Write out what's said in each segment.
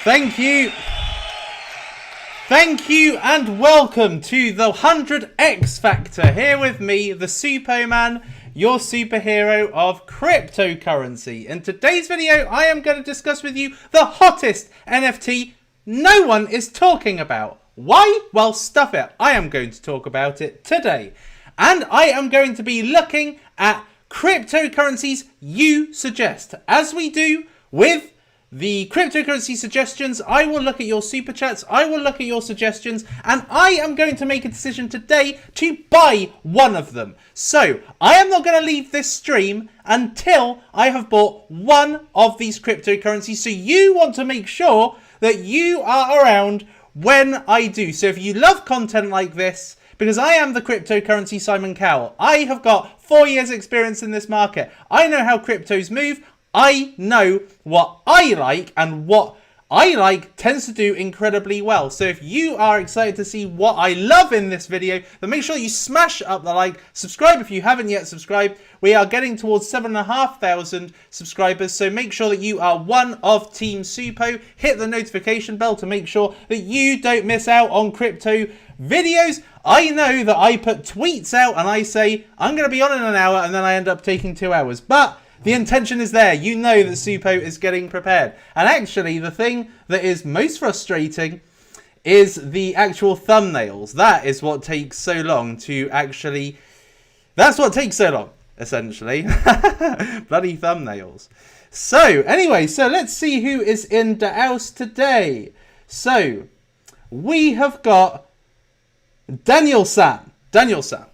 Thank you. Thank you and welcome to the 100X Factor. Here with me, the Suppoman, your superhero of cryptocurrency. In today's video, I am going to discuss with you the hottest NFT no one is talking about. Why? Well, stuff it. I am going to talk about it today. And I am going to be looking at cryptocurrencies you suggest. As we do with the cryptocurrency suggestions, I will look at your super chats, I will look at your suggestions, and I am going to make a decision today to buy one of them. So, I am not going to leave this stream until I have bought one of these cryptocurrencies. So you want to make sure that you are around when I do. So if you love content like this, because I am the cryptocurrency Simon Cowell, I have got 4 years experience in this market. I know how cryptos move. I know what I like, and what I like tends to do incredibly well. So if you are excited to see what I love in this video, then make sure you smash up the like, subscribe if you haven't yet subscribed. We are getting towards 7,500 subscribers, so make sure that you are one of Team Suppo. Hit the notification bell to make sure that you don't miss out on crypto videos. I know that I put tweets out and I say, I'm going to be on in an hour, and then I end up taking 2 hours. But the intention is there. You know that Suppo is getting prepared. And actually, the thing that is most frustrating is the actual thumbnails. That is what takes so long to actually... That's what takes so long, essentially. Bloody thumbnails. So, anyway, so let's see who is in the house today. So, we have got Daniel-san. Robert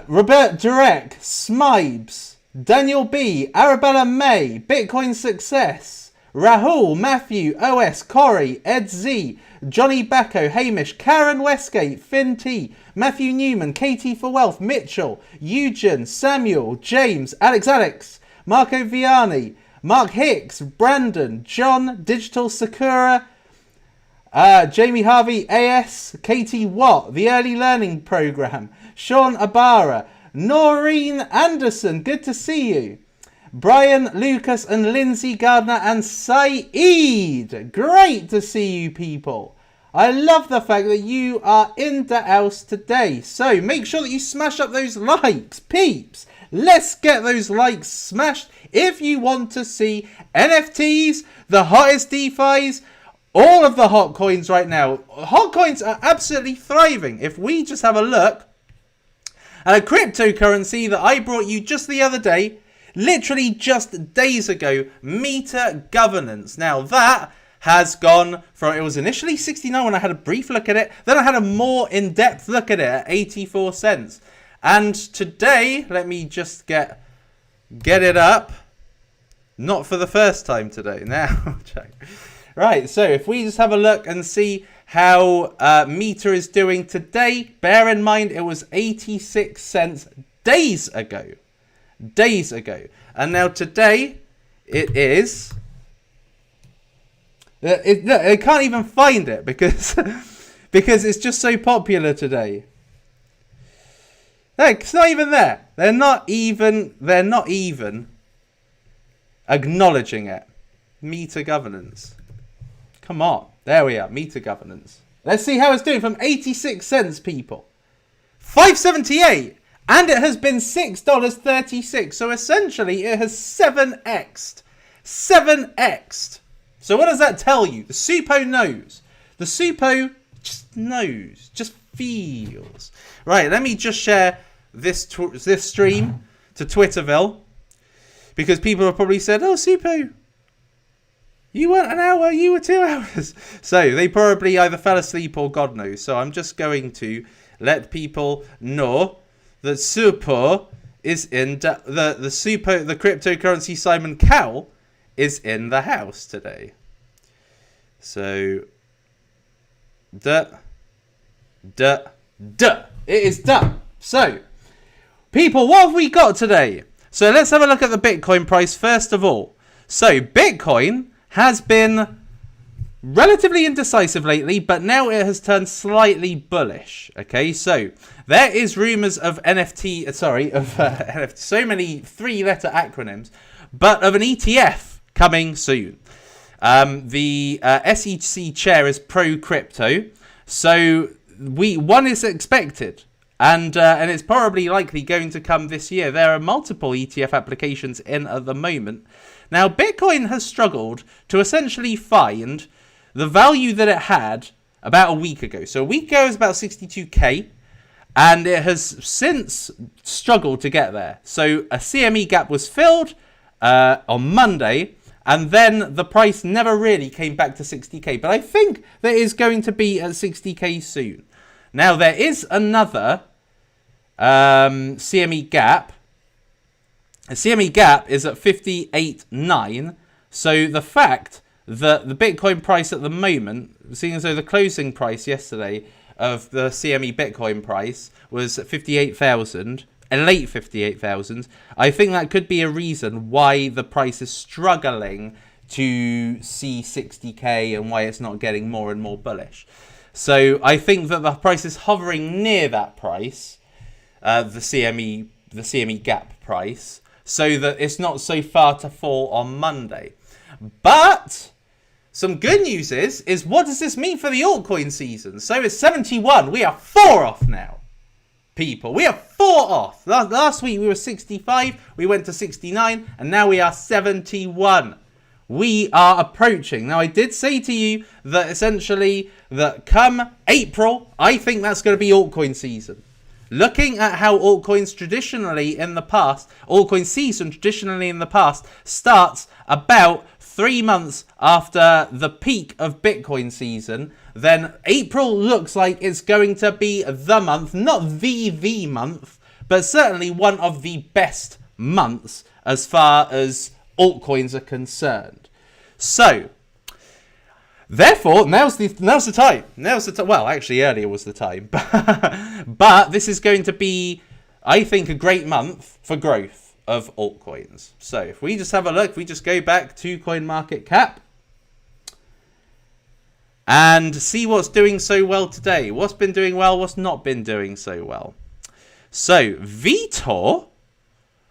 Durek, Smibes, Daniel B, Arabella May, Bitcoin Success, Rahul, Matthew, OS, Corey, Ed Z, Johnny Bacco, Hamish, Karen Westgate, Finn T, Matthew Newman, Katie for Wealth, Mitchell, Eugen, Samuel, James, Alex, Marco Vianney, Mark Hicks, Brandon, John, Digital Sakura, Jamie Harvey, AS, Katie Watt, The Early Learning Program, Sean Abara, Noreen Anderson, good to see you. Brian, Lucas and Lindsay Gardner and Saeed. Great to see you people. I love the fact that you are in the house today. So make sure that you smash up those likes, peeps. Let's get those likes smashed if you want to see NFTs, the hottest DeFis, all of the hot coins right now. Hot coins are absolutely thriving. If we just have a look at a cryptocurrency that I brought you just the other day, literally just days ago, Meter Governance. Now that has gone from, it was initially 69 when I had a brief look at it, then I had a more in-depth look at it at 84 cents. And today, let me just get it up. Not for the first time today, now. Right, so if we just have a look and see how Meter is doing today, bear in mind it was 86 cents days ago. And now today it is... I can't even find it because because it's just so popular today. Look, it's not even there. They're not even acknowledging it. Meter Governance. Come on. There we are. Meter Governance. Let's see how it's doing from 86 cents, people. 5.78. And it has been $6.36. So essentially, it has 7x'd. 7x'd. So what does that tell you? The Suppo knows. The Suppo just knows. Just feels. Right, let me just share this stream to Twitterville. Because people have probably said, oh, Suppo, you weren't an hour, you were 2 hours. So they probably either fell asleep or God knows. So I'm just going to let people know that Suppo is in the Suppo, the cryptocurrency Simon Cowell is in the house today. So it is done. So people, what have we got today? So let's have a look at the Bitcoin price first of all. So Bitcoin has been relatively indecisive lately, but now it has turned slightly bullish. Okay, so there is rumors of NFT, NFT, so many 3-letter acronyms, but of an ETF coming soon. The SEC chair is pro-crypto. So one is expected. And it's probably likely going to come this year. There are multiple ETF applications in at the moment. Now, Bitcoin has struggled to essentially find the value that it had about a week ago. So a week ago it was about 62k, and it has since struggled to get there. So a CME gap was filled on Monday, and then the price never really came back to 60k. But I think that is going to be at 60k soon. Now, there is another CME gap. The CME gap is at 58.9. So the fact that the Bitcoin price at the moment, seeing as though the closing price yesterday of the CME Bitcoin price was 58,000, a late 58,000, I think that could be a reason why the price is struggling to see 60k and why it's not getting more and more bullish. So I think that the price is hovering near that price, the CME gap price, so that it's not so far to fall on Monday. But some good news is what does this mean for the altcoin season? So it's 71. We are 4 off now, people. We are 4 off. Last week we were 65. We went to 69, and now we are 71. We are approaching. Now, I did say to you that essentially that come April, I think that's going to be altcoin season. Looking at how altcoins traditionally in the past, altcoin season traditionally in the past starts about 3 months after the peak of Bitcoin season, then April looks like it's going to be the month, not the month, but certainly one of the best months as far as altcoins are concerned. So, therefore, now's the time. Well, actually, earlier was the time. But this is going to be, I think, a great month for growth of altcoins. So, if we just have a look, if we just go back to CoinMarketCap and see what's doing so well today. What's been doing well, what's not been doing so well. So, VTOR,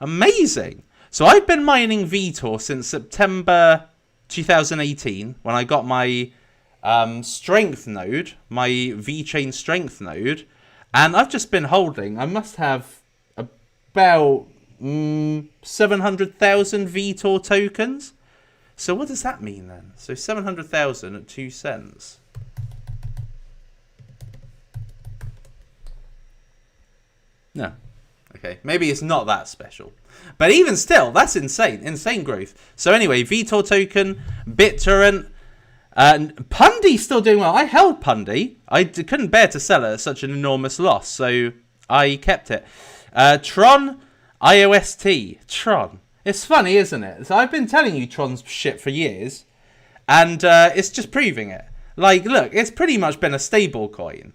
amazing. So, I've been mining VTOR since September 2018, when I got my strength node, my VeChain strength node, and I've just been holding. I must have about 700,000 VTOR tokens. So what does that mean then? So 700,000 at 2 cents. No. Okay, maybe it's not that special. But even still, that's insane. Insane growth. So anyway, VTOR token, BitTorrent, and Pundy's still doing well. I held Pundy. I couldn't bear to sell it at such an enormous loss, so I kept it. Tron, IOST. Tron. It's funny, isn't it? So I've been telling you Tron's shit for years, and it's just proving it. Like, look, it's pretty much been a stable coin.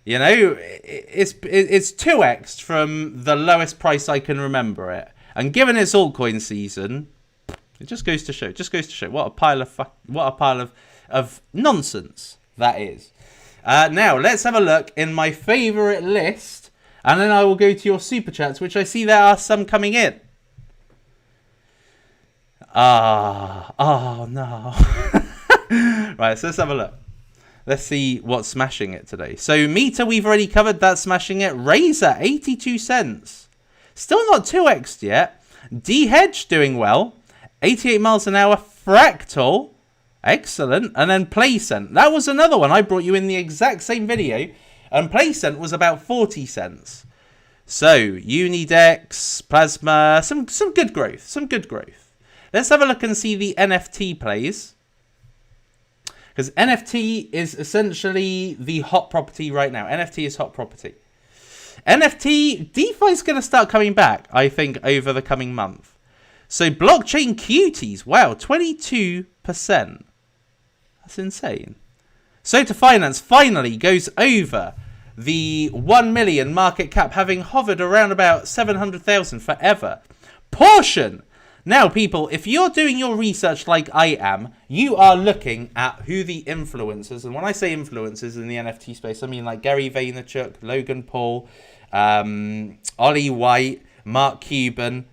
You know, it's 2x from the lowest price I can remember it. And given it's altcoin season, it just goes to show. What a pile of nonsense that is. Now, let's have a look in my favorite list. And then I will go to your super chats, which I see there are some coming in. Oh no. Right, so let's have a look. Let's see what's smashing it today. So Meter, we've already covered that smashing it. Razor, 82 cents. Still not 2x yet. D-Hedge doing well. 88 miles an hour. Fractal, excellent. And then PlayCent. That was another one. I brought you in the exact same video. And PlayCent was about 40 cents. So Unidex, Plasma, some good growth. Some good growth. Let's have a look and see the NFT plays. Because NFT is essentially the hot property right now. NFT is hot property. NFT, DeFi is going to start coming back, I think, over the coming month. So blockchain cuties, wow, 22%. That's insane. So to Finance finally goes over the 1 million market cap, having hovered around about 700,000 forever. Portion. Now, people, if you're doing your research like I am, you are looking at who the influencers, and when I say influencers in the NFT space, I mean like Gary Vaynerchuk, Logan Paul, Ollie White, Mark Cuban,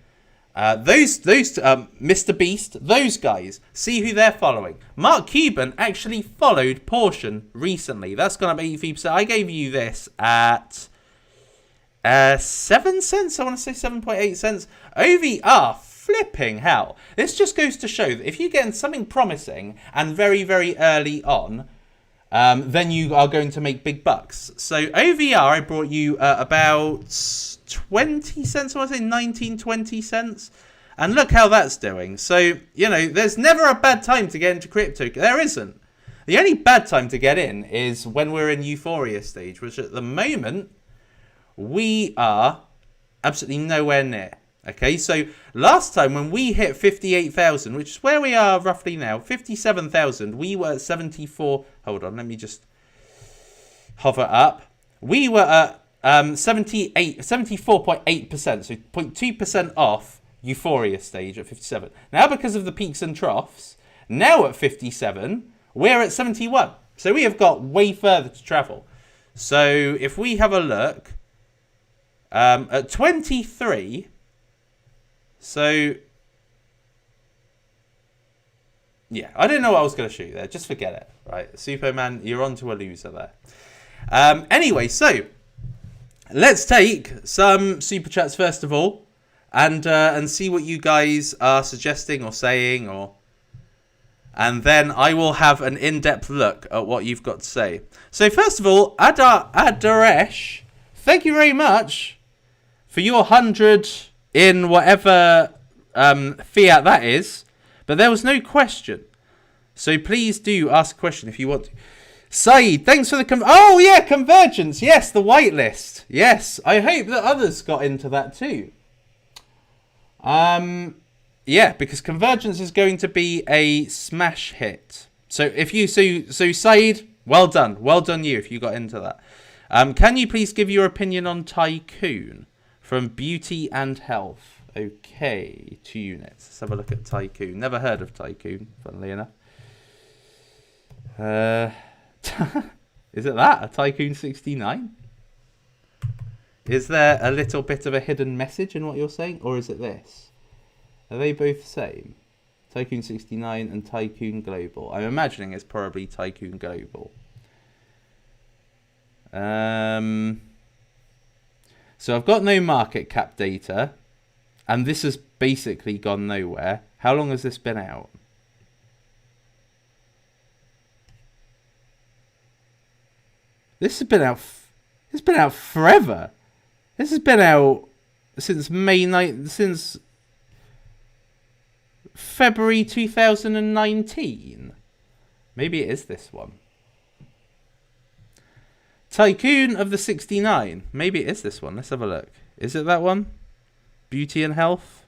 Those Mr. Beast, those guys, see who they're following. Mark Cuban actually followed Portion recently. That's gone up 83%. I gave you this at 7 cents. I want to say 7.8 cents. OVR, flipping hell. This just goes to show that if you get something promising and very, very early on, then you are going to make big bucks. So OVR, I brought you about 20 cents. I want to say 19, 20 cents. And look how that's doing. So, you know, there's never a bad time to get into crypto. There isn't. The only bad time to get in is when we're in euphoria stage, which at the moment, we are absolutely nowhere near. Okay, so last time when we hit 58,000, which is where we are roughly now, 57,000, we were at 74. Hold on, let me just hover up. We were at 74.8%, so 0.2% off euphoria stage at 57. Now, because of the peaks and troughs, now at 57, we're at 71. So we have got way further to travel. So if we have a look at 23, so yeah, I didn't know what I was going to shoot there. Just forget it, right? Suppoman, you're on to a loser there. Anyway, so let's take some super chats first of all, and see what you guys are suggesting or saying, and then I will have an in-depth look at what you've got to say. So first of all, Adaresh, thank you very much for your 100 in whatever fiat that is, but there was no question. So please do ask a question if you want to. Saeed, thanks for the convergence. Yes, the whitelist. Yes, I hope that others got into that too. Yeah, because convergence is going to be a smash hit. So if you so Saeed, well done you if you got into that. Can you please give your opinion on Tycoon from Beauty and Health? Okay, 2 units. Let's have a look at Tycoon. Never heard of Tycoon, funnily enough. Is it that? A Tycoon 69? Is there a little bit of a hidden message in what you're saying? Or is it this? Are they both the same? Tycoon 69 and Tycoon Global. I'm imagining it's probably Tycoon Global. So I've got no market cap data. And this has basically gone nowhere. How long has this been out? This has been out. It's been out forever. This has been out since since February 2019. Maybe it is this one. Tycoon of the 69. Maybe it is this one. Let's have a look. Is it that one? Beauty and Health?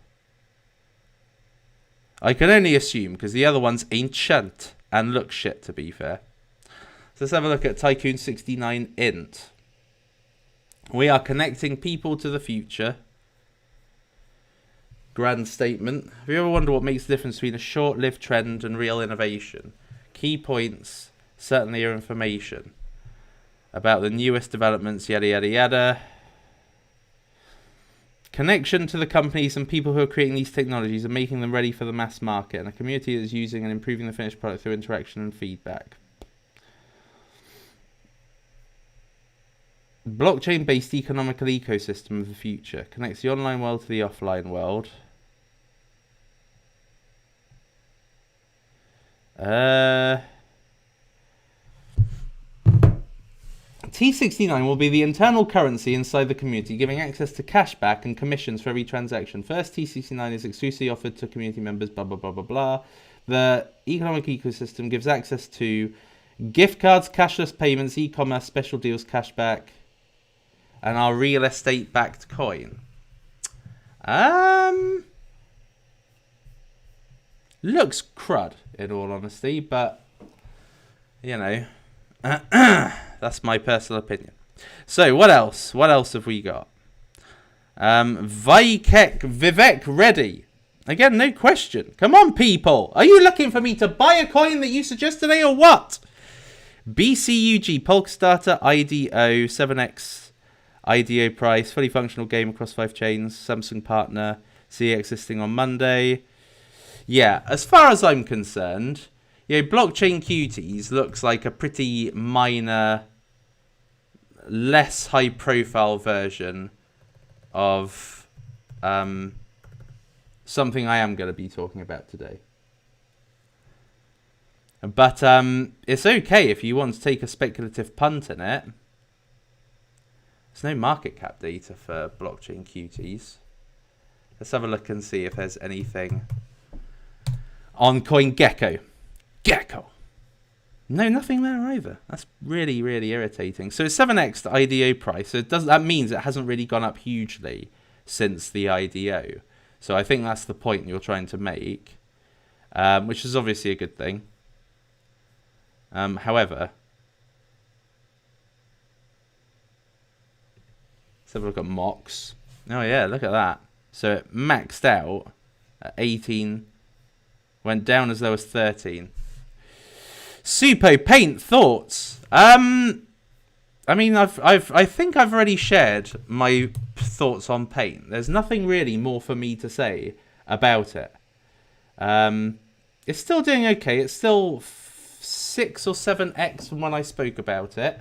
I can only assume because the other one's ancient and looks shit, to be fair. So let's have a look at Tycoon 69 int. We are connecting people to the future. Grand statement. Have you ever wondered what makes the difference between a short-lived trend and real innovation? Key points certainly are information about the newest developments, yada yada yada. Connection to the companies and people who are creating these technologies and making them ready for the mass market, and a community that is using and improving the finished product through interaction and feedback. Blockchain-based economical ecosystem of the future connects the online world to the offline world. T69 will be the internal currency inside the community, giving access to cashback and commissions for every transaction. First, T69 is exclusively offered to community members, blah, blah, blah, blah, blah. The economic ecosystem gives access to gift cards, cashless payments, e-commerce, special deals, cashback, and our real estate-backed coin. Looks crud, in all honesty, but, you know, that's my personal opinion. So, what else? What else have we got? Vivek Reddy. Again, no question. Come on, people. Are you looking for me to buy a coin that you suggest today or what? BCUG, Polkstarter, IDO, 7x, IDO price, fully functional game across 5 chains, Samsung partner, See existing on Monday. Yeah, as far as I'm concerned, blockchain cuties looks like a pretty minor, less high profile version of something I am going to be talking about today. But it's okay if you want to take a speculative punt in it. There's no market cap data for blockchain cuties. Let's have a look and see if there's anything on CoinGecko. Gecko. No, nothing there either. That's really, really irritating. So it's 7x the IDO price. So that means it hasn't really gone up hugely since the IDO. So I think that's the point you're trying to make, which is obviously a good thing. However, let's have a look at mocks. Oh yeah, look at that. So it maxed out at 18, went down as low as 13. Suppo Paint thoughts. I mean, I think I've already shared my thoughts on Paint. There's nothing really more for me to say about it. It's still doing okay. It's still 6 or 7x from when I spoke about it.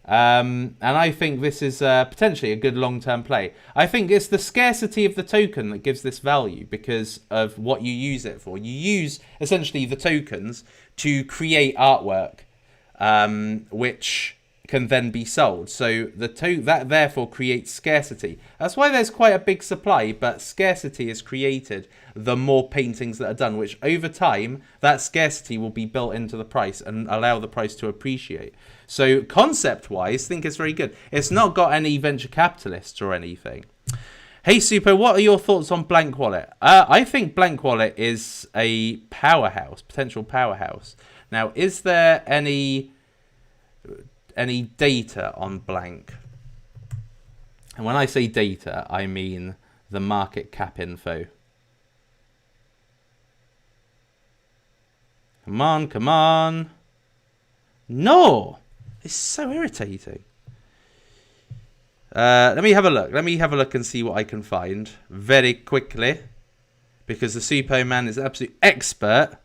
And I think this is potentially a good long-term play. I think it's the scarcity of the token that gives this value because of what you use it for. You use essentially the tokens to create artwork, which can then be sold. So that therefore creates scarcity. That's why there's quite a big supply, but scarcity is created the more paintings that are done, which over time, that scarcity will be built into the price and allow the price to appreciate. So concept-wise, I think it's very good. It's not got any venture capitalists or anything. Hey, Super, what are your thoughts on Blank Wallet? I think Blank Wallet is a powerhouse, potential powerhouse. Now, is there any data on Blank? And when I say data, I mean the market cap info. Come on, come on. No! It's so irritating. Let me have a look. Let me have a look and see what I can find very quickly. Because the Suppoman is an absolute expert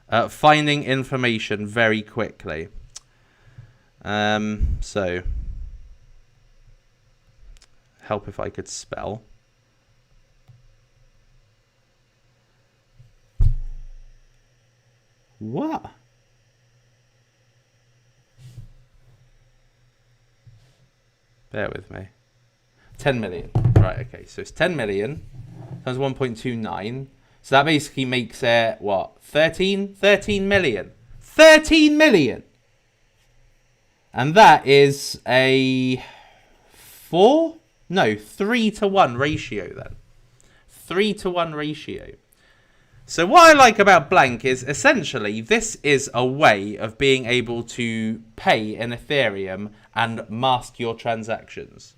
at finding information very quickly. So, help if I could spell. What? Bear with me. 10 million. Right, okay. So it's 10 million times 1.29. So that basically makes it, what? 13 million. 13 million! And that is a 3 to 1 ratio then. 3 to 1 ratio. So what I like about Blank is essentially this is a way of being able to pay in Ethereum and mask your transactions.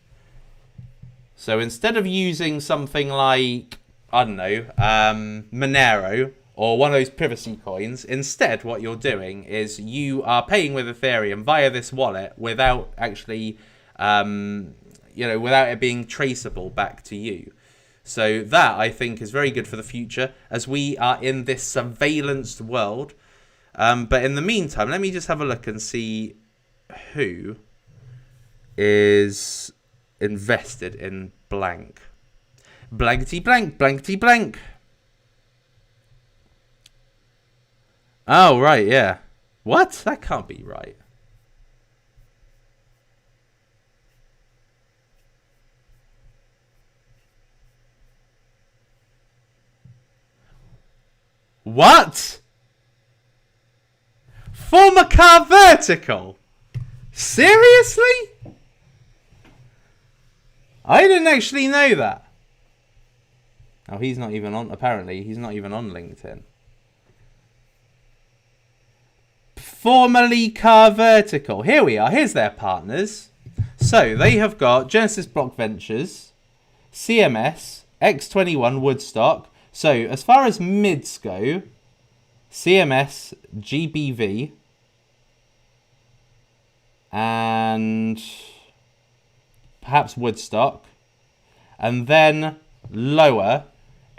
So instead of using something like, I don't know, Monero or one of those privacy coins, instead what you're doing is you are paying with Ethereum via this wallet without actually, without it being traceable back to you. So that, I think, is very good for the future as we are in this surveillanced world. But in the meantime, let me just have a look and see who is invested in Blank. Blankety blank, blankety blank. Oh, right, yeah. What? That can't be right. What? Former car vertical? Seriously? I didn't actually know that. Oh, he's not even on, apparently, he's not even on LinkedIn. Formerly Car Vertical. Here we are. Here's their partners. So they have got Genesis Block Ventures, CMS, X21 Woodstock. So as far as mids go, CMS, GBV, and perhaps Woodstock. And then lower,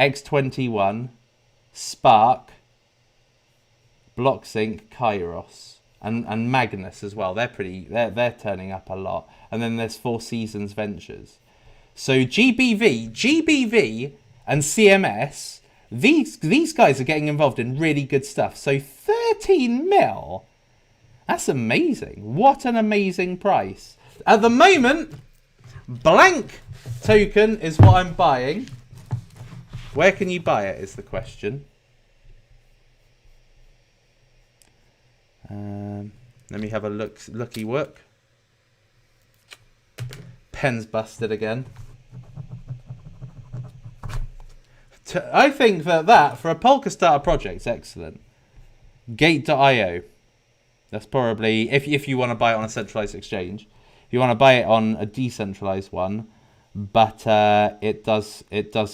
X21, Spark, BlockSync, Kairos, and Magnus as well. They're turning up a lot. And then there's Four Seasons Ventures. So GBV, and CMS, these guys are getting involved in really good stuff. So 13 mil, that's amazing. What an amazing price. At the moment, Blank token is what I'm buying. Where can you buy it is the question. Let me have a looky look. Pen's busted again. I think that for a Polkastarter project is excellent. Gate.io. That's probably if you want to buy it on a centralized exchange. If you want to buy it on a decentralized one, but it does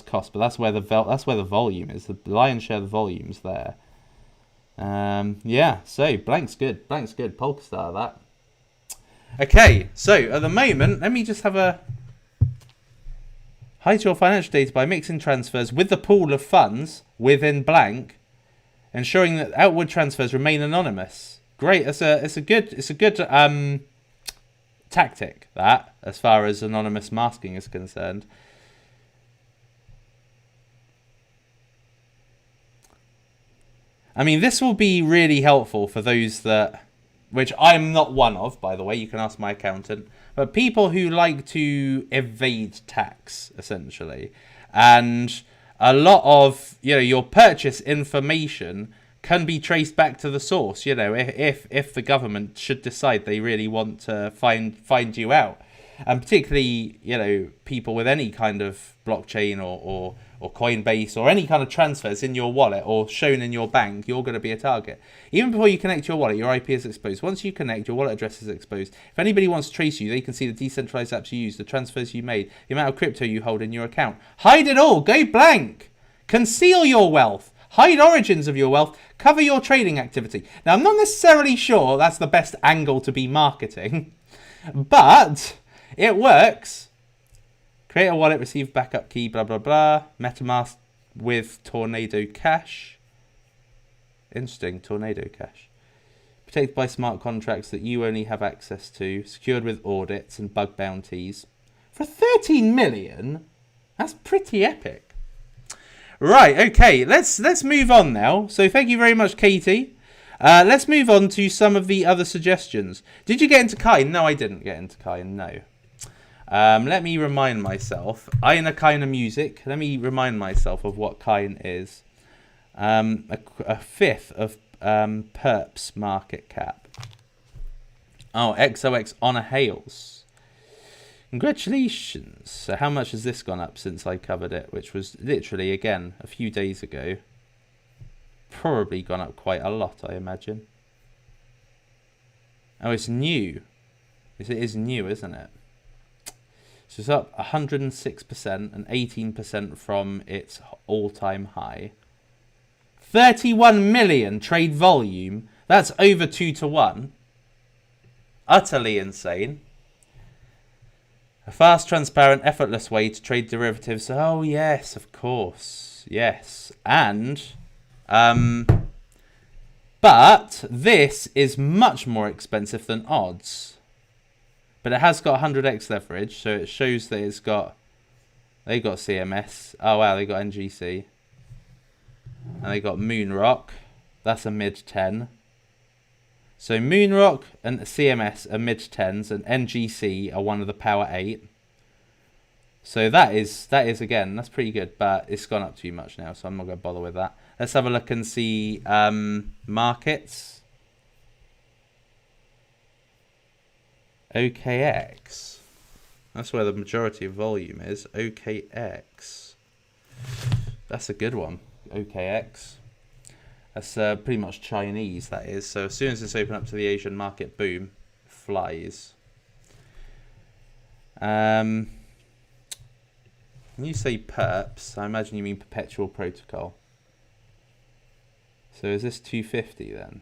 cost. But that's where the volume is. The lion's share of the volume's there. Yeah. So Blank's good. Polkastarter that. Okay. So at the moment, let me just have a. Hide your financial data by mixing transfers with the pool of funds within Blank, ensuring that outward transfers remain anonymous. Great, it's a good tactic, that, as far as anonymous masking is concerned. I mean, this will be really helpful for those that, which I'm not one of, by the way, you can ask my accountant, but people who like to evade tax, essentially. And a lot of, your purchase information can be traced back to the source, if the government should decide they really want to find you out. And particularly, people with any kind of blockchain or Coinbase or any kind of transfers in your wallet or shown in your bank, you're going to be a target. Even before you connect your wallet, your IP is exposed. Once you connect, your wallet address is exposed. If anybody wants to trace you, they can see the decentralized apps you use, the transfers you made, the amount of crypto you hold in your account. Hide it all. Go blank. Conceal your wealth. Hide origins of your wealth. Cover your trading activity. Now, I'm not necessarily sure that's the best angle to be marketing, but it works. Create a wallet, receive backup key, blah, blah, blah. MetaMask with Tornado Cash. Interesting, Tornado Cash. Protected by smart contracts that you only have access to. Secured with audits and bug bounties. For 13 million? That's pretty epic. Right, okay, let's move on now. So thank you very much, Katie. Let's move on to some of the other suggestions. Did you get into Kine? No, I didn't get into Kine, no. Let me remind myself. Aina Kine music. Let me remind myself of what Kine is. A fifth of Perp's market cap. Oh, XOX Honor Hales. Congratulations. So how much has this gone up since I covered it, which was literally, again, a few days ago? Probably gone up quite a lot, I imagine. Oh, it's new. It is new, isn't it? So it's up 106% and 18% from its all-time high. 31 million trade volume. That's over 2 to 1. Utterly insane. A fast, transparent, effortless way to trade derivatives. Oh, yes, of course. Yes. And, but this is much more expensive than odds. But it has got 100x leverage, so it shows that they got CMS. Oh, wow, they got NGC. And they got Moonrock. That's a mid-10. So Moonrock and CMS are mid-10s, and NGC are one of the power 8. So that is again, that's pretty good, but it's gone up too much now, so I'm not going to bother with that. Let's have a look and see markets. OKX. That's where the majority of volume is. OKX. That's a good one. OKX. That's pretty much Chinese, that is. So as soon as it's open up to the Asian market, boom, flies. When you say perps, I imagine you mean perpetual protocol. So is this 250 then?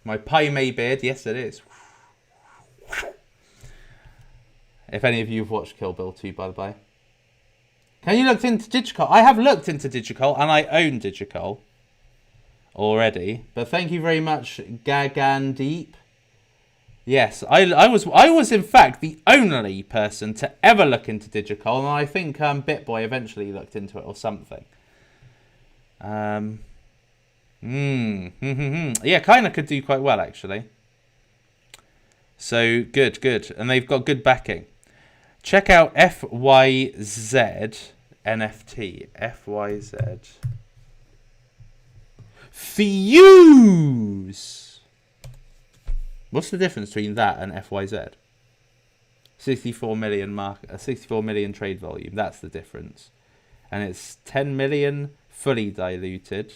My Pai Mei beard, yes it is. If any of you have watched Kill Bill 2, by the way. Can you look into Digicol? I have looked into Digicol, and I own Digicol already. But thank you very much, Gagandeep. Yes, I was in fact the only person to ever look into Digicol, and I think BitBoy eventually looked into it or something. Yeah, Kine could do quite well actually. So good, and they've got good backing. Check out FYZ NFT. FYZ. Fuse. What's the difference between that and FYZ? 64 million trade volume. That's the difference. And it's 10 million fully diluted.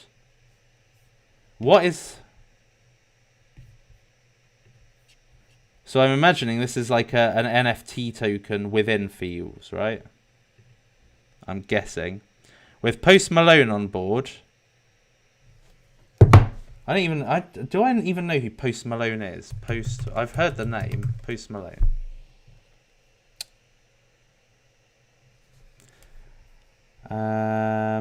What is... So I'm imagining this is like an NFT token within Fuse, right? I'm guessing. With Post Malone on board... do I even know who Post Malone is? I've heard the name, Post Malone.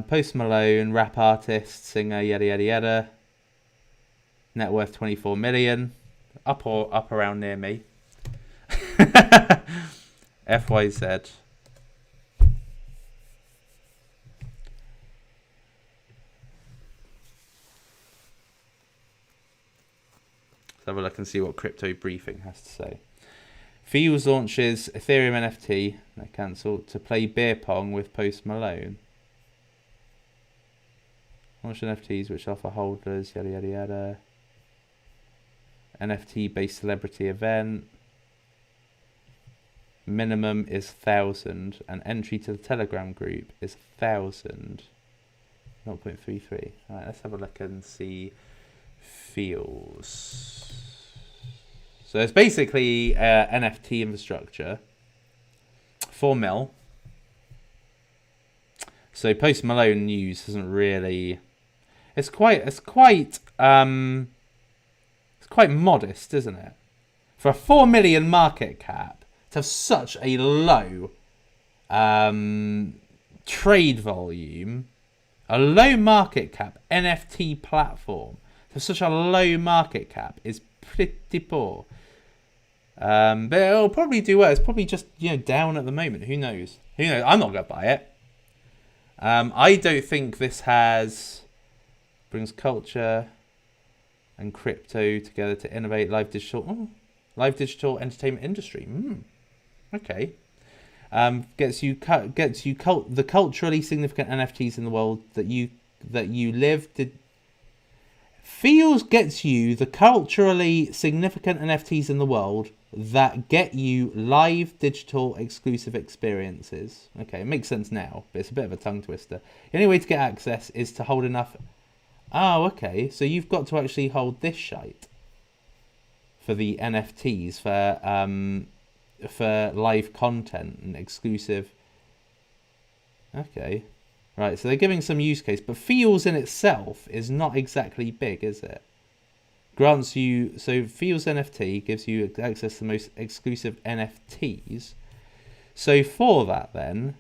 Post Malone, rap artist, singer, yada yada yada. Net worth 24 million. Up around near me. FYZ. Let's have a look and see what Crypto Briefing has to say. Fuse launches Ethereum NFT, no cancelled, to play beer pong with Post Malone. Launch NFTs which offer holders, yada yada yada. NFT based celebrity event. Minimum is 1,000 and entry to the Telegram group is 1,000. 0.33. Alright, let's have a look and see. Feels. So it's basically NFT infrastructure. 4 mil. So Post Malone news isn't really. It's quite modest, isn't it? For a 4 million market cap to have such a low trade volume, a low market cap NFT platform. For such a low market cap is pretty poor. But it'll probably do well. It's probably just down at the moment. Who knows? I'm not going to buy it. I don't think this brings culture and crypto together to innovate live digital entertainment industry. Okay. Gets you the culturally significant NFTs in the world that you live. Feels gets you the culturally significant NFTs in the world that get you live digital exclusive experiences. Okay, it makes sense now, but it's a bit of a tongue twister. The only way to get access is to hold enough. Oh, okay. So you've got to actually hold this shite for the NFTs for live content and exclusive. Okay. Right, so they're giving some use case, but Feels in itself is not exactly big, is it? Grants you, so Feels NFT gives you access to the most exclusive NFTs. So for that then,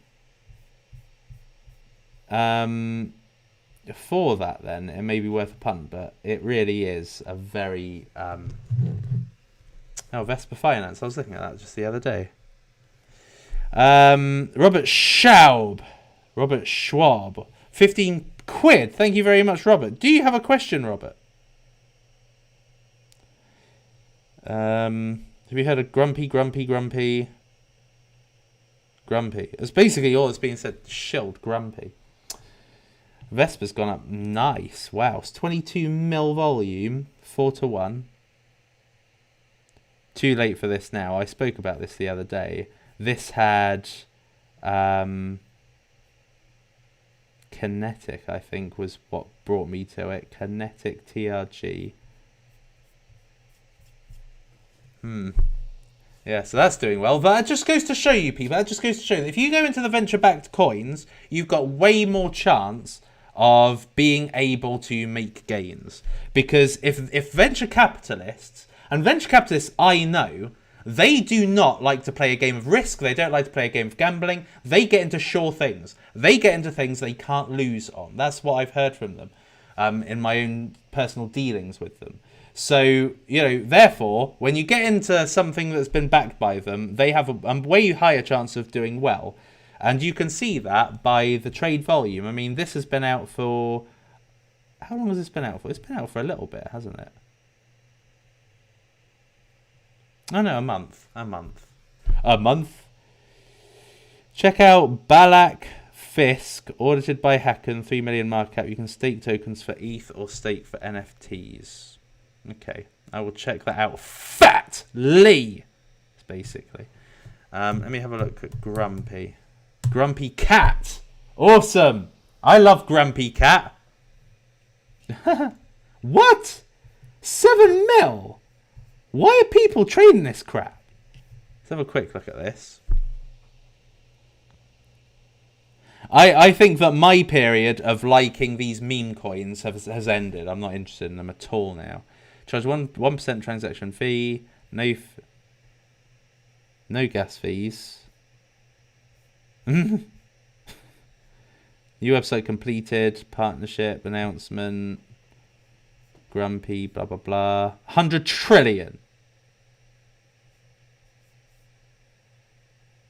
it may be worth a punt, but it really is a very, Vespa Finance, I was looking at that just the other day. Robert Schwab, 15 quid. Thank you very much, Robert. Do you have a question, Robert? Have you heard of Grumpy? It's basically all that's being said. Shilled Grumpy. Vespa's gone up. Nice. Wow. It's 22 mil volume. 4-1. Too late for this now. I spoke about this the other day. This had... Kinetic, I think, was what brought me to it. Kinetic TRG. Yeah, so that's doing well. But that just goes to show you, people. That just goes to show you that if you go into the venture-backed coins, you've got way more chance of being able to make gains. Because if venture capitalists, and venture capitalists I know, They do not like to play a game of risk. They don't like to play a game of gambling. They get into sure things. They get into things they can't lose on. That's what I've heard from them in my own personal dealings with them. So, therefore, when you get into something that's been backed by them, they have a way higher chance of doing well. And you can see that by the trade volume. I mean, this has been out for... How long has this been out for? It's been out for a little bit, hasn't it? Oh no, a month. A month. Check out Blackfisk, audited by Hacken, 3 million market cap. You can stake tokens for ETH or stake for NFTs. Okay, I will check that out. Fatly, basically. Let me have a look at Grumpy. Grumpy Cat. Awesome. I love Grumpy Cat. What? 7 mil? Why are people trading this crap? Let's have a quick look at this. I think that my period of liking these meme coins has ended. I'm not interested in them at all now. Charge 1% transaction fee. No gas fees. New website completed. Partnership announcement. Grumpy, blah, blah, blah. 100 trillion.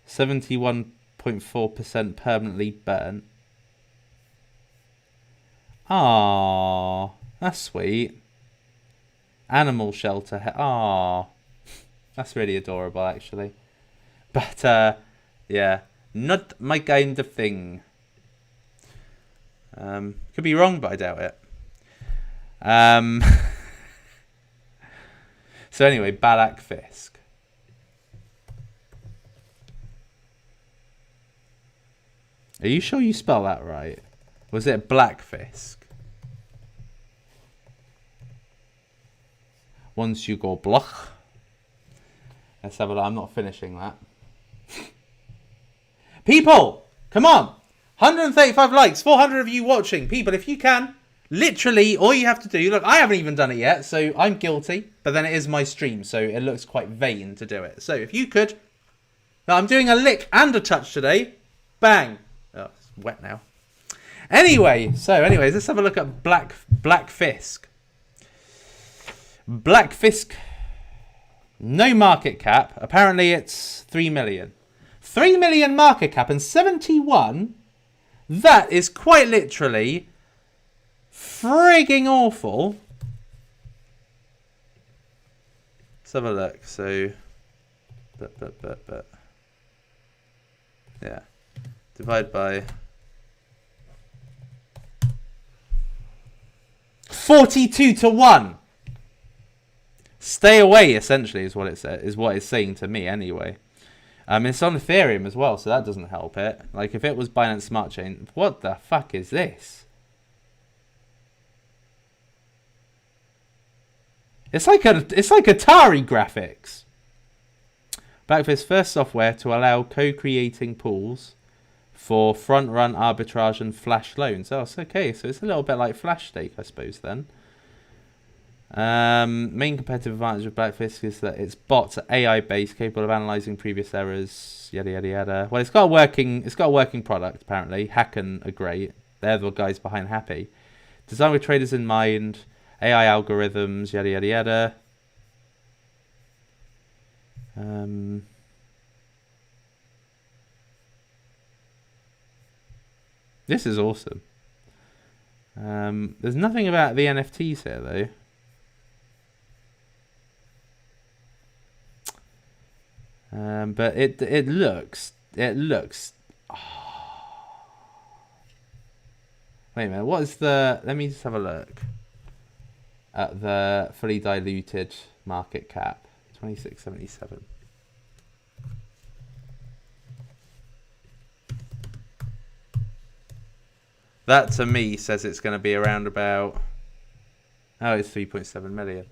71.4% permanently burnt. Aww. That's sweet. Animal shelter. Aww. That's really adorable, actually. But, yeah. Not my kind of thing. Could be wrong, but I doubt it. So anyway, Blackfisk. Are you sure you spell that right? Was it Blackfisk? Once you go block. Let's have a look. I'm not finishing that. People, come on. 135 likes, 400 of you watching. People, if you can, literally all you have to do, look, I haven't even done it yet, so I'm guilty, but then it is my stream, so it looks quite vain to do it. So if you could, now I'm doing a lick and a touch today. Bang. Oh, it's wet now. Anyways, let's have a look at Blackfisk. Blackfisk, no market cap. Apparently it's 3 million. 3 million market cap and 71. That is quite literally frigging awful. Let's have a look. So, but. Yeah. Divide by 42 to 1. Stay away, essentially, is what it says, is what it's saying to me anyway. It's on Ethereum as well, so that doesn't help it. Like, if it was Binance Smart Chain, what the fuck is this? It's like Atari graphics. Blackfisk's first software to allow co-creating pools for front-run arbitrage and flash loans. Oh, it's okay. So it's a little bit like Flash Stake, I suppose, then. Main competitive advantage of Blackfisk is that its bots are AI-based, capable of analyzing previous errors, yada yada yada. Well, it's got a working product apparently. Hacken are great. They're the guys behind Happy. Designed with traders in mind, AI algorithms, yada yada yada. This is awesome. There's nothing about the NFTs here though. But it looks. Oh. Wait a minute. What is the? Let me just have a look at the fully diluted market cap. 2677. That to me says it's going to be around about. Oh, it's 3.7 million.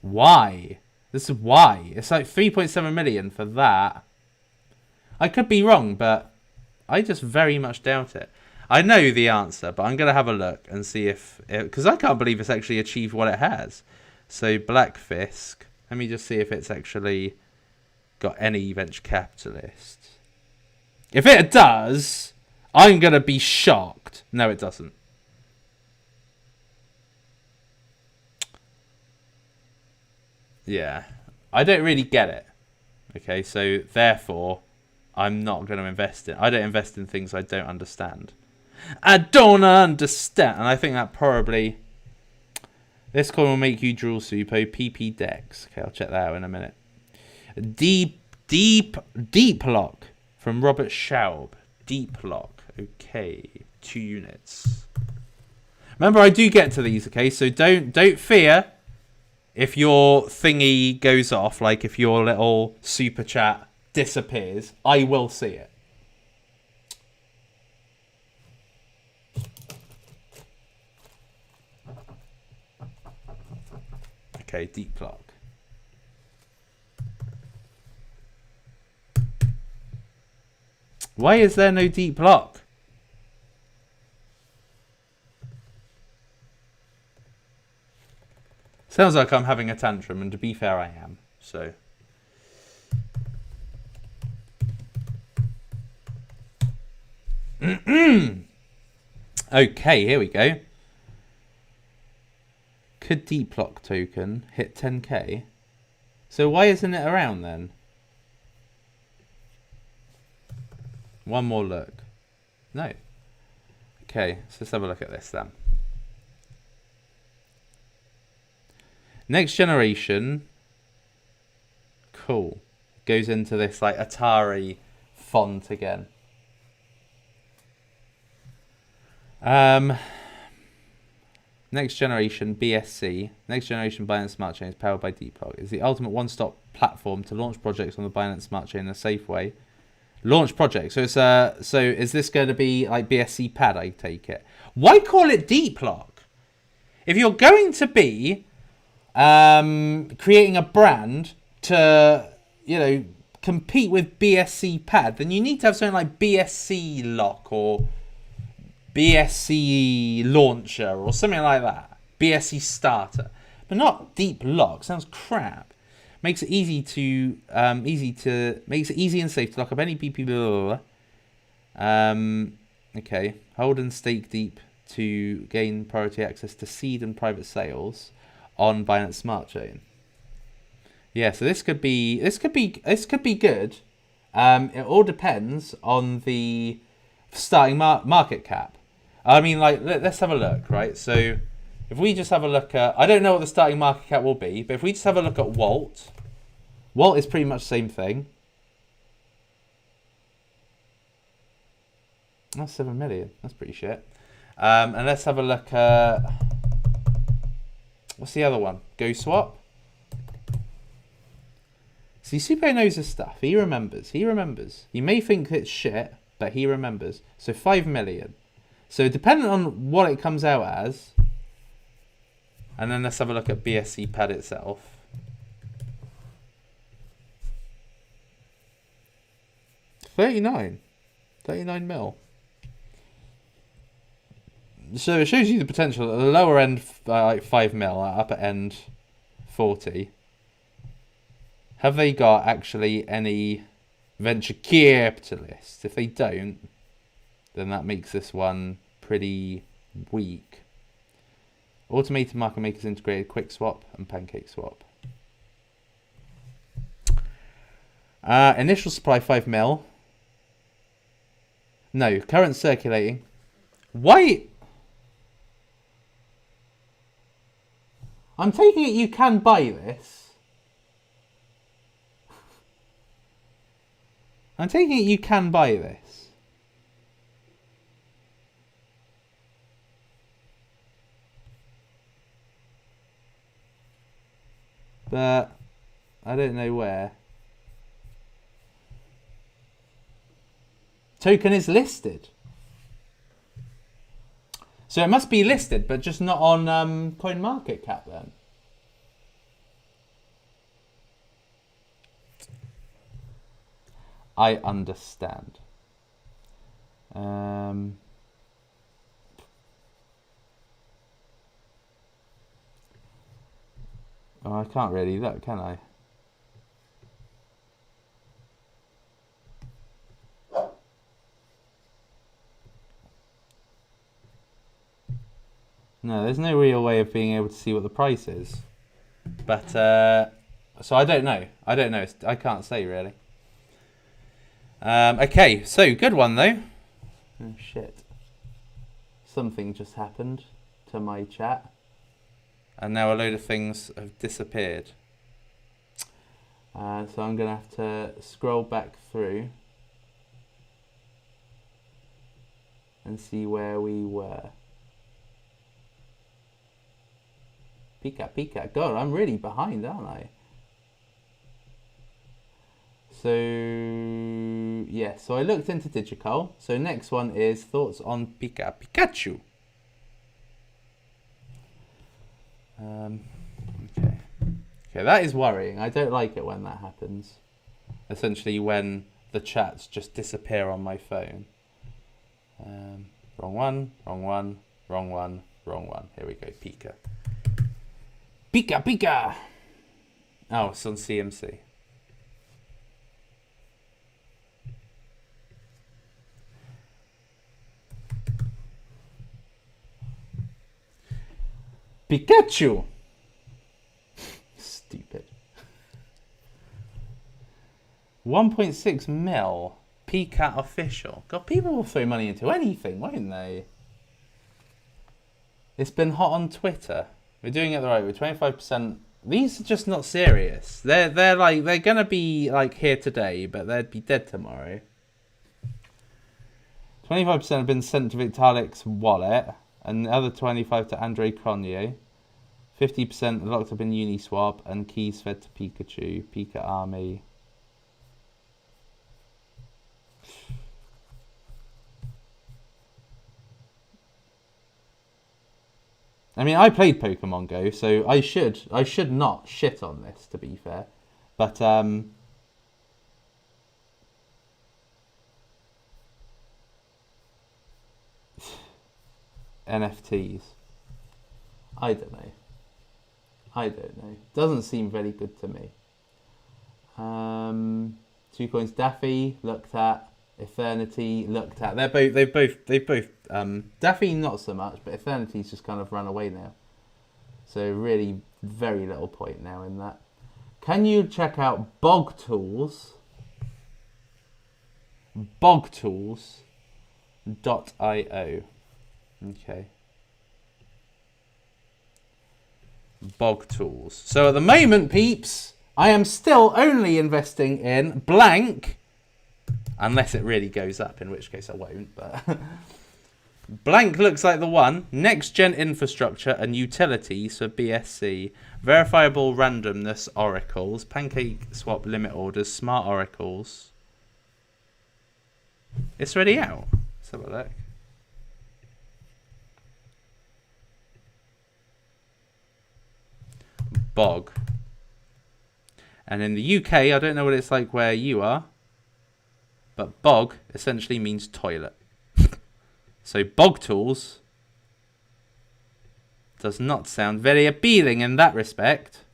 Why? This is why. It's like 3.7 million for that. I could be wrong, but I just very much doubt it. I know the answer, but I'm going to have a look and see if... Because I can't believe it's actually achieved what it has. So, Blackfisk. Let me just see if it's actually got any venture capitalist. If it does, I'm going to be shocked. No, it doesn't. Yeah, I don't really get it. Okay, so therefore, I'm not going to invest in. I don't invest in things I don't understand. I don't understand. And I think that probably... This coin will make you drool, Suppo. PP Dex. Okay, I'll check that out in a minute. Deeplock from Robert Schaub. Deeplock. Okay, 2 units. Remember, I do get to these. Okay, so don't fear if your thingy goes off. Like if your little super chat disappears, I will see it. Okay, Deeplock. Why is there no Deeplock? Sounds like I'm having a tantrum, and to be fair, I am. So. Okay, here we go. Could Deeplock token hit 10k? So why isn't it around then? One more look. No. Okay, so let's have a look at this then. Next generation. Cool. Goes into this like Atari font again. Next generation BSC, next generation Binance Smart Chain is powered by Deeplock. It's the ultimate one-stop platform to launch projects on the Binance Smart Chain in a safe way. Launch projects. So it's so is this going to be like BSCPad? I take it. Why call it Deeplock? If you're going to be creating a brand to compete with BSCPad, then you need to have something like BSC Lock or BSC Launcher or something like that. BSC Starter, but not Deeplock. Sounds crap. Makes it easy and safe to lock up any PPBLZ. Okay, hold and stake deep to gain priority access to seed and private sales on Binance Smart Chain. Yeah, so this could be good. It all depends on the starting market cap. I mean, like, let's have a look, right? So, if we just have a look at... I don't know what the starting market cap will be, but if we just have a look at Walt... Walt is pretty much the same thing. That's 7 million. That's pretty shit. And let's have a look at... What's the other one? GoSwap? See, Suppo knows his stuff. He remembers. He remembers. He may think it's shit, but he remembers. So 5 million. So depending on what it comes out as, and then let's have a look at BSCPad itself. $39 mil. So it shows you the potential at the lower end, like 5 mil, at upper end 40. Have they got actually any venture capitalists? If they don't, then that makes this one pretty weak. Automated market makers integrated QuickSwap and PancakeSwap. Initial supply 5 mil. No, current circulating. Why? I'm taking it you can buy this. I'm taking it you can buy this. But I don't know where. Token is listed. So it must be listed, but just not on CoinMarketCap then. I understand. Oh, I can't really look, can I? No, there's no real way of being able to see what the price is. But, so I don't know. I don't know. I can't say, really. Okay, so good one, though. Oh, shit. Something just happened to my chat. And now a load of things have disappeared. So I'm going to have to scroll back through and see where we were. Pika. God, I'm really behind, aren't I? So, yeah. So I looked into Digital. So next one is thoughts on Pikachu. Okay. Okay, that is worrying. I don't like it when that happens. Essentially, when the chats just disappear on my phone. Wrong one. Here we go. Pika. Oh, it's on CMC. Pikachu. Stupid. 1.6 mil. Pika official. God, people will throw money into anything, won't they? It's been hot on Twitter. We're doing it the right way. 25%. These are just not serious. They're gonna be like here today, but they'd be dead tomorrow. 25% have been sent to Vitalik's wallet, and the other 25% to Andre Cronje. 50% locked up in Uniswap, and keys fed to Pikachu, Pika Army. I mean, I played Pokemon Go, so I should not shit on this, to be fair. But NFTs. I don't know. Doesn't seem very good to me. 2 coins Daffy looked at. Eternity looked at. They've both Daffy not so much, but Eternity's just kind of run away now. So really very little point now in that. Can you check out BogTools? BogTools.io. Okay. BogTools. So at the moment, peeps, I am still only investing in blank. Unless it really goes up, in which case I won't. But blank looks like the one. Next gen infrastructure and utilities for BSC. Verifiable randomness oracles. Pancake swap limit orders. Smart oracles. It's already out. Let's have a look. Bog. And in the UK, I don't know what it's like where you are. But bog essentially means toilet. So BogTools does not sound very appealing in that respect.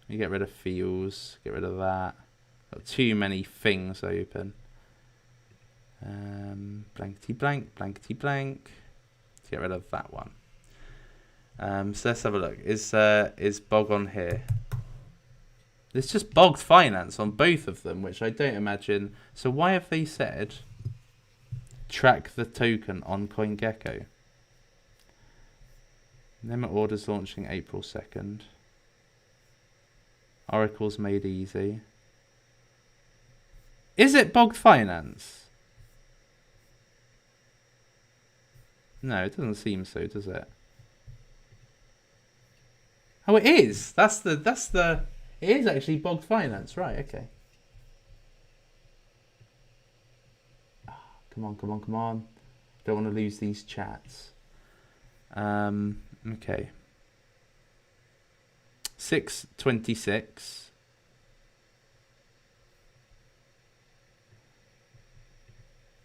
You get rid of fields, get rid of that. Got too many things open. Blankety blank. Let's get rid of that one. So let's have a look. Is bog on here? It's just bogged finance on both of them, which I don't imagine. So why have they said track the token on CoinGecko? Limit orders launching April 2nd. Oracles made easy. Is it bogged finance? No, it doesn't seem so, does it? Oh, it is. That's the. It is actually bogged finance, right? Okay. Come on. Don't want to lose these chats. Okay. 626.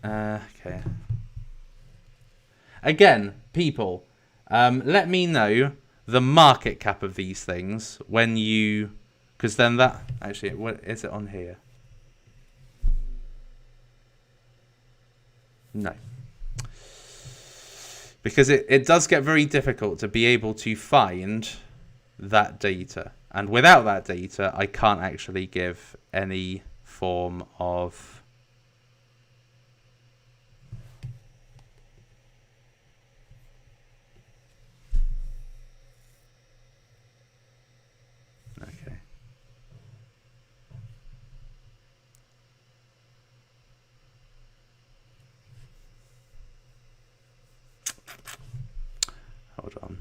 Okay. Again, people, let me know the market cap of these things when you, because then that, actually, what is it on here? No. Because it does get very difficult to be able to find that data. And without that data, I can't actually give any form of... Okay. Hold on.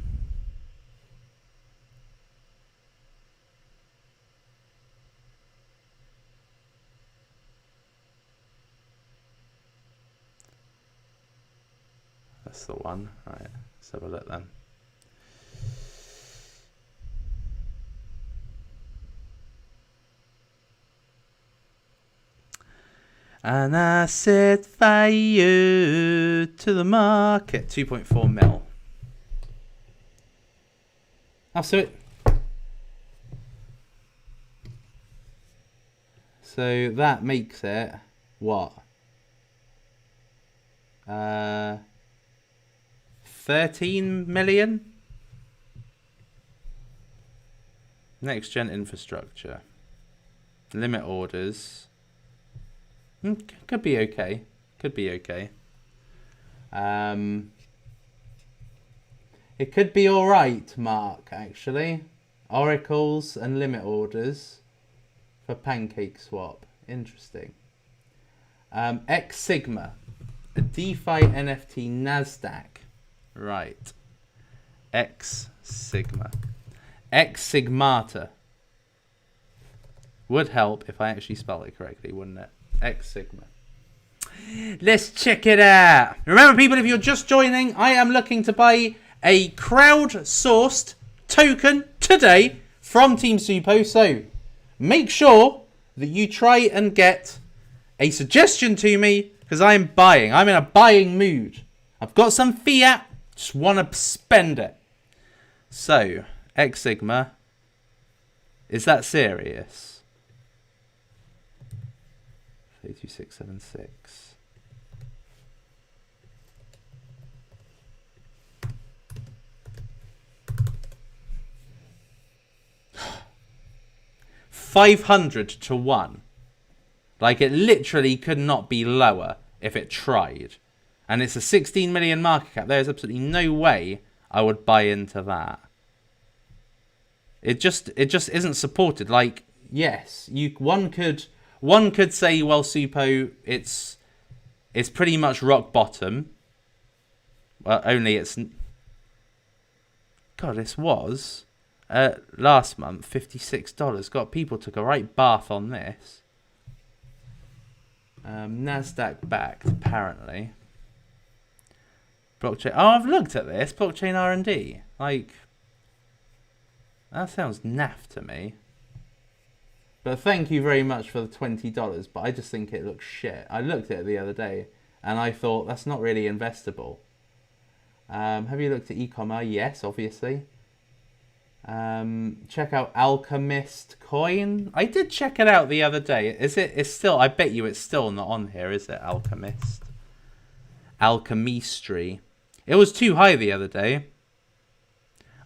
That's the one. Right, let's have a look then. And I set fire to the market. 2.4 mil. Oh, so that makes it what? 13 million? Next gen infrastructure. Limit orders. Could be okay. Could be okay. It could be alright, Mark, actually. Oracles and limit orders for PancakeSwap. Interesting. XSigma. A DeFi NFT NASDAQ. Right. XSigma. XSigmata. Would help if I actually spell it correctly, wouldn't it? XSigma. Let's check it out. Remember, people, if you're just joining, I am looking to buy a crowd-sourced token today from Team Suppo. So make sure that you try and get a suggestion to me, because I'm buying. I'm in a buying mood. I've got some fiat. Just want to spend it. So, XSigma. Is that serious? 32676. $500 to 1. Like, it literally could not be lower if it tried. And it's a 16 million market cap. There's absolutely no way I would buy into that. It just isn't supported. Like, yes, one could say, well, Suppo, it's pretty much rock bottom. Well, only it's... God, this was last month $56. God, people took a right bath on this. NASDAQ backed, apparently. Blockchain. Oh, I've looked at this. Blockchain R&D. Like, that sounds naff to me. But thank you very much for the $20. But I just think it looks shit. I looked at it the other day and I thought that's not really investable. Have you looked at e-commerce? Yes, obviously. Check out Alchemist coin. I did check it out the other day. It's still, I bet you it's still not on here, is it? Alchemist. Alchemistry. It was too high the other day.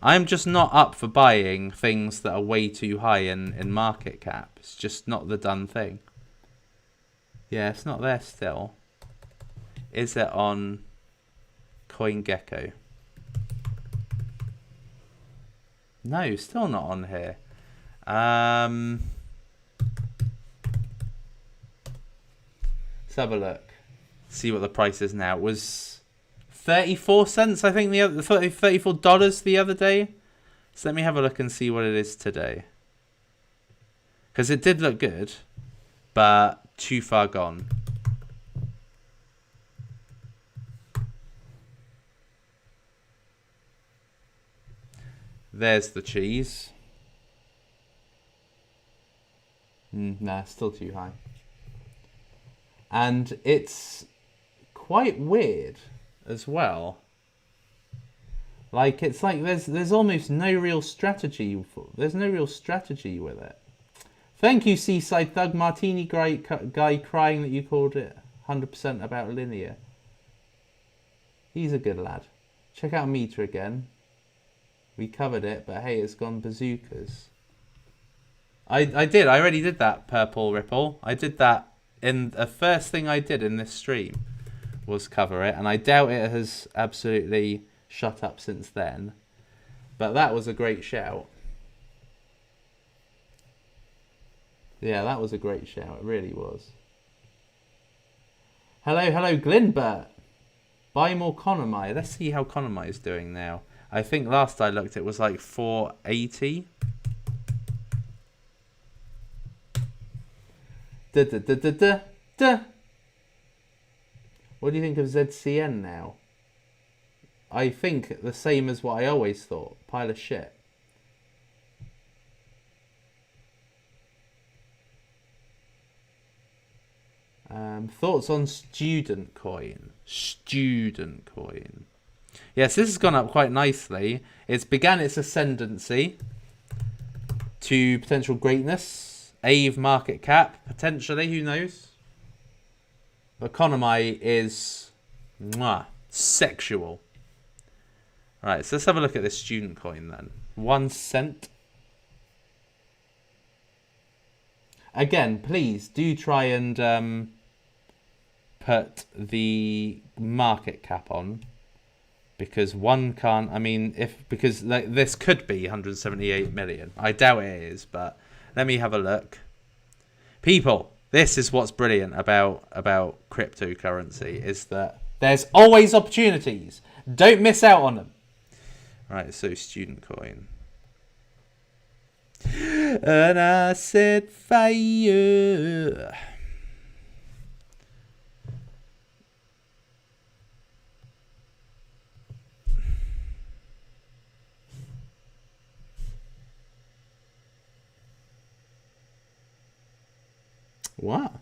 I'm just not up for buying things that are way too high in market cap. It's just not the done thing. Yeah, it's not there still. Is it on CoinGecko? No, still not on here. Let's have a look. See what the price is now. It was 34 cents, I think, $34 the other day. So let me have a look and see what it is today. Because it did look good, but too far gone. There's the cheese. Nah, still too high. And it's quite weird as well. Like, it's like there's almost no real strategy. There's no real strategy with it. Thank you, Seaside Thug. Martini guy crying that you called it 100% about linear. He's a good lad. Check out Meter again. We covered it, but hey, it's gone bazookas. I already did that, Purple Ripple. I did that in the first thing I did in this stream was cover it, and I doubt it has absolutely shut up since then. But that was a great shout. Yeah, that was a great shout. It really was. Hello, Glinbert. Buy more Konomai. Let's see how Konomai is doing now. I think last I looked it was like 480. What do you think of ZCN now? I think the same as what I always thought. Pile of shit. Thoughts on Studentcoin? Studentcoin. Yes, this has gone up quite nicely. It's began its ascendancy to potential greatness. AVE market cap, potentially, who knows? But Konomai is sexual. Right, so let's have a look at this Studentcoin then. 1 cent. Again, please do try and put the market cap on, because one can't. I mean, because like, this could be 178 million. I doubt it is, but let me have a look. People, this is what's brilliant about cryptocurrency, is that there's always opportunities. Don't miss out on them. Right, so Studentcoin. And I said fire. What?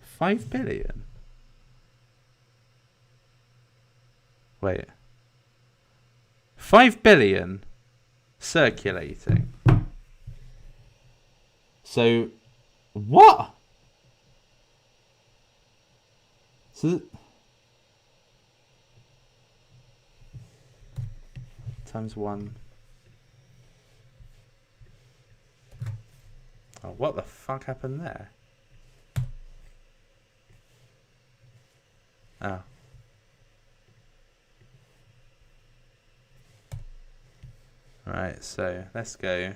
5 billion? Wait. 5 billion circulating. So, what? So, times 1. Oh, what the fuck happened there? Oh. Right, so let's go.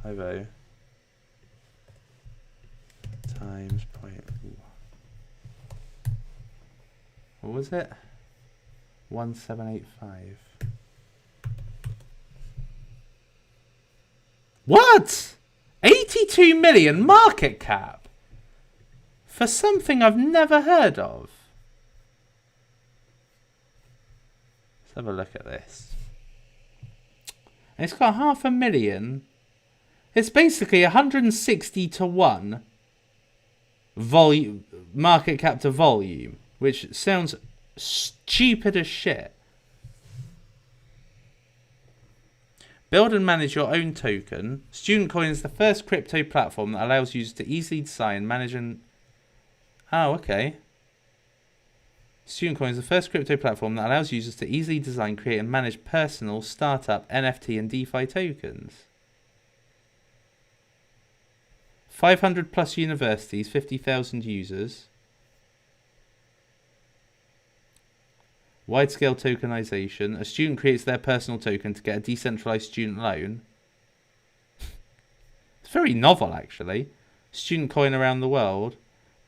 50 times point. What was it? 1785. What? 82 million market cap for something I've never heard of. Let's have a look at this. And it's got 500,000. It's basically 160 to 1 volume, market cap to volume, which sounds stupid as shit. Build and manage your own token. Studentcoin is the first crypto platform that allows users to easily design, manage and... Oh, okay. Studentcoin is the first crypto platform that allows users to easily design, create and manage personal, startup, NFT and DeFi tokens. 500 plus universities, 50,000 users. Wide-scale tokenization. A student creates their personal token to get a decentralized student loan. It's very novel, actually. Student coin around the world.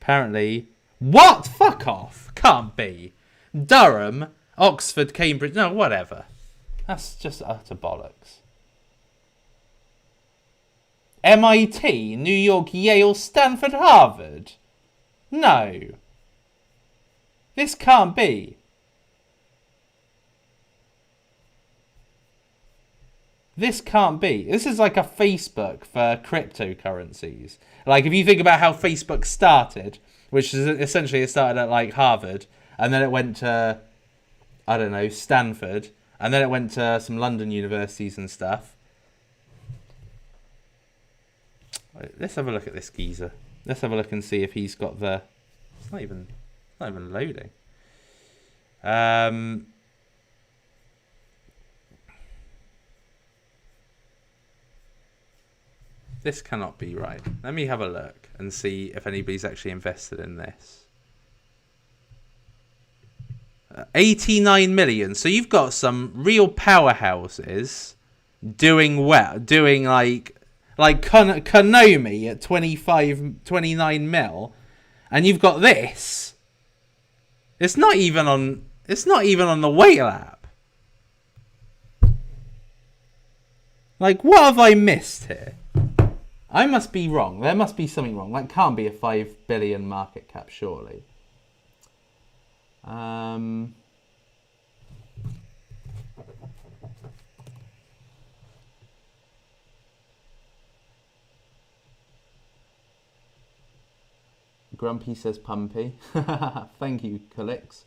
Apparently... What? Fuck off. Can't be. Durham, Oxford, Cambridge... No, whatever. That's just utter bollocks. MIT, New York, Yale, Stanford, Harvard. No. This can't be. This can't be. This is like a Facebook for cryptocurrencies. Like, if you think about how Facebook started, which is essentially it started at like Harvard, and then it went to, I don't know, Stanford, and then it went to some London universities and stuff. Let's have a look at this geezer. Let's have a look and see if he's got the... It's not even loading. This cannot be right. Let me have a look and see if anybody's actually invested in this. 89 million. So you've got some real powerhouses doing well, doing like Konami at 29 mil, and you've got this. It's not even on the whale app. Like, what have I missed here? I must be wrong. There must be something wrong. That can't be a 5 billion market cap, surely. Grumpy says pumpy. Thank you, Calix.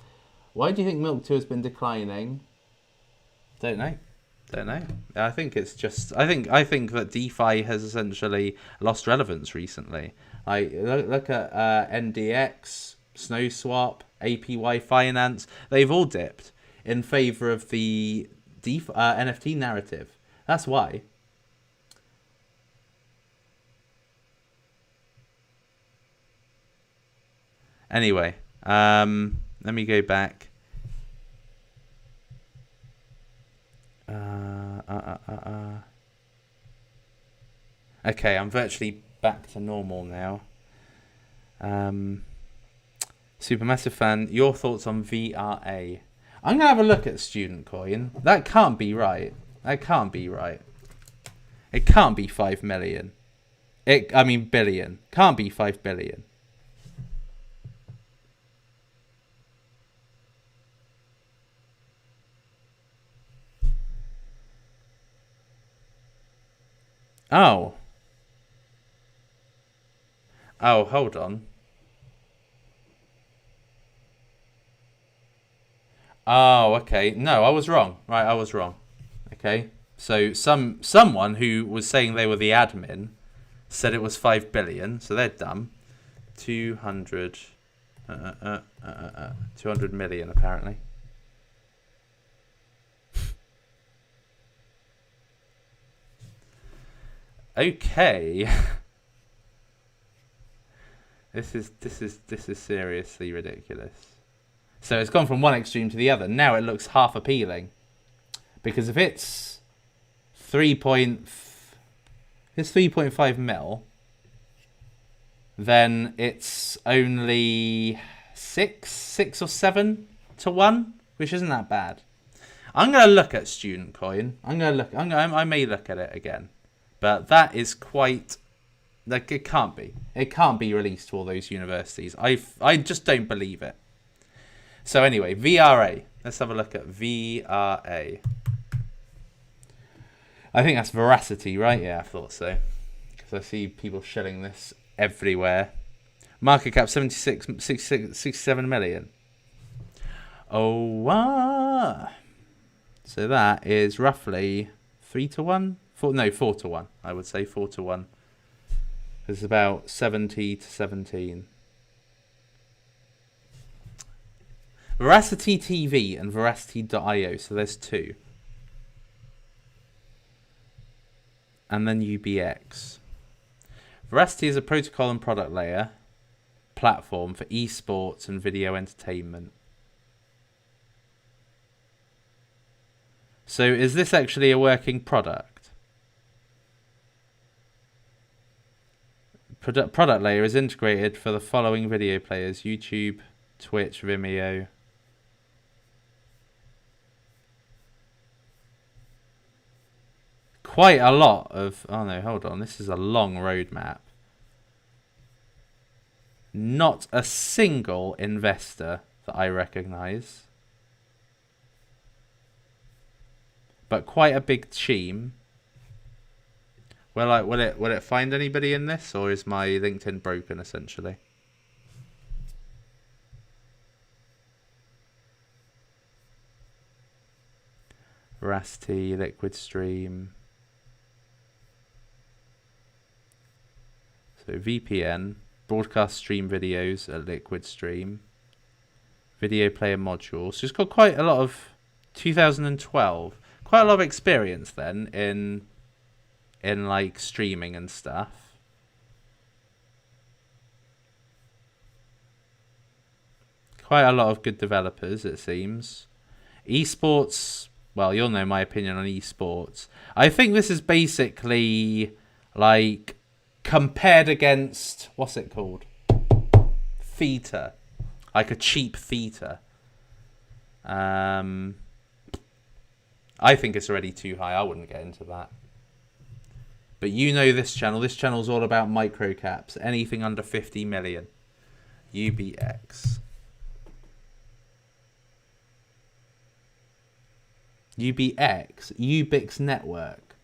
Why do you think Milk 2 has been declining? Don't know. I think it's just... I think that DeFi has essentially lost relevance recently. Look at NDX, Snowswap, APY Finance. They've all dipped in favor of the NFT narrative. That's why. Anyway, let me go back. Okay, I'm virtually back to normal now. Supermassive fan, your thoughts on VRA? I'm gonna have a look at Studentcoin. That can't be right. It can't be 5 million. Billion. Can't be 5 billion. Oh, hold on. Oh, okay. No, I was wrong. Right, I was wrong. Okay. So someone who was saying they were the admin said it was 5 billion, so they're dumb. 200 million apparently. Okay. This is seriously ridiculous. So it's gone from one extreme to the other. Now it looks half appealing. Because if it's 3.5 mil, then it's only 6 or 7 to 1, which isn't that bad. I'm gonna look at Studentcoin. I may look at it again. But that is quite, like, it can't be released to all those universities. I just don't believe it. So anyway, VRA. Let's have a look at VRA. I think that's Verasity, right? Yeah, I thought so. Because I see people shelling this everywhere. Market cap 67 million. Oh, wow. So that is roughly 3 to 1. 4 to 1. I would say 4 to 1. It's about 70 to 17. Verasity TV and Verasity.io. So there's 2. And then UBX. Verasity is a protocol and product layer platform for esports and video entertainment. So is this actually a working product? Product layer is integrated for the following video players: YouTube, Twitch, Vimeo. Quite a lot of... Oh no, hold on. This is a long roadmap. Not a single investor that I recognize. But quite a big team. Well, will it find anybody in this, or is my LinkedIn broken essentially? Verasity, Liquid Stream. So VPN, broadcast stream videos at Liquid Stream, video player modules. So it's got quite a lot of 2012, quite a lot of experience then in like streaming and stuff. Quite a lot of good developers, it seems. Esports, well, you'll know my opinion on esports. I think this is basically like compared against, what's it called? Theta. Like a cheap Theta. I think it's already too high. I wouldn't get into that. But you know this channel. This channel's all about microcaps. Anything under 50 million. UBX. UBX, UBix Network.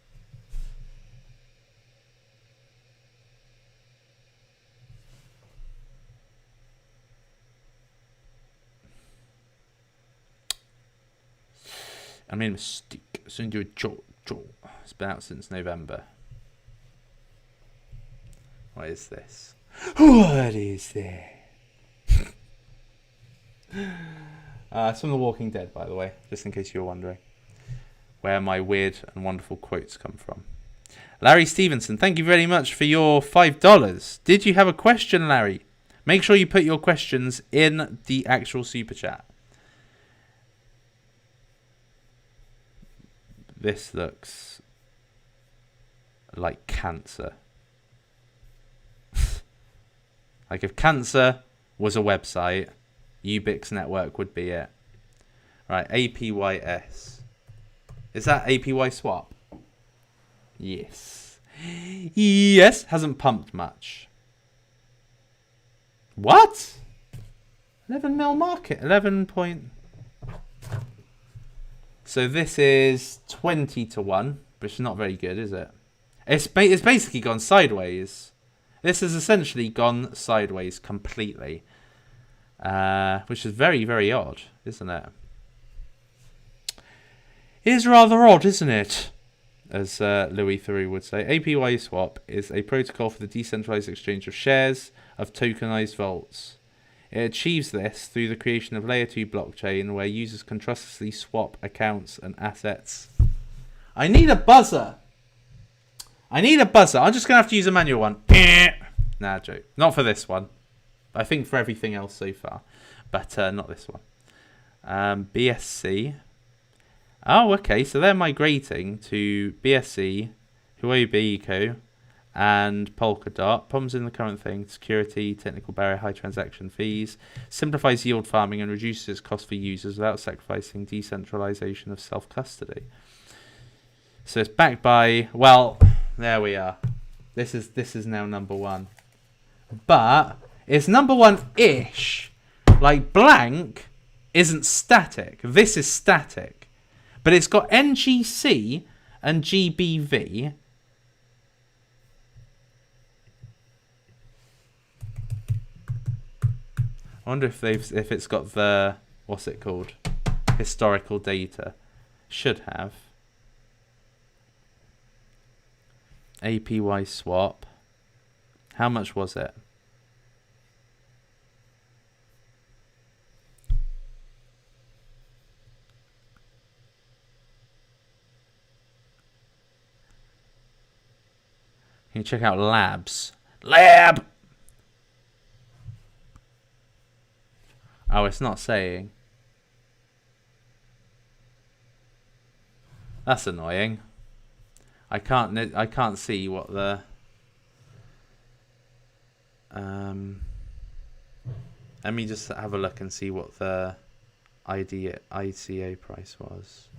I made a mistake. So I'm going to do a jaw. It's been out since November. What is this? What is this? It's from The Walking Dead, by the way, just in case you were wondering where my weird and wonderful quotes come from. Larry Stevenson, thank you very much for your $5. Did you have a question, Larry? Make sure you put your questions in the actual super chat. This looks like cancer. Like if cancer was a website, UBix Network would be it. Right, APYS. Is that APY swap? Yes. Yes, hasn't pumped much. What? 11 mil market, 11 point. So this is 20 to 1, which is not very good, is it? It's basically gone sideways. This has essentially gone sideways completely. Which is very, very odd, isn't it? It is rather odd, isn't it? As Louis Theroux would say. APY swap is a protocol for the decentralized exchange of shares of tokenized vaults. It achieves this through the creation of layer 2 blockchain where users can trustlessly swap accounts and assets. I need a buzzer. I'm just going to have to use a manual one. Nah, joke. Not for this one. I think for everything else so far. But not this one. BSC. Oh, okay. So they're migrating to BSC, Huobi Eco, and Polkadot. Problems in the current thing. Security, technical barrier, high transaction fees. Simplifies yield farming and reduces its cost for users without sacrificing decentralization of self-custody. So it's backed by... Well, there we are. This is now number one. But it's number one-ish. Like, blank isn't static. This is static. But it's got NGC and GBV. I wonder if it's got the, what's it called? Historical data. Should have. APY swap. How much was it? Can you check out labs? Lab! Oh, it's not saying. That's annoying. I can't see what the let me just have a look and see what the ICO price was.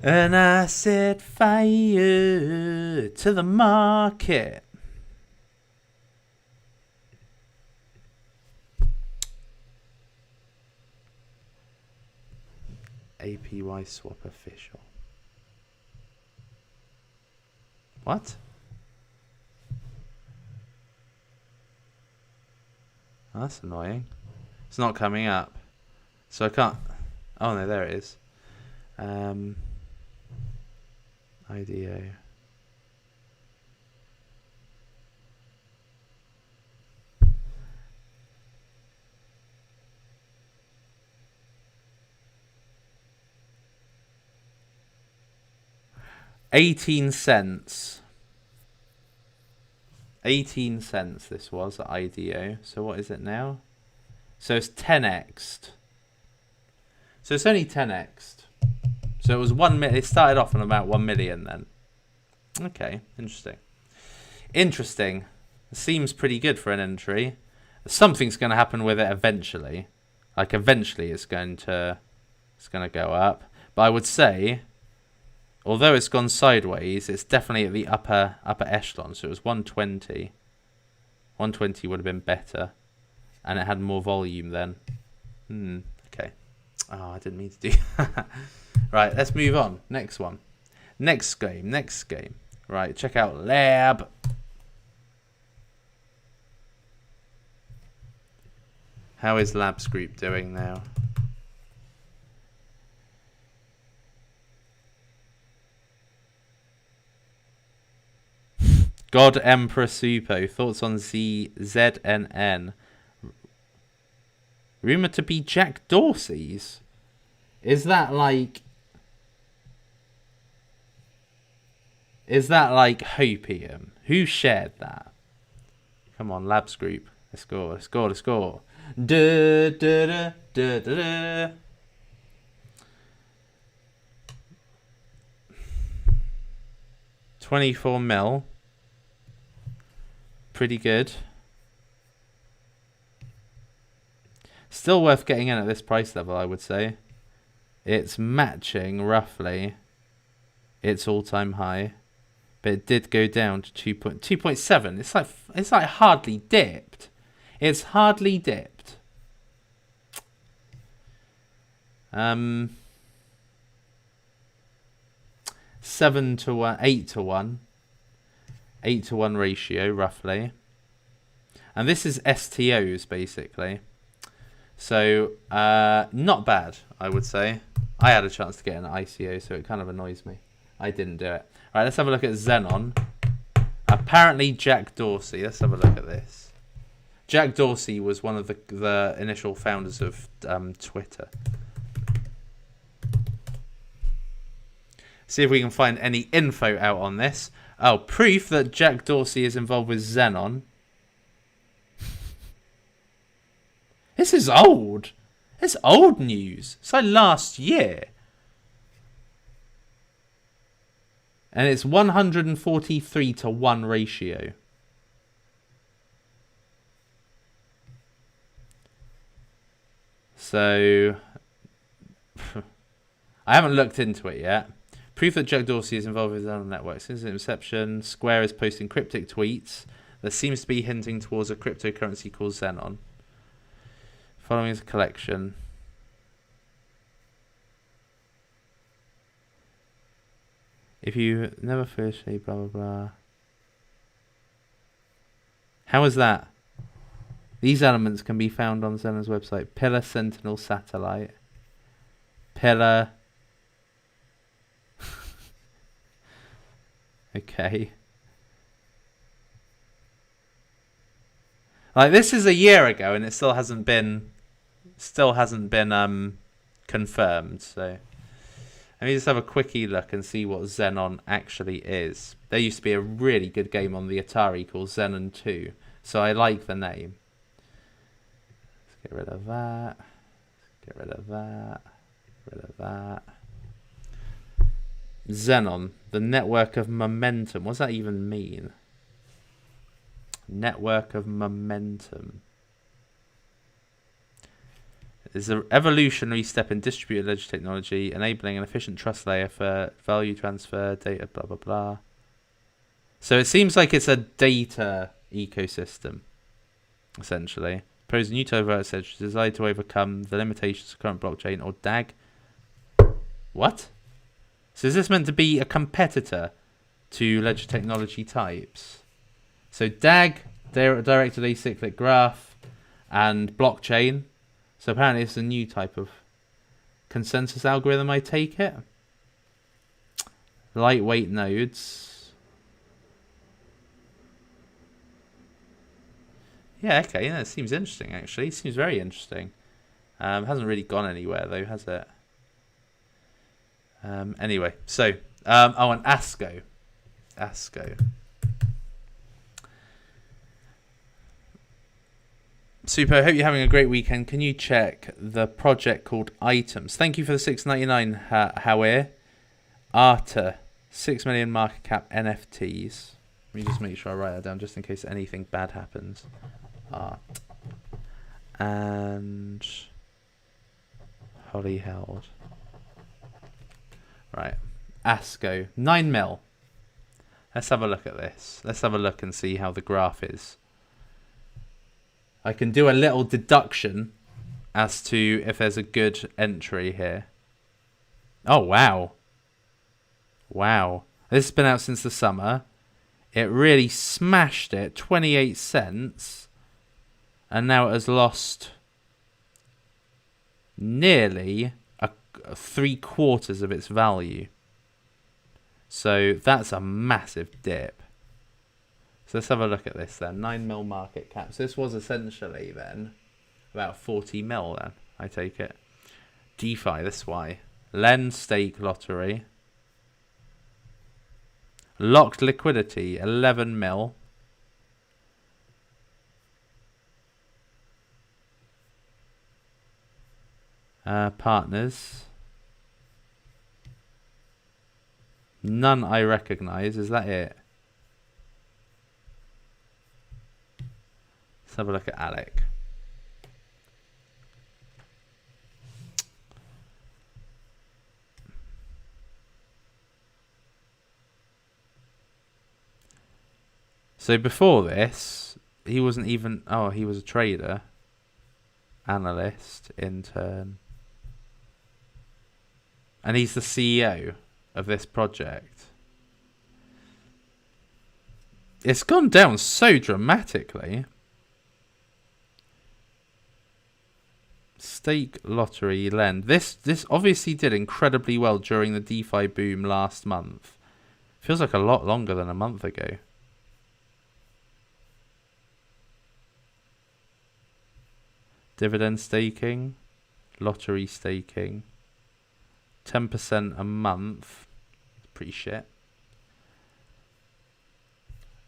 And I set fire to the market. APY swap official. What? That's annoying. It's not coming up. So I can't... Oh no, there it is. IDO. $0.18. 18 cents this was at IDO. So what is it now? So it's 10x'd. So it's only 10x'd. So it was 1 million. It started off on about 1 million then. Okay, interesting. Interesting. It seems pretty good for an entry. Something's going to happen with it eventually. Like eventually it's going to go up. But I would say, although it's gone sideways, it's definitely at the upper echelon. So it was 120. 120 would have been better. And it had more volume then. Okay. Oh, I didn't mean to do that. Right, let's move on. Next one. Next game. Right, check out Lab. How is Labs Group doing now? God Emperor Suppo. Thoughts on ZNN? Rumored to be Jack Dorsey's. Is that like hopium? Who shared that? Come on, Labs Group. Let's go. Da, da, da, da, da, da. $24 mil. Pretty good. Still worth getting in at this price level, I would say. It's matching roughly its all-time high, but it did go down to 2.7. It's like hardly dipped. It's hardly dipped. 7 to 1, 8 to 1, 8 to 1 ratio roughly, and this is STOs basically. So not bad, I would say. I had a chance to get an ICO, so it kind of annoys me. I didn't do it. All right, let's have a look at Zenon. Apparently Jack Dorsey. Let's have a look at this. Jack Dorsey was one of the initial founders of Twitter. See if we can find any info out on this. Oh, proof that Jack Dorsey is involved with Zenon. This is old. It's old news. It's like last year. And it's 143 to 1 ratio. So, I haven't looked into it yet. Proof that Jack Dorsey is involved with Zenon network. Since its inception, Square is posting cryptic tweets that seems to be hinting towards a cryptocurrency called Zenon. Following is a collection. If you never officially blah blah blah. How is that? These elements can be found on Zenon's website. Pillar Sentinel Satellite. Pillar. Okay. Like, this is a year ago and it still hasn't been confirmed. So let me just have a quickie look and see what Zenon actually is. There used to be a really good game on the Atari called Zenon 2, so I like the name. Let's get rid of that. Get rid of that. Get rid of that. Zenon, the network of momentum. What does that even mean? Network of momentum. It's an evolutionary step in distributed ledger technology, enabling an efficient trust layer for value transfer, data, blah, blah, blah. So it seems like it's a data ecosystem, essentially. Propose a new type of architecture designed to overcome the limitations of current blockchain, or DAG. What? So is this meant to be a competitor to ledger technology types? So DAG, directed acyclic graph. and blockchain. So apparently it's a new type of consensus algorithm, I take it. Lightweight nodes. Yeah, okay, yeah, it seems interesting actually. It seems very interesting. Hasn't really gone anywhere though, has it? Anyway, so oh, and Asko. Super, I hope you're having a great weekend. Can you check the project called Items? Thank you for the $6.99, Hawir. Arta, 6 million market cap NFTs. Let me just make sure I write that down just in case anything bad happens. Art. And Holly held. Right. Asko, 9 mil. Let's have a look at this. Let's have a look and see how the graph is. I can do a little deduction as to if there's a good entry here. Oh, wow. Wow. This has been out since the summer. It really smashed it, 28 cents. And now it has lost nearly 3/4 of its value. So that's a massive dip. So let's have a look at this then. 9 mil market cap. So this was essentially then about 40 mil then, I take it. DeFi, this why. Lend stake lottery. Locked liquidity, 11 mil. Partners. None I recognize. Is that it? Let's have a look at Alec. So before this, he wasn't even... Oh, he was a trader. Analyst, intern. And he's the CEO of this project. It's gone down so dramatically. Stake lottery lend. This obviously did incredibly well during the DeFi boom last month. Feels like a lot longer than a month ago. Dividend staking, lottery staking, 10% a month. Pretty shit.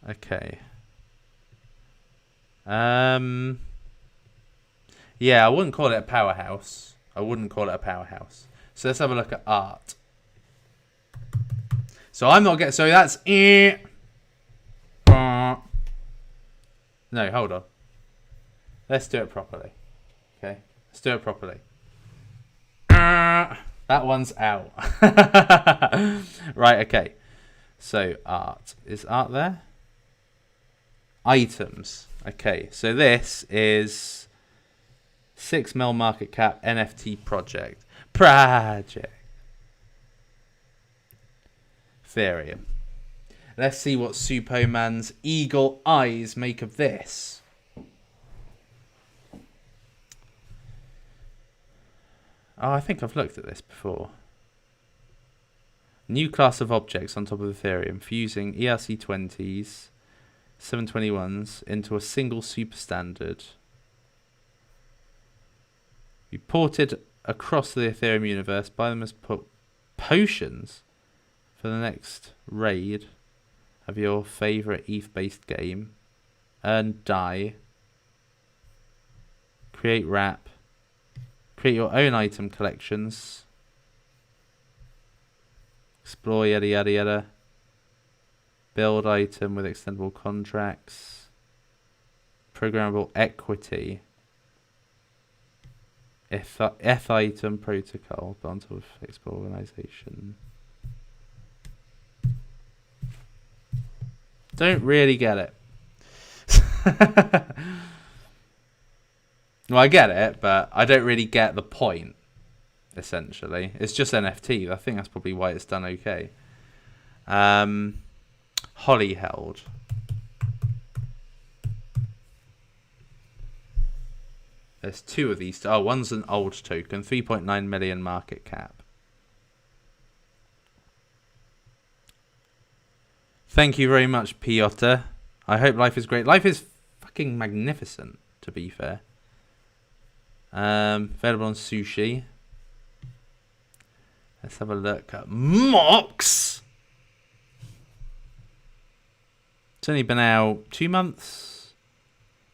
Okay. Yeah, I wouldn't call it a powerhouse. So let's have a look at art. So I'm not getting... So that's... No, hold on. Let's do it properly. Okay, let's do it properly. That one's out. Right, okay. So art. Is art there? Items. Okay, so this is 6 mil market cap NFT project. Ethereum. Let's see what Suppoman's eagle eyes make of this. Oh, I think I've looked at this before. New class of objects on top of Ethereum, fusing ERC20s, 721s into a single super standard. You ported across the Ethereum universe, buy them as potions for the next raid of your favorite ETH-based game. Earn DAI. Create wrap. Create your own item collections. Explore yada yada yada. Build item with extendable contracts. Programmable equity. F item protocol. Built on flexible organization. Don't really get it. Well, I get it, but I don't really get the point, essentially. It's just NFT. I think that's probably why it's done okay. Holly held. There's two of these. Oh, one's an old token, 3.9 million market cap. Thank you very much, Piotr. I hope life is great. Life is fucking magnificent, to be fair. Available on Sushi. Let's have a look at Mox. It's only been out 2 months.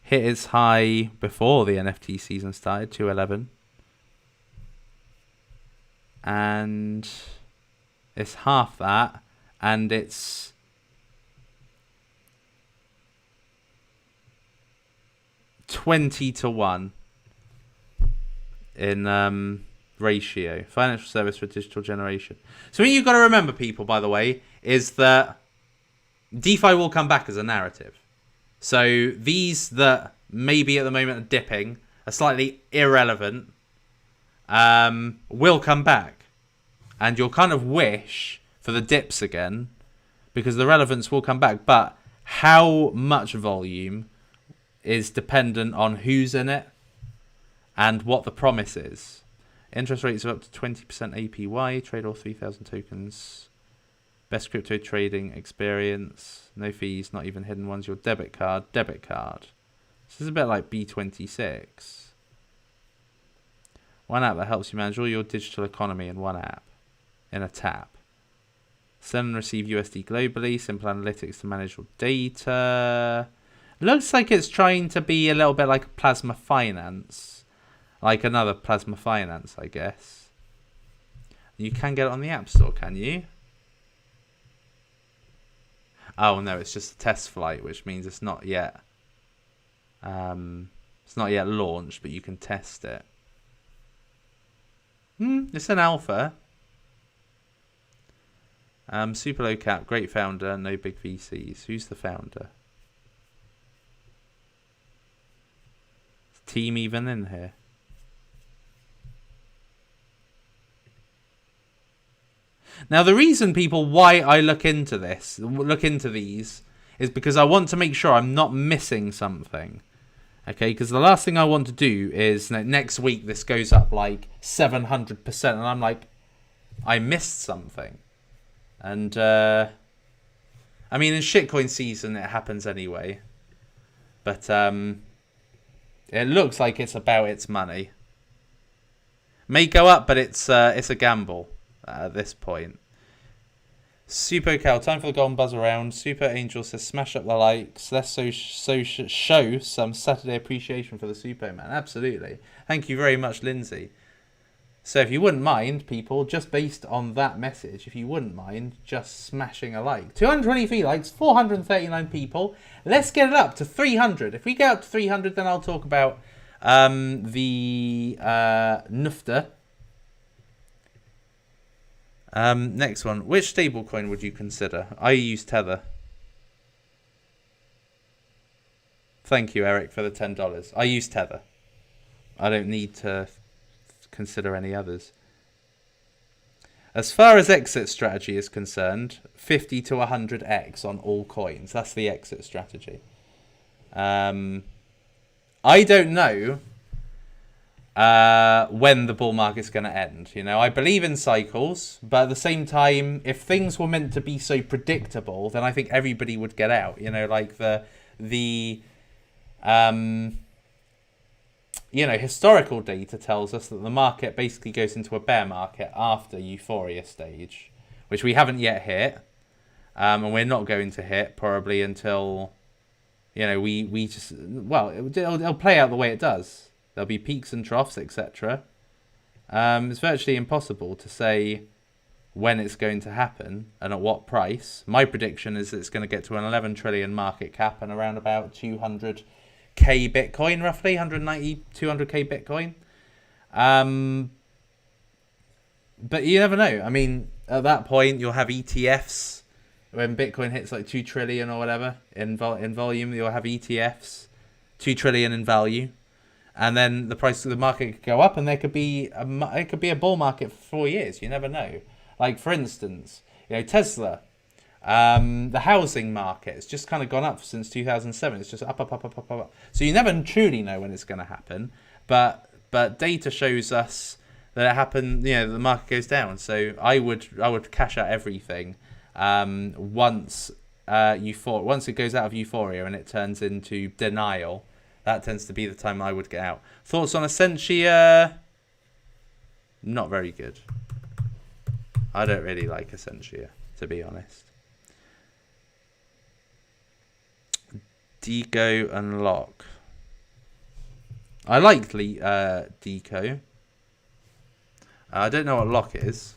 Hit its high before the NFT season started, 211. And it's half that. And it's $20-1 in ratio. Financial service for digital generation. So what you've got to remember, people, by the way, is that DeFi will come back as a narrative. So these that maybe at the moment are dipping, are slightly irrelevant, will come back. And you'll kind of wish for the dips again, because the relevance will come back. But how much volume is dependent on who's in it and what the promise is. Interest rates are up to 20% APY. Trade all 3,000 tokens. Best crypto trading experience. No fees, not even hidden ones. Your debit card. Debit card. This is a bit like B26. One app that helps you manage all your digital economy in one app. In a tap. Send and receive USD globally. Simple analytics to manage your data. Looks like it's trying to be a little bit like a Plasma Finance. Like another Plasma Finance, I guess. You can get it on the App Store, can you? Oh, no, it's just a test flight, which means it's not yet... it's not yet launched, but you can test it. It's an alpha. Super low cap, great founder, no big VCs. Who's the founder? Is team even in here? Now, the reason, people, why I look into these, is because I want to make sure I'm not missing something. Okay, because the last thing I want to do is next week this goes up like 700%, and I'm like, I missed something. And, I mean, in shitcoin season, it happens anyway. But, it looks like it's about its money. May go up, but it's a gamble at this point. Super Cal, time for the golden buzz around. Super Angel says, smash up the likes. Let's show some Saturday appreciation for the Suppoman. Absolutely. Thank you very much, Lindsay. So if you wouldn't mind, people, just based on that message, if you wouldn't mind just smashing a like. 223 likes, 439 people. Let's get it up to 300. If we get up to 300, then I'll talk about the Nufta. Next one. Which stablecoin would you consider? I use Tether. Thank you, Eric, for the $10. I use Tether. I don't need to consider any others. As far as exit strategy is concerned, 50 to 100x on all coins. That's the exit strategy. I don't know when the bull market's going to end. You know, I believe in cycles, but at the same time, if things were meant to be so predictable, then I think everybody would get out. You know, like you know, historical data tells us that the market basically goes into a bear market after euphoria stage, which we haven't yet hit, and we're not going to hit probably until, you know, we just, well, it'll play out the way it does. There'll be peaks and troughs, etc. It's virtually impossible to say when it's going to happen and at what price. My prediction is it's going to get to an 11 trillion market cap and around about 200k Bitcoin, roughly 190, 200k Bitcoin. But you never know. I mean, at that point, you'll have ETFs. When Bitcoin hits like 2 trillion or whatever in volume, you'll have ETFs, 2 trillion in value. And then the price of the market could go up, and there could be it could be a bull market for 4 years. You never know. Like, for instance, you know, Tesla, the housing market has just kind of gone up since 2007. It's just up. So you never truly know when it's going to happen. but data shows us that it happened. The market goes down. So I would cash out everything once once it goes out of euphoria and it turns into denial. That tends to be the time I would get out. Thoughts on Essentia? Not very good. I don't really like Essentia, to be honest. Deco and Lock. I like Deco. I don't know what Lock is.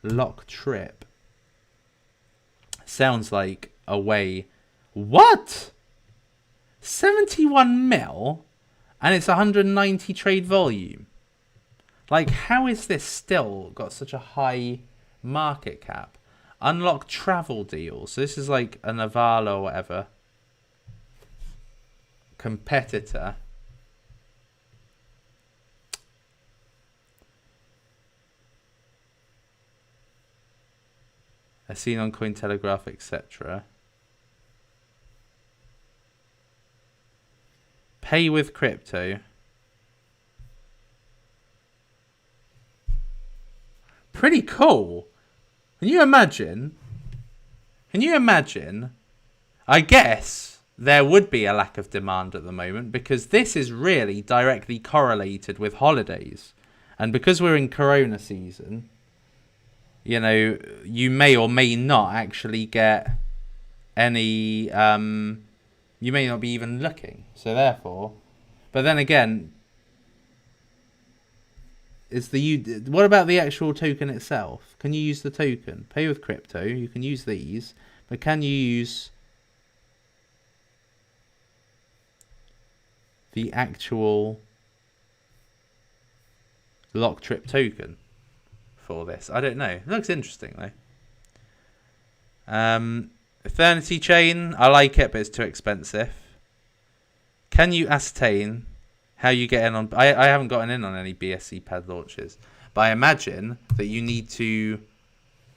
LockTrip. Sounds like a way. What? 71 mil? And it's 190 trade volume. Like, how is this still got such a high market cap? Unlock travel deals. So this is like a Navala or whatever competitor. I've seen on Cointelegraph, etc. Pay with crypto. Pretty cool. Can you imagine? I guess there would be a lack of demand at the moment because this is really directly correlated with holidays. And because we're in Corona season, you may or may not actually get any, you may not be even looking. So therefore, but then again, what about the actual token itself? Can you use the token? Pay with crypto, you can use these, but can you use the actual LockTrip token for this? I don't know. It looks interesting though. Eternity chain, I like it, but it's too expensive. Can you ascertain how you get in on... I haven't gotten in on any BSCPad launches, but I imagine that you need to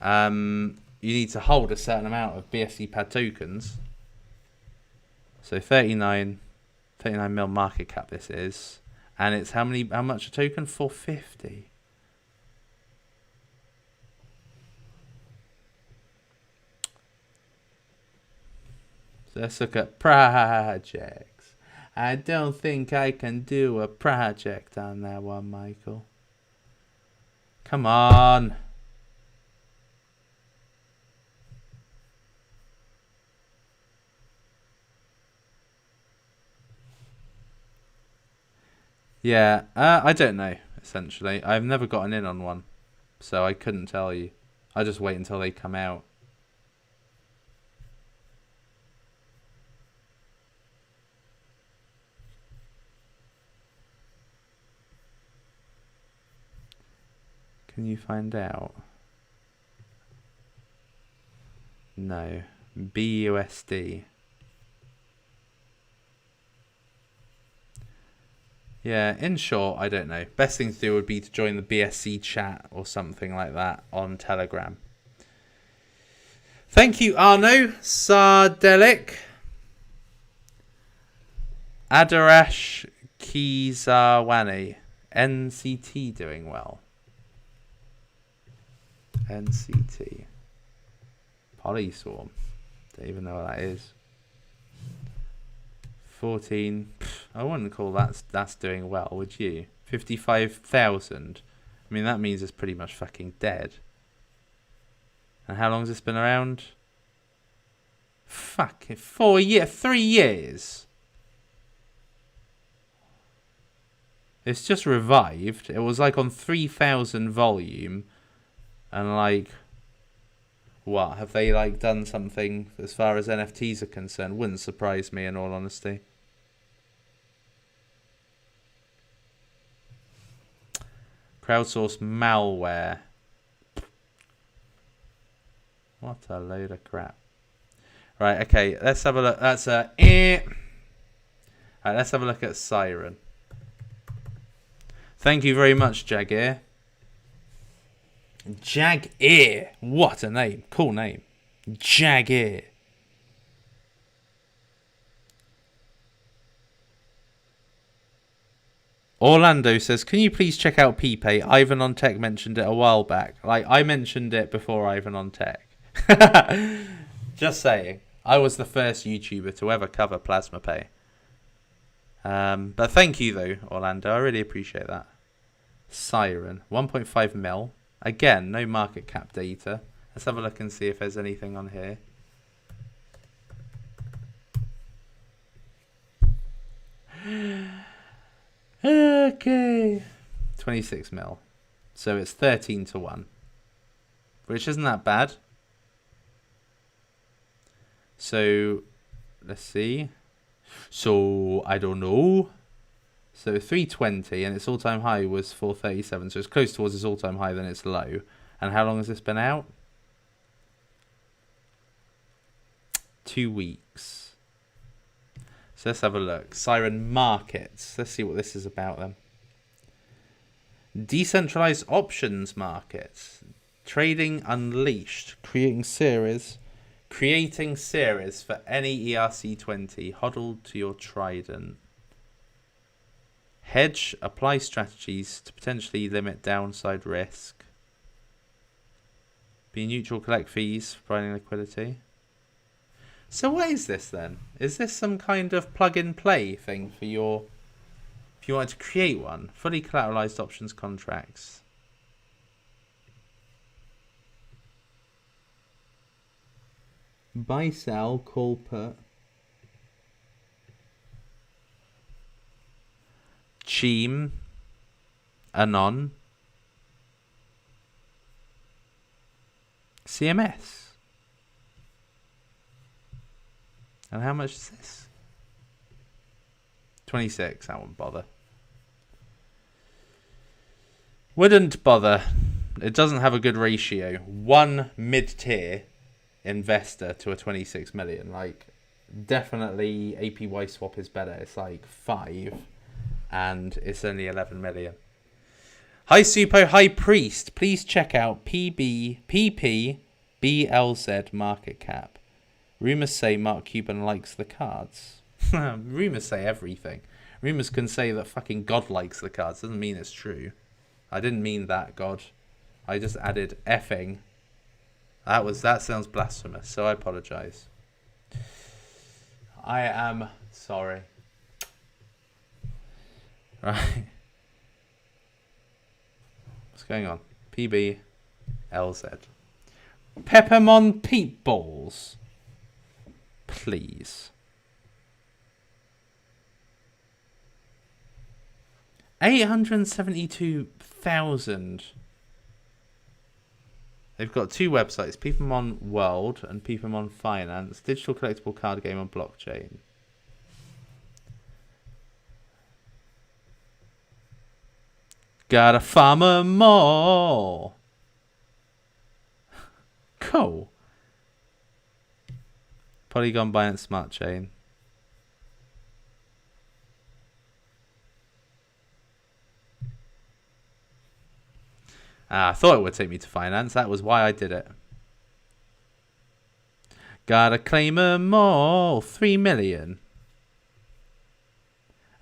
hold a certain amount of BSCPad tokens. So 39 mil market cap this is, and it's how much a token? 450. So let's look at projects. I don't think I can do a project on that one, Michael. Come on. Yeah, I don't know, essentially. I've never gotten in on one, so I couldn't tell you. I just wait until they come out. Can you find out? No. BUSD. Yeah, in short, I don't know. Best thing to do would be to join the BSC chat or something like that on Telegram. Thank you, Arno. Sardelic. Adarash Kizawani. NCT doing well. NCT. Polyswarm. Don't even know what that is. 14. I wouldn't call that's doing well, would you? 55,000. I mean, that means it's pretty much fucking dead. And how long has this been around? Fuck it. 3 years. It's just revived. It was like on 3,000 volume. And like, what? Have they like done something as far as NFTs are concerned? Wouldn't surprise me in all honesty. Crowdsourced malware. What a load of crap. Right, okay, let's have a look. That's a Alright, let's have a look at Siren. Thank you very much, Jagear. Jagear. What a name. Cool name. Jagear. Orlando says, can you please check out Pepe? Ivan on Tech mentioned it a while back. Like, I mentioned it before Ivan on Tech. Just saying. I was the first YouTuber to ever cover Plasma Pay. But thank you, though, Orlando. I really appreciate that. Siren, 1.5 mil. Again, no market cap data. Let's have a look and see if there's anything on here. Okay. 26 mil. So it's 13 to 1. Which isn't that bad. So, let's see. So, I don't know. So 320 and its all-time high was 437. So it's close towards its all-time high than its low. And how long has this been out? 2 weeks. So let's have a look. Siren Markets. Let's see what this is about then. Decentralized options markets. Trading unleashed. Creating series for any ERC20. Hodl to your Trident. Hedge, apply strategies to potentially limit downside risk. Be neutral, collect fees, providing liquidity. So what is this then? Is this some kind of plug-and-play thing for your... If you wanted to create one? Fully collateralized options contracts. Buy, sell, call, put. Cheem, Anon, CMS. And how much is this? 26, I wouldn't bother. Wouldn't bother. It doesn't have a good ratio. One mid-tier investor to a 26 million. Like, definitely APY swap is better. It's like 5. And it's only 11 million. Hi Suppo, hi Priest. Please check out PPBLZ market cap. Rumors say Mark Cuban likes the cards. Rumors say everything. Rumors can say that fucking God likes the cards. Doesn't mean it's true. I didn't mean that, God. I just added effing. That sounds blasphemous, so I apologize. I am sorry. Right. What's going on? PPBLZ. Peppermon Peat Balls. Please. 872,000. They've got 2 websites, Peppermon World and Peppermon Finance. Digital collectible card game on blockchain. Gotta farmer more. Cool. Polygon Binance Smart Chain. I thought it would take me to finance. That was why I did it. Gotta claim 'em all. 3 million.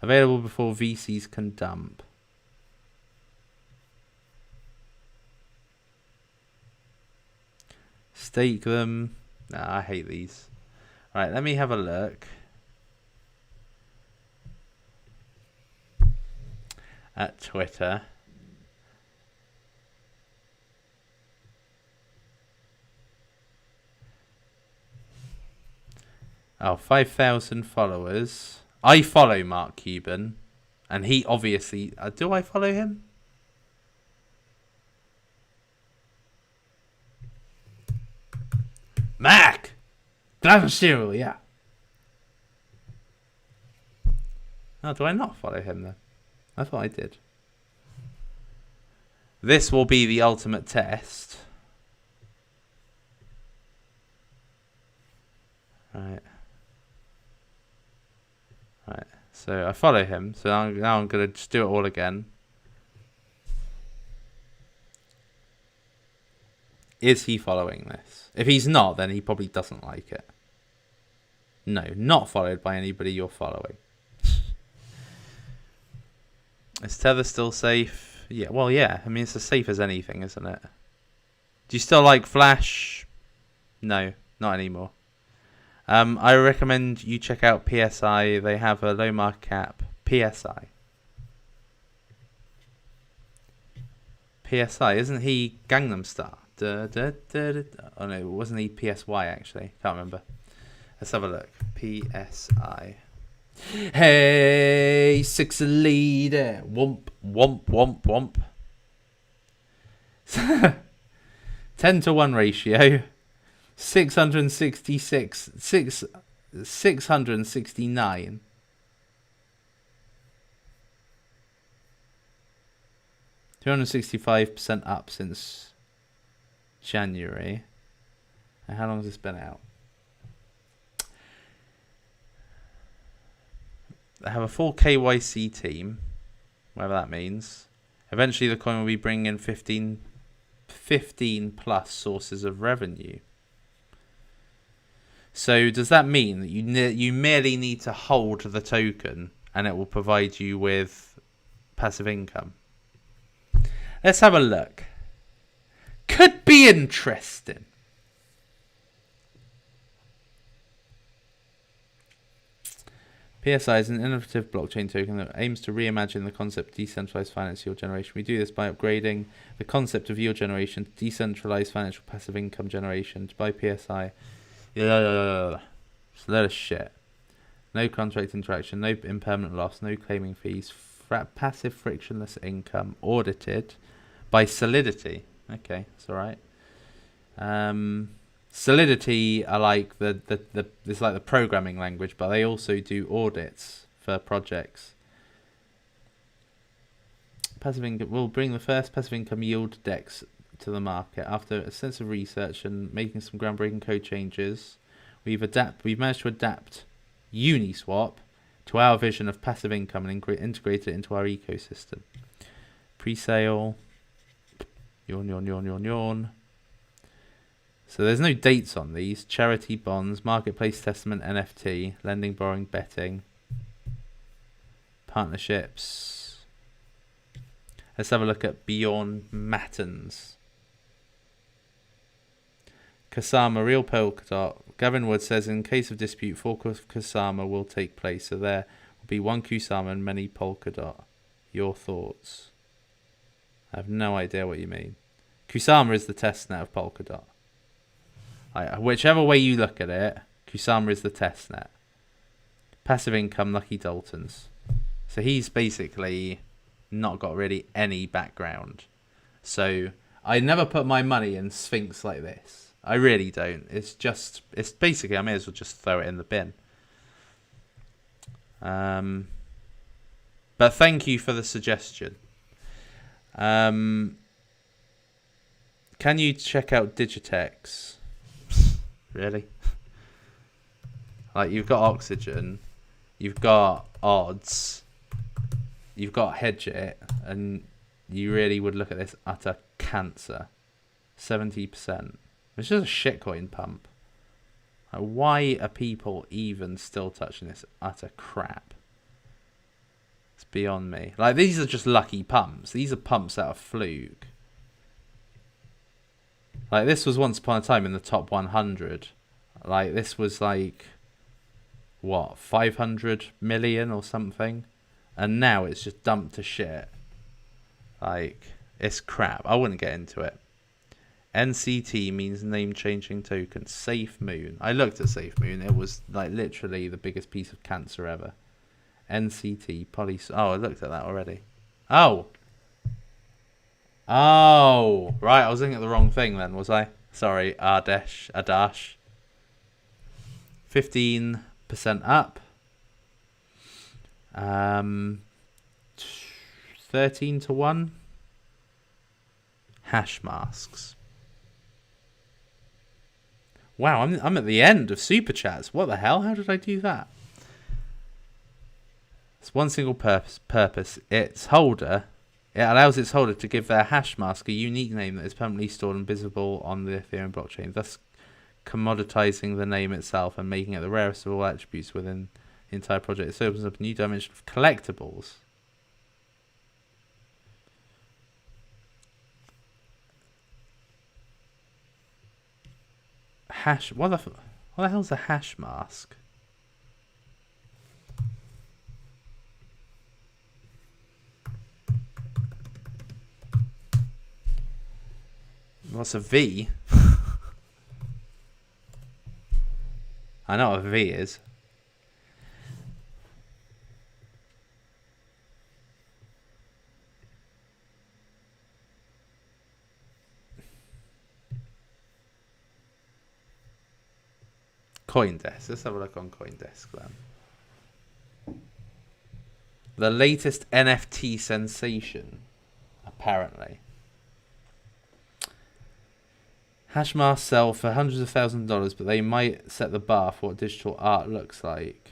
Available before VCs can dump. Stake them. Nah, I hate these. Right, let me have a look at Twitter. Oh, 5,000 followers. I follow Mark Cuban, and he obviously... do I follow him? Mac! Glass cereal, yeah. Oh, do I not follow him then? I thought I did. This will be the ultimate test. Right. Right. So I follow him. So now I'm going to just do it all again. Is he following this? If he's not, then he probably doesn't like it. No, not followed by anybody you're following. Is Tether still safe? Yeah, well, yeah. I mean, it's as safe as anything, isn't it? Do you still like Flash? No, not anymore. I recommend you check out PSI. They have a low market cap. PSI. PSI, isn't he Gangnam Star? Oh no, wasn't he PSY actually? Can't remember. Let's have a look. PSI. Hey, 6 leader. Womp, womp, womp, womp. 10-to-1 ratio. 669. 265% up since January. And how long has this been out? They have a full KYC team, whatever that means. Eventually the coin will be bringing in 15 plus sources of revenue. So does that mean that you merely need to hold the token and it will provide you with passive income? Let's have a look. Could be interesting. PSI is an innovative blockchain token that aims to reimagine the concept of decentralized financial yield generation. We do this by upgrading the concept of yield generation to decentralized financial passive income generation by PSI. Yeah. It's a lot of shit. No contract interaction, no impermanent loss, no claiming fees, passive frictionless income, audited by Solidity. Okay, that's alright. Solidity are like it's like the programming language, but they also do audits for projects. Passive income will bring the first passive income yield DEX to the market after extensive research and making some groundbreaking code changes. We've managed to adapt Uniswap to our vision of passive income and integrate it into our ecosystem. Pre-sale. Yawn. So there's no dates on these. Charity bonds, marketplace testament, NFT, lending, borrowing, betting, partnerships. Let's have a look at Bjorn Mattens. Kasama, real Polkadot. Gavin Wood says in case of dispute, fork of Kusama will take place. So there will be one Kusama and many Polkadot. Your thoughts? I have no idea what you mean. Kusama is the testnet of Polkadot. Whichever way you look at it, Kusama is the testnet. Passive income, Lucky Daltons. So he's basically not got really any background. So I never put my money in Sphinx like this. I really don't. It's basically, I may as well just throw it in the bin. But thank you for the suggestion. Can you check out Digitex? Really? Like, you've got Oxygen, you've got Odds, you've got Hedge It, and you really would look at this utter cancer. 70%. It's just a shitcoin pump. Like, why are people even still touching this utter crap? It's beyond me. Like, these are just lucky pumps. These are pumps out of Fluke. Like, this was once upon a time in the top 100. Like, this was like, what, 500 million or something? And now it's just dumped to shit. Like, it's crap. I wouldn't get into it. NCT means name-changing token. Safe Moon. I looked at Safe Moon. It was, like, literally the biggest piece of cancer ever. NCT, Oh, I looked at that already. Oh, right. I was looking at the wrong thing then, was I? Sorry, Adash. 15% up. 13-to-1. Hash masks. Wow, I'm at the end of super chats. What the hell? How did I do that? It's one single purpose. Its holder. It allows its holder to give their hash mask a unique name that is permanently stored and visible on the Ethereum blockchain, thus commoditizing the name itself and making it the rarest of all attributes within the entire project. This opens up a new dimension of collectibles. What the hell's a hash mask? What's a V? I know what a V is. CoinDesk. Let's have a look on CoinDesk then. The latest NFT sensation, apparently. Hash masks sell for hundreds of thousands of dollars, but they might set the bar for what digital art looks like.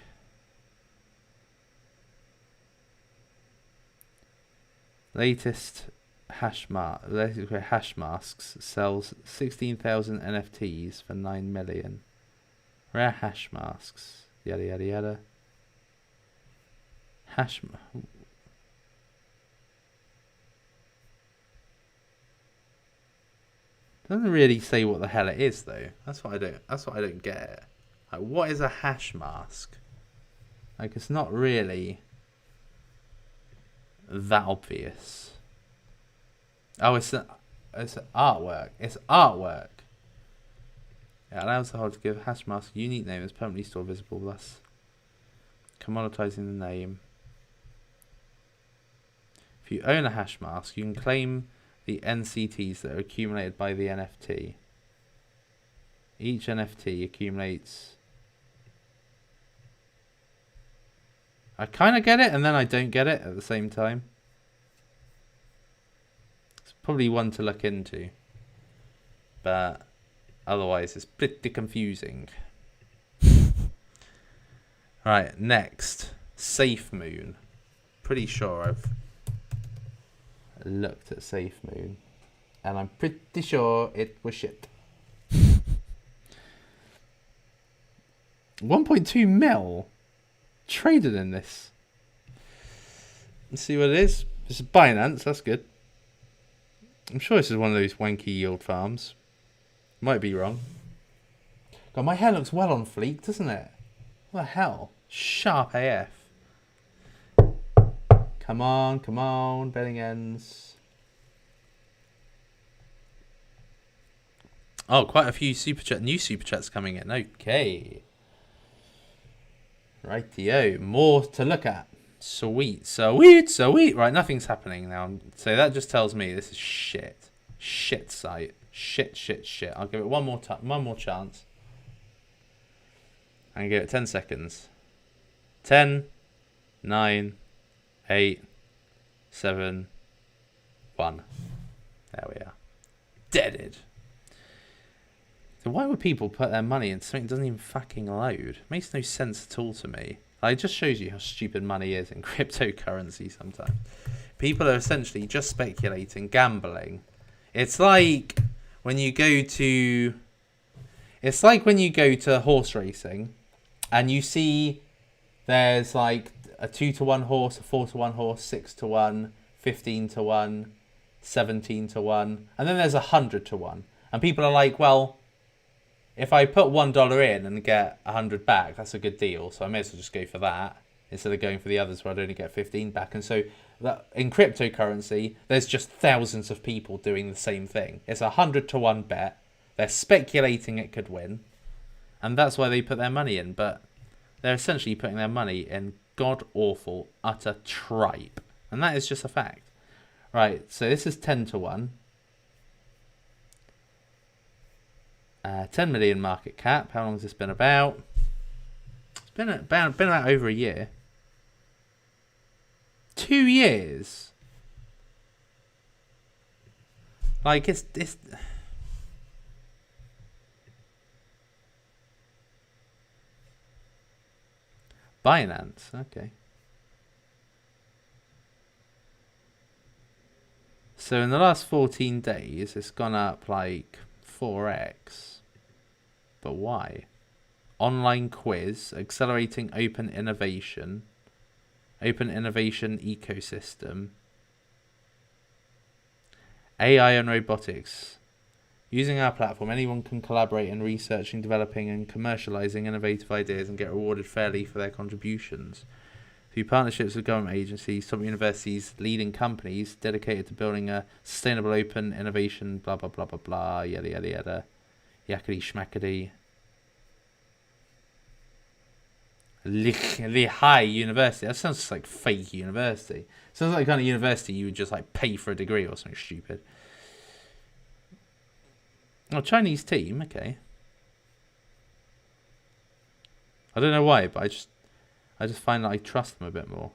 Latest hash masks sells 16,000 NFTs for 9 million. Rare hash masks, yada yada yada. Doesn't really say what the hell it is though. That's what I don't get. Like, what is a hash mask? Like, it's not really that obvious. Oh, it's artwork. It's artwork. It allows the holder to give hash mask a unique name that's permanently stored visible, thus commoditizing the name. If you own a hash mask, you can claim the NCTs that are accumulated by the NFT. Each NFT accumulates... I kind of get it, and then I don't get it at the same time. It's probably one to look into. But otherwise, it's pretty confusing. Right, next. SafeMoon. Pretty sure I've looked at SafeMoon, and I'm pretty sure it was shit. 1.2 mil traded in this. Let's see what it is. This is Binance, that's good. I'm sure this is one of those wanky yield farms. Might be wrong. God, my hair looks well on fleek, doesn't it? What the hell? Sharp AF. Come on, betting ends. Oh, quite a few new super chats coming in. Okay. Rightio, more to look at. Sweet. Right, nothing's happening now. So that just tells me this is shit. Shit site. Shit. I'll give it one more chance. And give it 10 seconds. 10, 9, 8, 7, 1. There we are. Deaded. So why would people put their money in something that doesn't even fucking load? It makes no sense at all to me. Like, it just shows you how stupid money is in cryptocurrency sometimes. People are essentially just speculating, gambling. It's like when you go to horse racing and you see there's like a 2-to-1 horse, a 4-to-1 horse, 6-to-1, 15-to-1, 17-to-1, and then there's 100-to-1. And people are like, well, if I put $1 in and get 100 back, that's a good deal. So I may as well just go for that instead of going for the others where I'd only get 15 back. And so that, in cryptocurrency, there's just thousands of people doing the same thing. It's a 100-to-1 bet. They're speculating it could win. And that's why they put their money in. But they're essentially putting their money in god-awful, utter tripe. And that is just a fact. Right, so this is 10-to-1. 10 million market cap. How long has this been about? It's been about over a year. 2 years. Like, it's Binance, okay. So in the last 14 days, it's gone up like 4x. But why? Online quiz, accelerating open innovation ecosystem, AI and robotics, Using our platform, anyone can collaborate in researching, developing, and commercializing innovative ideas and get rewarded fairly for their contributions. Through partnerships with government agencies, top universities, leading companies dedicated to building a sustainable, open innovation, blah, blah, blah, blah, blah, yada, yada, yada, yakety schmackety. Lehigh University. That sounds like fake university. Sounds like the kind of university you would just like pay for a degree or something stupid. Oh, Chinese team. Okay. I don't know why, but I just find that I trust them a bit more.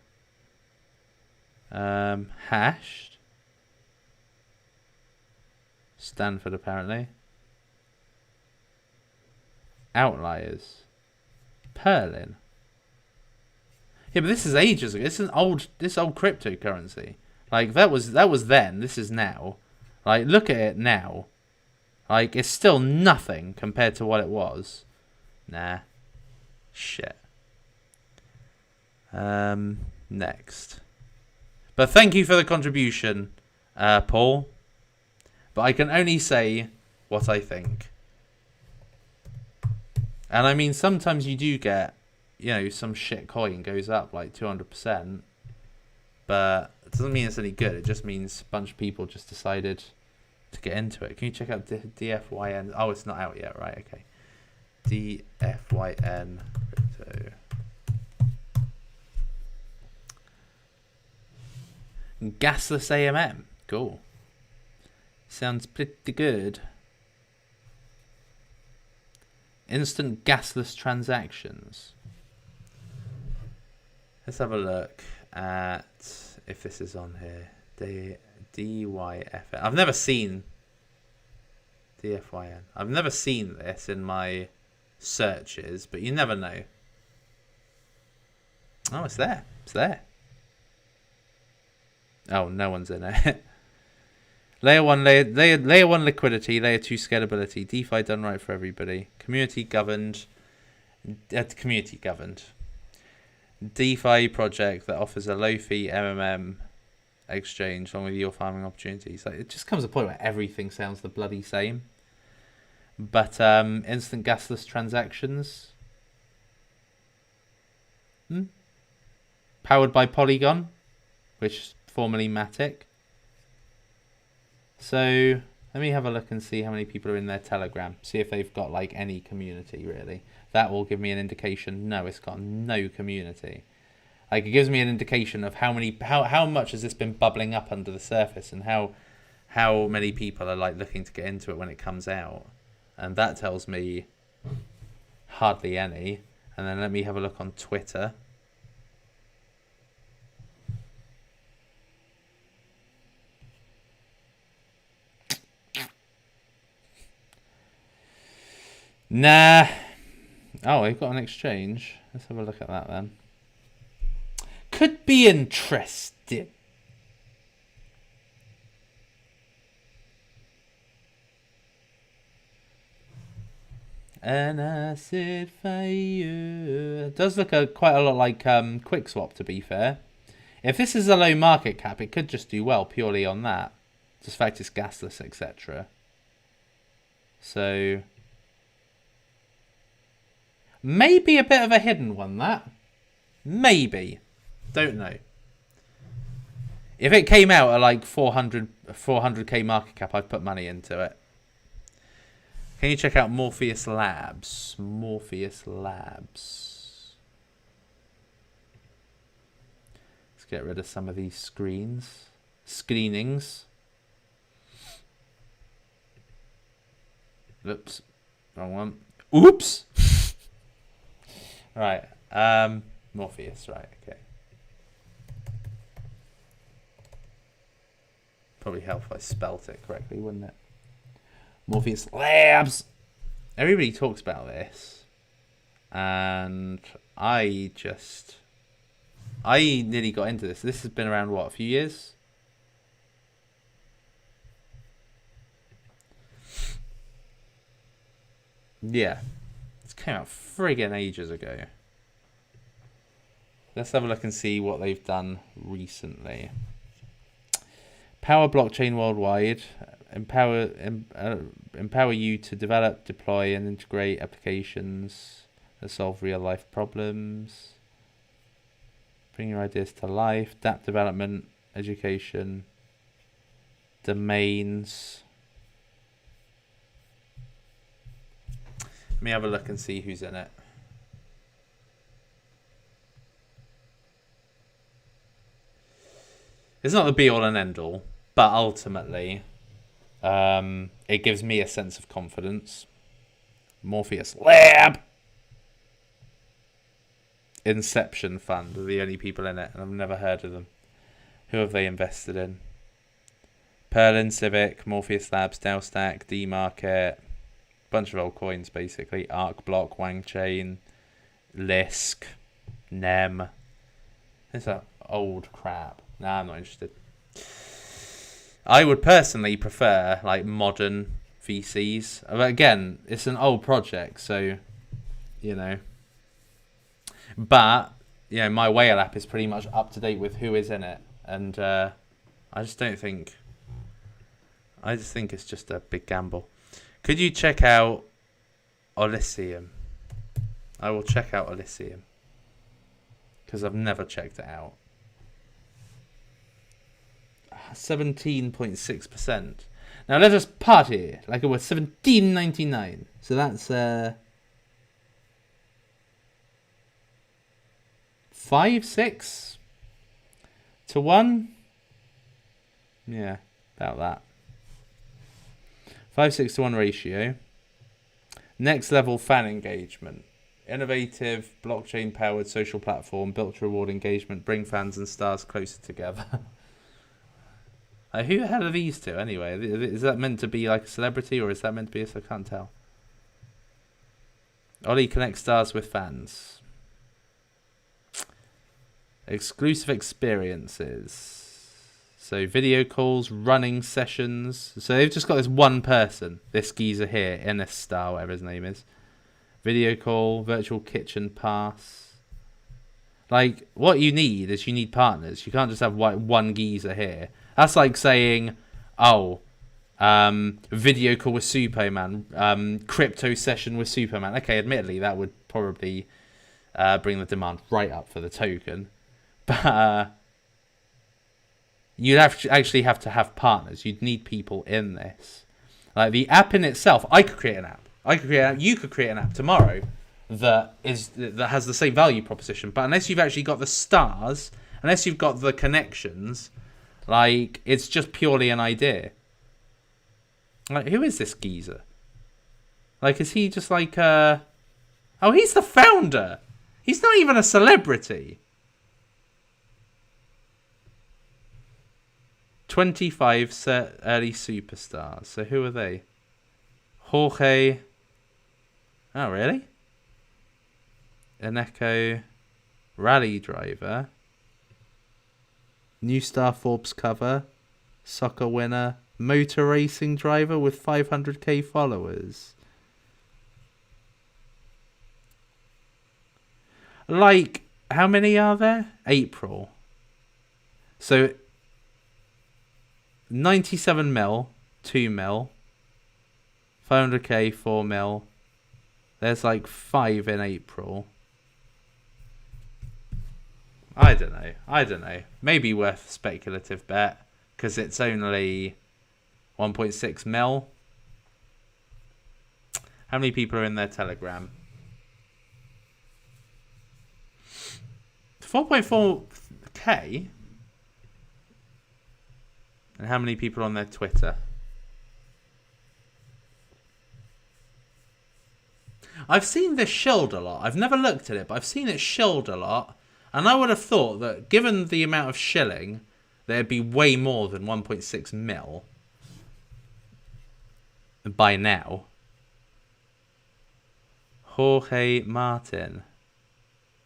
Hashed. Stanford apparently. Outliers. Perlin. Yeah, but this is ages ago. This old cryptocurrency. Like that was then. This is now. Like look at it now. Like it's still nothing compared to what it was. Nah. Shit. Next. But thank you for the contribution, Paul. But I can only say what I think. And I mean, sometimes you do get, you know, some shit coin goes up like 200%. But it doesn't mean it's any good. It just means a bunch of people just decided to get into it. Can you check out DFYN? Oh, it's not out yet, right? Okay. DFYN crypto. Gasless AMM. Cool. Sounds pretty good. Instant gasless transactions. Let's have a look at if this is on here. DYFN. I've never seen DFYN. I've never seen this in my searches, but you never know. Oh, it's there. It's there. Oh, no one's in it. Layer 1 liquidity, Layer 2 scalability, DeFi done right for everybody. Community governed. DeFi project that offers a low fee MMM exchange along with your farming opportunities. Like, it just comes to a point where everything sounds the bloody same. But instant gasless transactions. Powered by Polygon, which formerly Matic. So let me have a look and see how many people are in their Telegram. See if they've got like any community really. That will give me an indication. No, it's got no community. Like it gives me an indication of how much has this been bubbling up under the surface and how many people are like looking to get into it when it comes out. And that tells me hardly any. And then let me have a look on Twitter. Nah. Oh, we've got an exchange. Let's have a look at that then. Could be interesting. An acid fire. It does look quite a lot like QuickSwap, to be fair. If this is a low market cap, it could just do well purely on that. Just the fact it's gasless, etc. So maybe a bit of a hidden one, that. Maybe. Don't know. If it came out at like 400k market cap, I'd put money into it. Can you check out Morpheus Labs? Morpheus Labs. Let's get rid of some of these screenings. Oops. Wrong one. Oops. Right. Morpheus, right, okay. Probably help if I spelt it correctly, wouldn't it? Morpheus Labs. Everybody talks about this. And I nearly got into this. This has been around, what, a few years? Yeah. This came out friggin' ages ago. Let's have a look and see what they've done recently. Power blockchain worldwide. empower you to develop, deploy, and integrate applications that solve real-life problems. Bring your ideas to life. App development, education, domains. Let me have a look and see who's in it. It's not the be-all and end-all, but ultimately, it gives me a sense of confidence. Morpheus Lab! Inception Fund are the only people in it, and I've never heard of them. Who have they invested in? Perlin, Civic, Morpheus Labs, Delstack, D-Market, bunch of old coins basically. Arc Block, Wang Chain, Lisk, Nem. It's that old crap. Nah, I'm not interested. I would personally prefer like modern VCs. But again, it's an old project, so you know. But you know, my whale app is pretty much up to date with who is in it, and I just don't think. I just think it's just a big gamble. Could you check out Olyseum? I will check out Olyseum because I've never checked it out. 17.6%. Now let us party like it was 17.99. So that's 5-6 to 1. Yeah, about that. 5-6 to 1 ratio. Next level fan engagement. Innovative blockchain powered social platform built to reward engagement, bring fans and stars closer together. Who the hell are these two anyway? Is that meant to be like a celebrity or is that meant to be I can't tell. Ollie connects stars with fans. Exclusive experiences. So video calls, running sessions. So they've just got this one person, this geezer here, Ennis Star, whatever his name is. Video call, virtual kitchen pass. Like, what you need is you need partners. You can't just have one geezer here. That's like saying, oh, video call with Suppoman, crypto session with Suppoman. Okay, admittedly, that would probably bring the demand right up for the token. But you'd actually have to have partners. You'd need people in this. Like the app in itself, I could create an app. You could create an app tomorrow that has the same value proposition. But unless you've actually got the stars, unless you've got the connections, like it's just purely an idea. Like, who is this geezer? Like, is he just like oh, he's the founder. He's not even a celebrity. 25 early superstars. So who are they? Jorge. Oh, really? Eneco. Rally driver. New Star Forbes cover. Soccer winner. Motor racing driver with 500k followers. Like, how many are there? April. So 97 mil, 2 mil, 500k, 4 mil. There's like 5 in April. I don't know. Maybe worth a speculative bet because it's only 1.6 mil. How many people are in their Telegram? 4.4k. And how many people on their Twitter? I've seen this shilled a lot. I've never looked at it, but I've seen it shilled a lot. And I would have thought that given the amount of shilling, there'd be way more than 1.6 mil by now. Jorge Martin.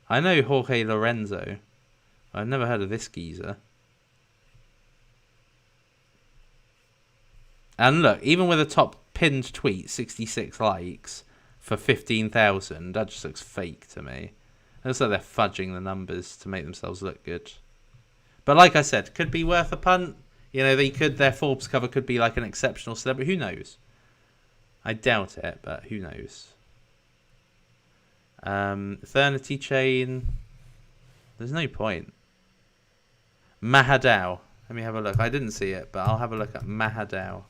I know Jorge Lorenzo. I've never heard of this geezer. And look, even with a top pinned tweet, 66 likes for 15,000, that just looks fake to me. It looks like they're fudging the numbers to make themselves look good. But like I said, could be worth a punt. You know, their Forbes cover could be like an exceptional celebrity. Who knows? I doubt it, but who knows? Eternity Chain. There's no point. Mahadao. Let me have a look. I didn't see it, but I'll have a look at Mahadao.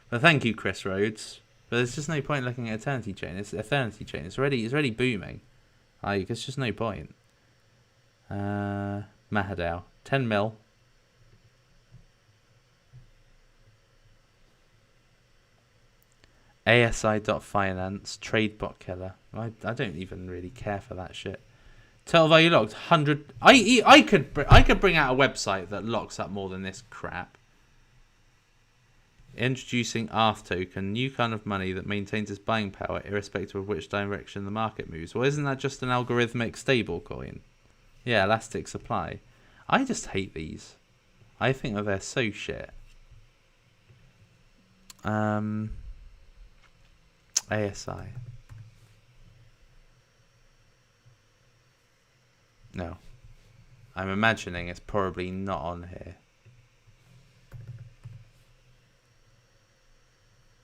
But thank you, Chris Rhodes. But there's just no point looking at Eternity Chain. It's Eternity Chain. It's already booming. Like, it's just no point. Mahadao. 10 mil. ASI Finance. Trade bot killer. I don't even really care for that shit. Total value locked 100. I could bring out a website that locks up more than this crap. Introducing ARTH token, new kind of money that maintains its buying power irrespective of which direction the market moves. Well, isn't that just an algorithmic stable coin? Yeah, elastic supply. I just hate these. I think that they're so shit. ASI. No. I'm imagining it's probably not on here.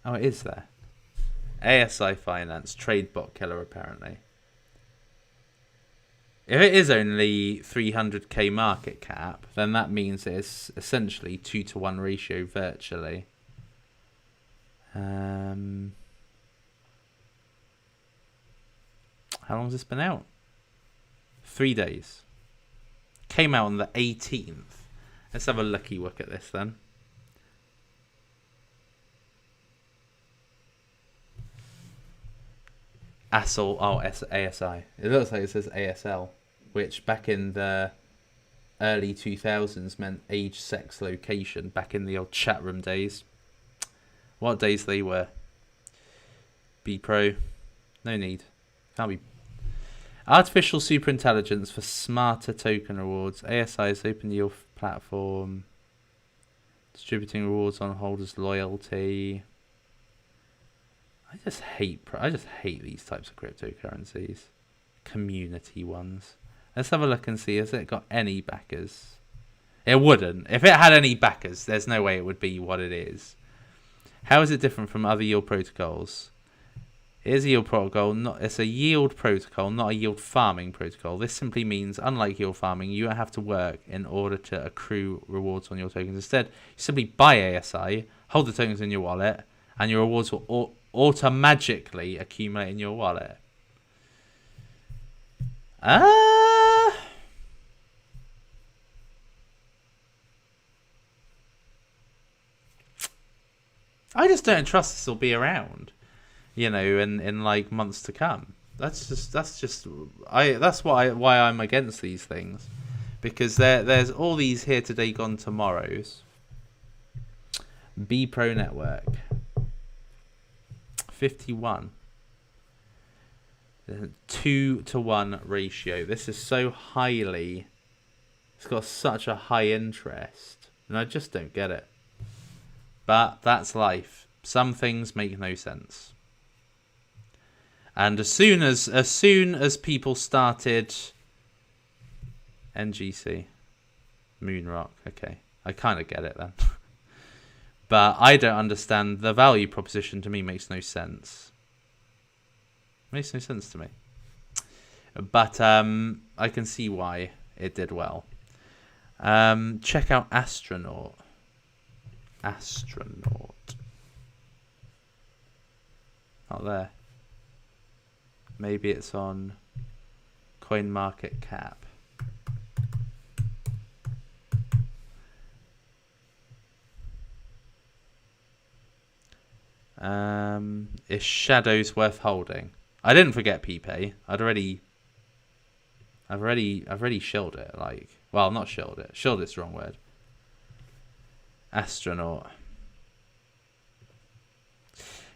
Oh, it is there. ASI Finance, trade bot killer apparently. If it is only 300k market cap, then that means it's essentially 2-to-1 ratio virtually. How long has this been out? 3 days. Came out on the 18th. Let's have a lucky look at this then. ASI. It looks like it says ASL, which back in the early 2000s meant age, sex, location, back in the old chat room days. What days they were. Be pro. No need. Can't be. Artificial superintelligence for smarter token rewards. ASI's open yield platform. Distributing rewards on holders' loyalty. I just hate these types of cryptocurrencies. Community ones. Let's have a look and see, has it got any backers? It wouldn't. If it had any backers, there's no way it would be what it is. How is it different from other yield protocols? It is a yield protocol, it's a yield protocol, not a yield farming protocol. This simply means, unlike yield farming, you don't have to work in order to accrue rewards on your tokens. Instead, you simply buy ASI, hold the tokens in your wallet, and your rewards will automatically accumulate in your wallet. I just don't trust this will be around, you know, in like months to come. That's why I'm against these things, because there's all these here today, gone tomorrows. B Pro Network. 51. 2-to-1 ratio. This is so highly. It's got such a high interest, and I just don't get it. But that's life. Some things make no sense. And as soon as people started NGC, Moonrock, okay, I kind of get it then. But I don't understand. The value proposition to me makes no sense. Makes no sense to me. But I can see why it did well. Check out Astronaut. Not there. Maybe it's on CoinMarketCap. Is Shadows worth holding? I didn't forget PPay. I've already shilled it. Like, well, not shilled it. Shilled it's the wrong word. Astronaut.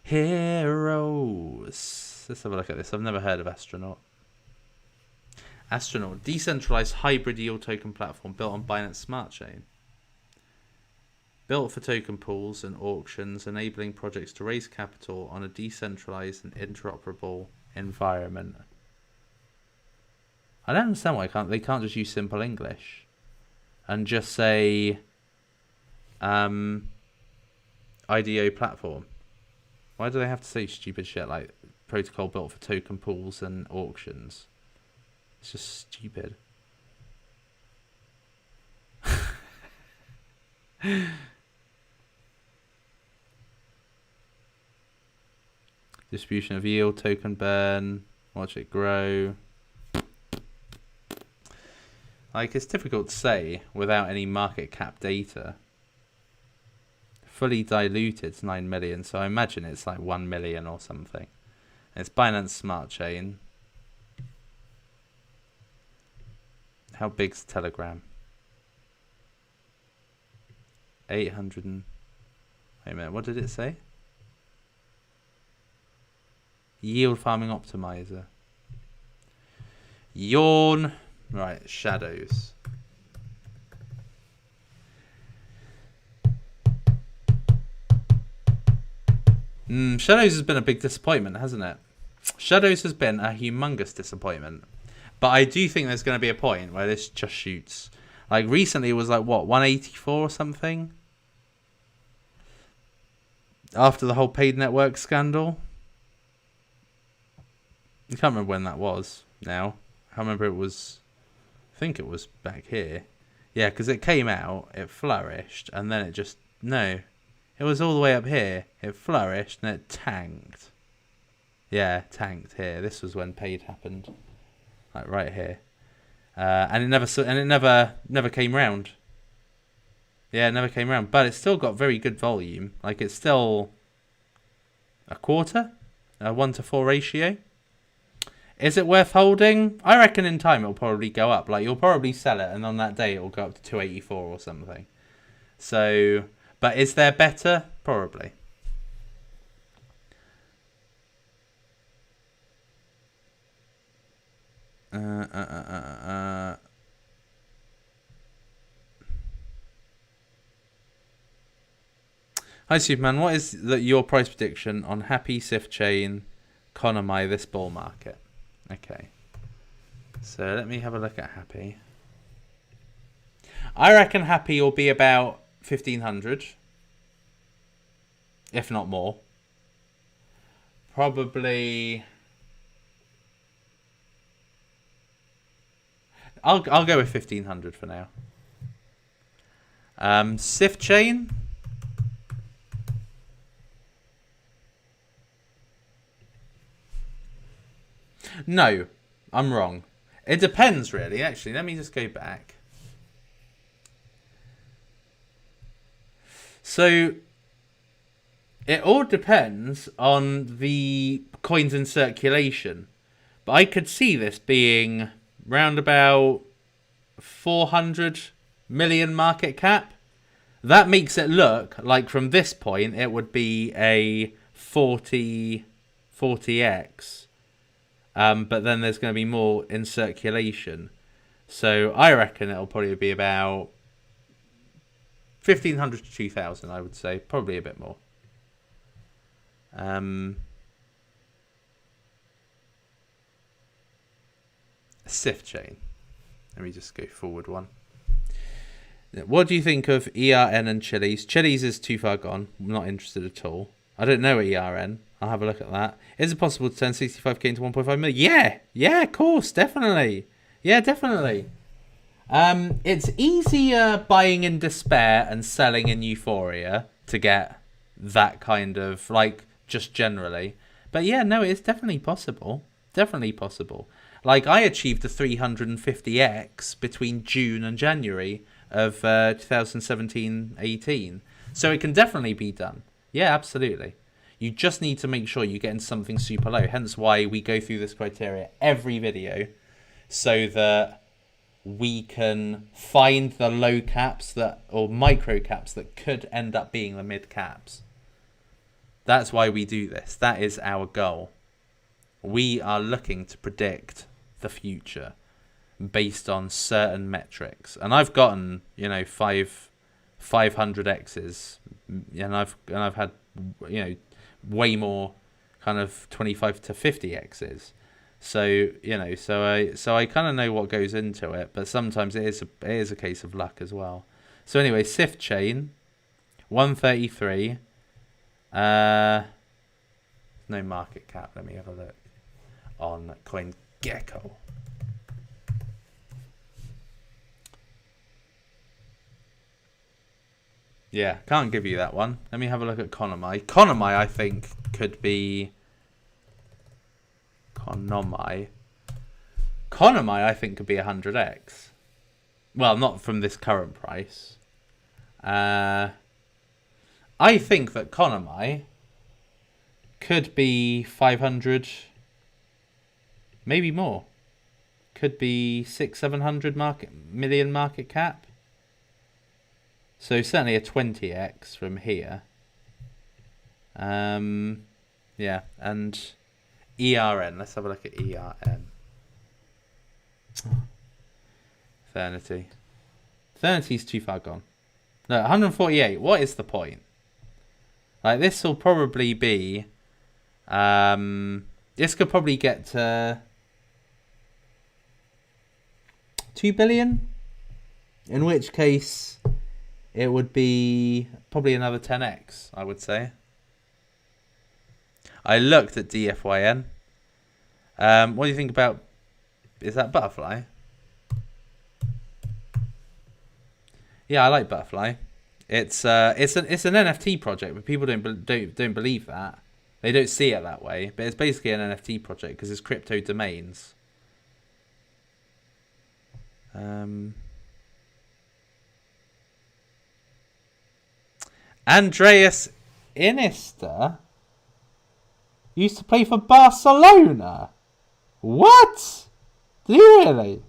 Heroes. Let's have a look at this. I've never heard of Astronaut. Astronaut, decentralized hybrid yield token platform built on Binance Smart Chain. Built for token pools and auctions, enabling projects to raise capital on a decentralized and interoperable environment. I don't understand why they can't just use simple English. and just say IDO platform. Why do they have to say stupid shit like protocol built for token pools and auctions? It's just stupid. Distribution of yield, token burn, watch it grow. Like, it's difficult to say without any market cap data. Fully diluted, it's 9 million, so I imagine it's like 1 million or something. It's Binance Smart Chain. How big's Telegram? 800 and... Wait a minute, what did it say? Yield farming optimizer. Yawn. Right, shadows. Shadows has been a big disappointment, hasn't it? Shadows has been a humongous disappointment. But I do think there's going to be a point where this just shoots. Like, recently it was like, what, 184 or something? After the whole paid network scandal. I can't remember when that was now. I can't remember, it was... I think it was back here. Yeah, because it came out, it flourished, and then it just... No. It was all the way up here. It flourished, and it tanked. Yeah, tanked here. This was when paid happened. Like, right here. And it never came round. Yeah, it never came round. But it's still got very good volume. Like, it's still a quarter? A 1-to-4 ratio? Is it worth holding? I reckon in time it'll probably go up. Like, you'll probably sell it, and on that day it'll go up to 284 or something. So, but is there better? Probably. Hi Superman, what is your price prediction on Happy, Sif Chain, Konami this bull market? Okay, so let me have a look at Happy. I reckon Happy will be about 1,500, if not more. Probably. I'll go with 1,500 for now. Sif Chain. No, I'm wrong. It depends, really. Actually, let me just go back. So, it all depends on the coins in circulation. But I could see this being round about 400 million market cap. That makes it look like from this point, it would be a 40x. But then there's going to be more in circulation. So I reckon it'll probably be about 1,500 to 2,000, I would say. Probably a bit more. Sif Chain. Let me just go forward one. What do you think of ERN and Chili's? Chili's is too far gone. I'm not interested at all. I don't know ERN. I'll have a look at that. Is it possible to turn 65k into 1.5 million? Yeah. Yeah, of course. Definitely. Yeah, definitely. It's easier buying in despair and selling in euphoria to get that kind of, like, just generally. But yeah, no, it's definitely possible. Definitely possible. Like, I achieved a 350x between June and January of 2017-18. So it can definitely be done. Yeah, absolutely. You just need to make sure you get into something super low. Hence why we go through this criteria every video, so that we can find the low caps that, or micro caps that could end up being the mid caps. That's why we do this. That is our goal. We are looking to predict the future based on certain metrics. And I've gotten, 500x's, and I've had, way more kind of 25 to 50x's. So, you know, so I kind of know what goes into it, but sometimes it is a case of luck as well. So anyway, Sift chain 133. No market cap. Let me have a look on CoinGecko. Yeah, can't give you that one. Let me have a look at Konomai. Konomai, I think, could be... Konomai, I think, could be 100x. Well, not from this current price. I think that Konomai could be 500, maybe more. Could be 600-700 million market cap. So certainly a 20x from here. Yeah, and ERN. Let's have a look at ERN. Eternity. Eternity's too far gone. No, 148. What is the point? Like, this will probably be... this could probably get to 2 billion. In which case, it would be probably another 10x, I would say. I looked at DFYN. What do you think about... Is that Butterfly? Yeah, I like Butterfly. It's an NFT project, but people don't believe that. They don't see it that way. But it's basically an NFT project because it's crypto domains. Andreas Iniesta used to play for Barcelona. What? Do you really?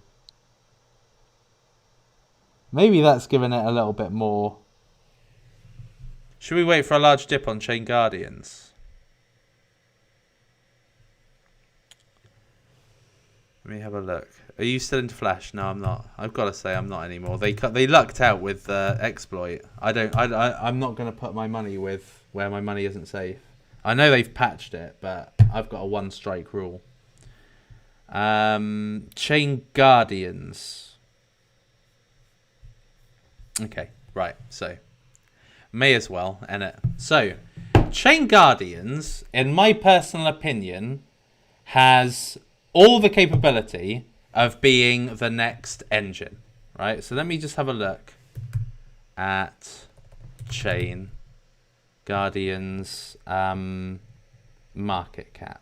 Maybe that's given it a little bit more. Should we wait for a large dip on Chain Guardians? Let me have a look. Are you still into Flash? No, I'm not. I've got to say I'm not anymore. They lucked out with exploit. I'm not going to put my money with where my money isn't safe. I know they've patched it, but I've got a one strike rule. Chain Guardians. Okay, right. So may as well end it. So Chain Guardians, in my personal opinion, has all the capability of being the next Enjin, right? So let me just have a look at Chain Guardians market cap.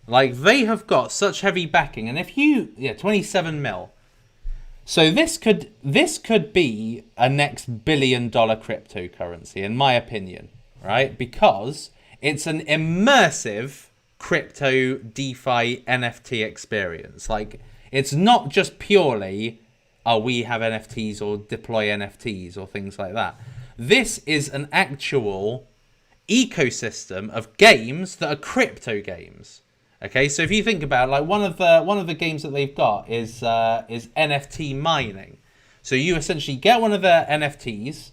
Like, they have got such heavy backing, and if you 27 mil. So this could be a next billion-dollar cryptocurrency, in my opinion, right? Because it's an immersive crypto DeFi NFT experience. Like, it's not just purely, oh, we have NFTs or deploy NFTs or things like that. This is an actual ecosystem of games that are crypto games. Okay, so if you think about it, like one of the games that they've got is NFT mining. So you essentially get one of the NFTs,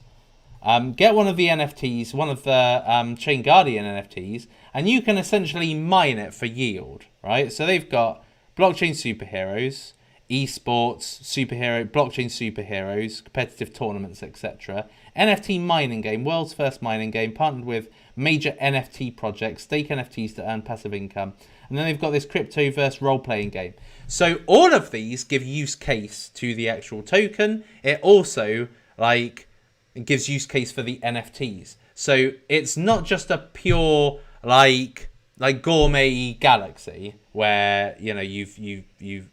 one of the Chain Guardian NFTs, and you can essentially mine it for yield, right? So they've got blockchain superheroes, esports, blockchain superheroes, competitive tournaments, etc. NFT mining game, world's first mining game, partnered with major NFT projects, stake NFTs to earn passive income. And then they've got this cryptoverse role-playing game. So all of these give use case to the actual token. It also gives use case for the NFTs. So it's not just a pure like gourmet galaxy where they've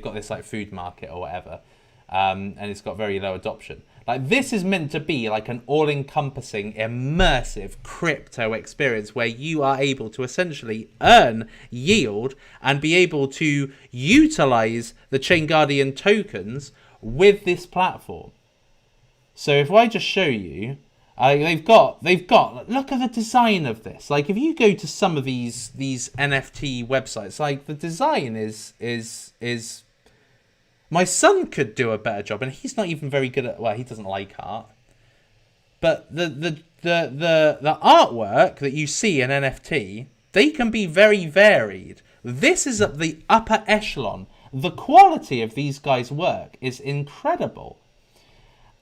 got this like food market or whatever, and it's got very low adoption. Like, this is meant to be like an all-encompassing, immersive crypto experience where you are able to essentially earn yield and be able to utilize the Chain Guardian tokens with this platform. So if I just show you, they've got. Look at the design of this. Like, if you go to some of these NFT websites, like, the design is. My son could do a better job, and he's not even very good at... Well, he doesn't like art. But the the artwork that you see in NFT, they can be very varied. This is at the upper echelon. The quality of these guys' work is incredible.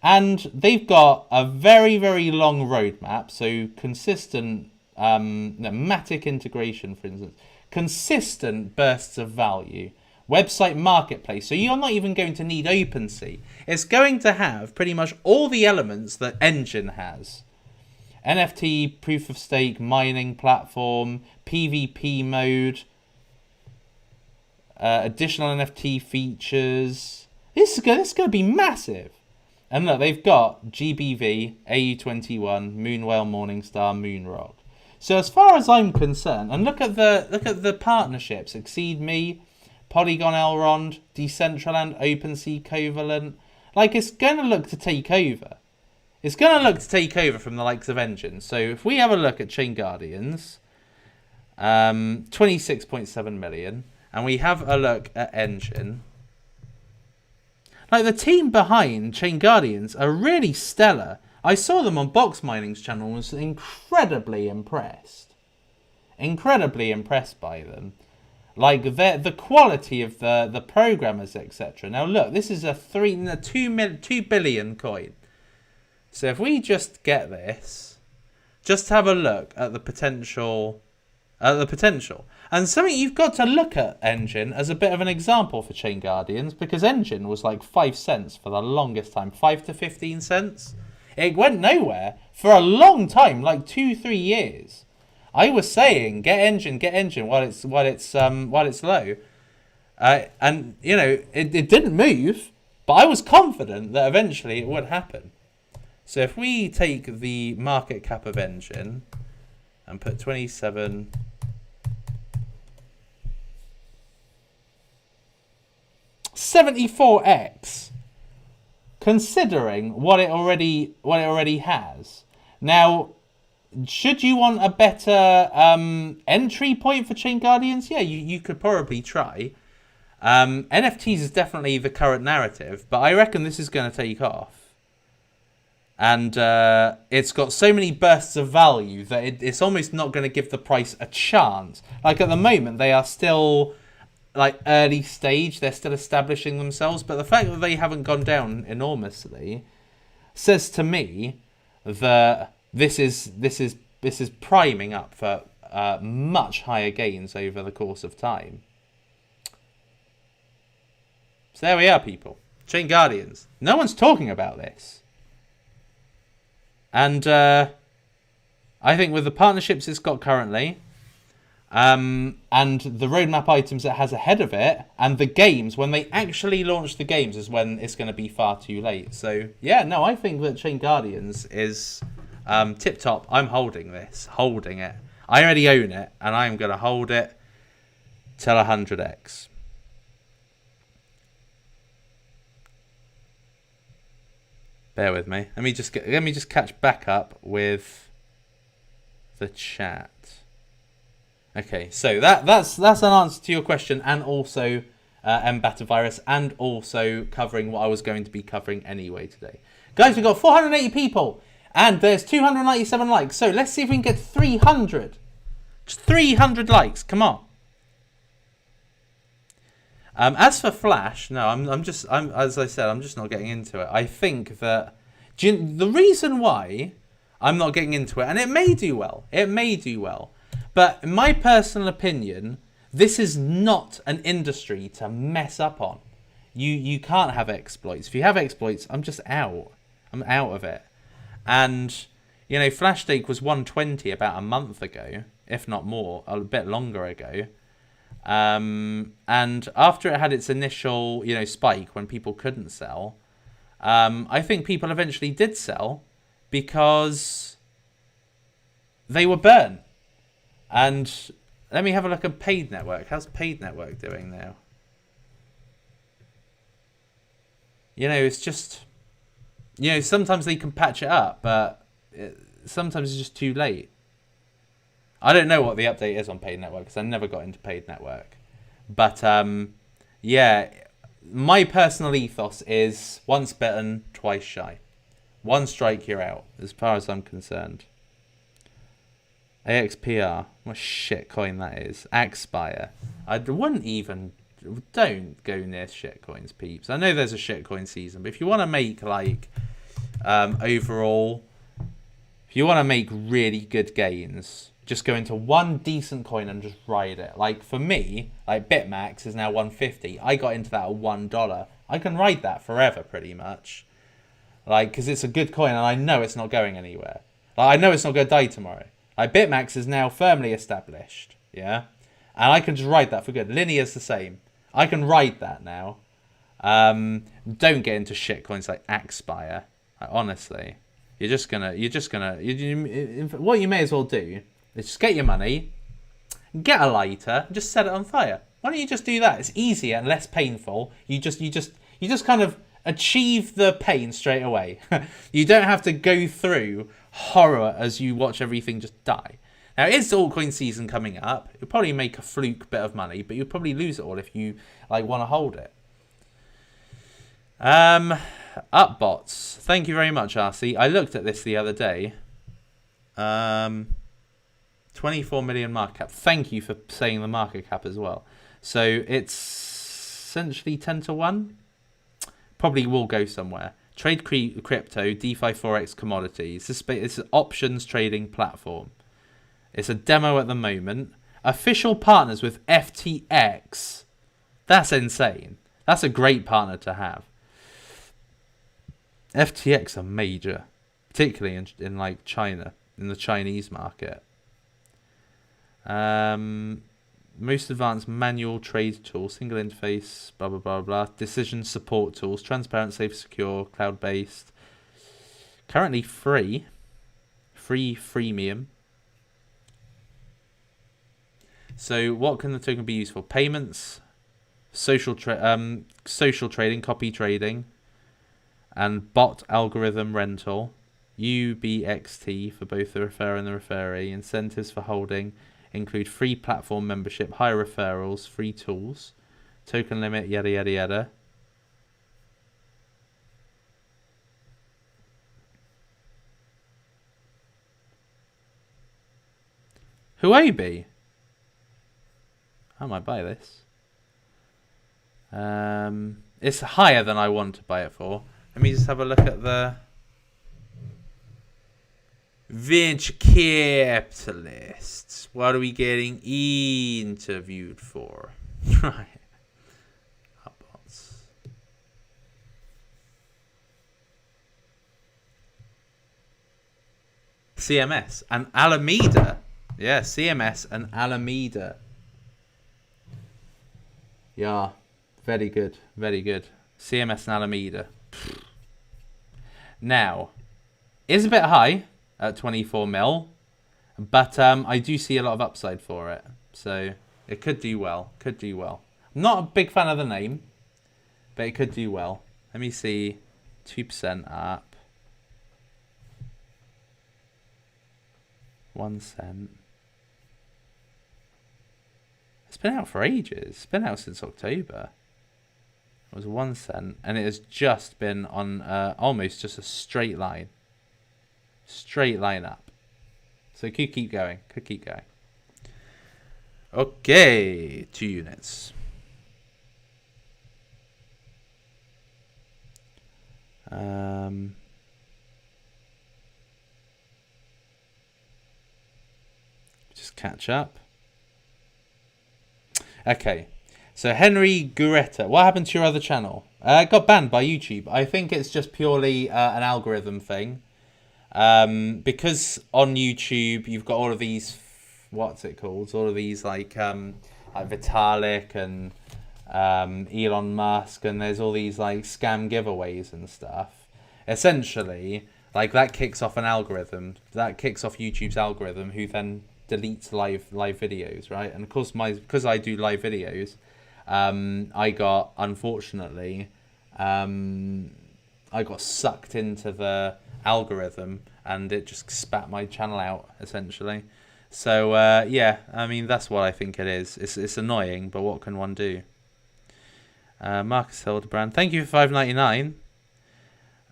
And they've got a very, very long roadmap. So consistent Matic integration, for instance. Consistent bursts of value. Website marketplace. So you're not even going to need OpenSea. It's going to have pretty much all the elements that Enjin has. NFT, proof of stake, mining platform, PvP mode, additional NFT features. This is going to be massive. And look, they've got GBV, AU21, Moonwell, Morningstar, Moonrock. So as far as I'm concerned, and look at the partnerships: XSigma, Polygon Elrond, Decentraland, OpenSea Covalent. Like, it's going to look to take over. It's going to look to take over from the likes of Enjin. So if we have a look at Chain Guardians, 26.7 million, and we have a look at Enjin, like, the team behind Chain Guardians are really stellar. I saw them on Box Mining's channel and was incredibly impressed. Incredibly impressed by them. Like, the quality of the programmers, etc. Now look, this is a 2 billion coin. So if we just get this, just have a look at the potential. And something you've got to look at Enjin as a bit of an example for Chain Guardians, because Enjin was like 5 cents for the longest time, 5 to 15 cents. It went nowhere for a long time, like 2-3 years. I was saying, get Enjin while it's low, and you know it didn't move, but I was confident that eventually it would happen. So if we take the market cap of Enjin and put 27, $74x, considering what it already has. Now, should you want a better entry point for Chain Guardians? Yeah, you could probably try. NFTs is definitely the current narrative, but I reckon this is going to take off. And it's got so many bursts of value that it's almost not going to give the price a chance. Like, at the moment, they are still like early stage. They're still establishing themselves. But the fact that they haven't gone down enormously says to me that this is priming up for much higher gains over the course of time. So there we are, people. Chain Guardians. No one's talking about this. And I think with the partnerships it's got currently, and the roadmap items it has ahead of it, and the games, when they actually launch the games is when it's going to be far too late. So, yeah, no, I think that Chain Guardians is tip-top. I'm holding it. I already own it, and I'm going to hold it till 100x. Bear with me. Let me just catch back up with the chat. Okay, so that's an answer to your question, and also Virus, and also covering what I was going to be covering anyway today. Guys, we've got 480 people, and there's 297 likes. So let's see if we can get 300. Just 300 likes. Come on. As for Flash, no, as I said, I'm just not getting into it. I think that the reason why I'm not getting into it, and it may do well, but in my personal opinion, this is not an industry to mess up on. You can't have exploits. If you have exploits, I'm just out. I'm out of it. And, you know, Flash Stake was 120 about a month ago, if not more, a bit longer ago. And after it had its initial, spike when people couldn't sell, I think people eventually did sell because they were burnt. And let me have a look at Paid Network. How's Paid Network doing now? It's just, sometimes they can patch it up, but sometimes it's just too late. I don't know what the update is on Paid Network because I never got into Paid Network. But, yeah, my personal ethos is once bitten, twice shy. One strike, you're out, as far as I'm concerned. AXPR, what shit coin that is. Axpire. I wouldn't even... Don't go near shit coins, peeps. I know there's a shit coin season, but if you want to make, like, overall... If you want to make really good gains, just go into one decent coin and just ride it. Like, for me, like, Bitmax is now 150. I got into that at $1. I can ride that forever, pretty much. Like, because it's a good coin, and I know it's not going anywhere. Like, I know it's not going to die tomorrow. Like, Bitmax is now firmly established, yeah? And I can just ride that for good. Linear's the same. I can ride that now. Don't get into shit coins like Axpire. Like, honestly. What you may as well do is just get your money, get a lighter, and just set it on fire. Why don't you just do that? It's easier and less painful. You just kind of achieve the pain straight away. You don't have to go through horror as you watch everything just die. Now, it's altcoin season coming up. You'll probably make a fluke bit of money, but you'll probably lose it all if you like want to hold it. Upbots. Thank you very much, RC. I looked at this the other day. 24 million market cap. Thank you for saying the market cap as well. So it's essentially 10 to 1. Probably will go somewhere. Trade crypto, DeFi Forex commodities. It's an options trading platform. It's a demo at the moment. Official partners with FTX. That's insane. That's a great partner to have. FTX are major, particularly in like China, in the Chinese market. Most advanced manual trade tool, single interface, blah blah blah blah. Decision support tools, transparent, safe, secure, cloud-based. Currently freemium. So what can the token be used for? Payments, social trading, copy trading, and bot algorithm rental. UBXT for both the referrer and the referee. Incentives for holding include free platform membership, higher referrals, free tools, token limit, yada yada yada. Huobi. I might buy this. It's higher than I want to buy it for. Let me just have a look at the venture capitalists. What are we getting interviewed for? Right. Upbots. CMS and Alameda. Yeah, CMS and Alameda. Yeah, very good, very good. CMS and Alameda. Now, it's a bit high at 24 mil, but I do see a lot of upside for it. So it could do well, could do well. I'm not a big fan of the name, but it could do well. Let me see, 2% up. 1 cent. It's been out for ages. It's been out since October. It was 1 cent, and it has just been on almost just a straight line. Straight line up. So it could keep going. Could keep going. Okay, 2 units. Just catch up. Okay, so Henry Guretta, what happened to your other channel? It got banned by YouTube. I think it's just purely an algorithm thing. Because on YouTube you've got all of these, what's it called? All of these like Vitalik and Elon Musk, and there's all these like scam giveaways and stuff. Essentially, like that kicks off an algorithm. That kicks off YouTube's algorithm, who then deletes live videos, right? And of course, because I do live videos, I got, unfortunately, I got sucked into the algorithm, and it just spat my channel out, essentially. So yeah, I mean, that's what I think it is. It's annoying, but what can one do? Marcus Hildebrand, thank you for $5.99.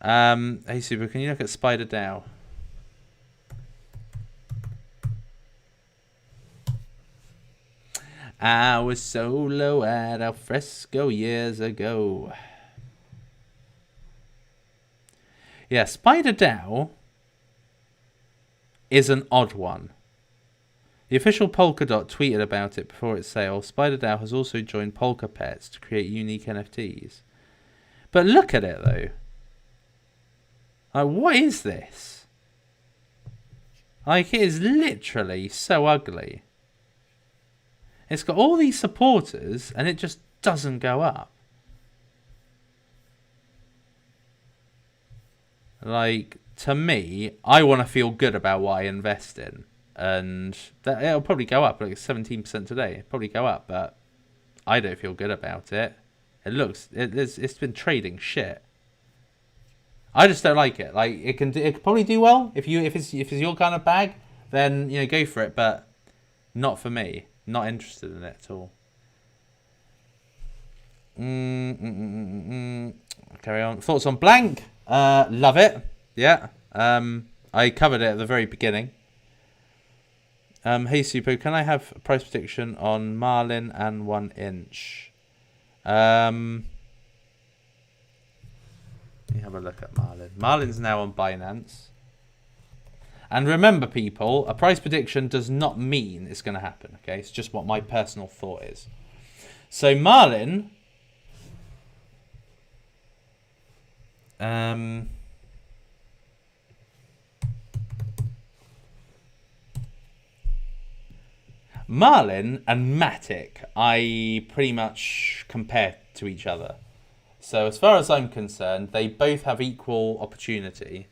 Hey Super, can you look at Spider DAO? I was solo at Al Fresco years ago. Yeah, Spider DAO is an odd one. The official Polkadot tweeted about it before its sale. Spider DAO has also joined Polka Pets to create unique NFTs. But look at it though. Like, what is this? Like, it is literally so ugly. It's got all these supporters and it just doesn't go up. Like, to me, I want to feel good about what I invest in. And that, it'll probably go up. Like 17% today. It'll probably go up, but I don't feel good about it. It's been trading shit. I just don't like it. Like, it can probably do well if it's your kind of bag, then go for it. But not for me. Not interested in it at all. Carry on. Thoughts on Blank? Love it. Yeah. I covered it at the very beginning. Hey Supo, can I have a price prediction on Marlin and 1 inch? Let me have a look at Marlin. Marlin's now on Binance. And remember, people, a price prediction does not mean it's going to happen. Okay, it's just what my personal thought is. So Marlin, Marlin and Matic, I pretty much compare to each other. So as far as I'm concerned, they both have equal opportunity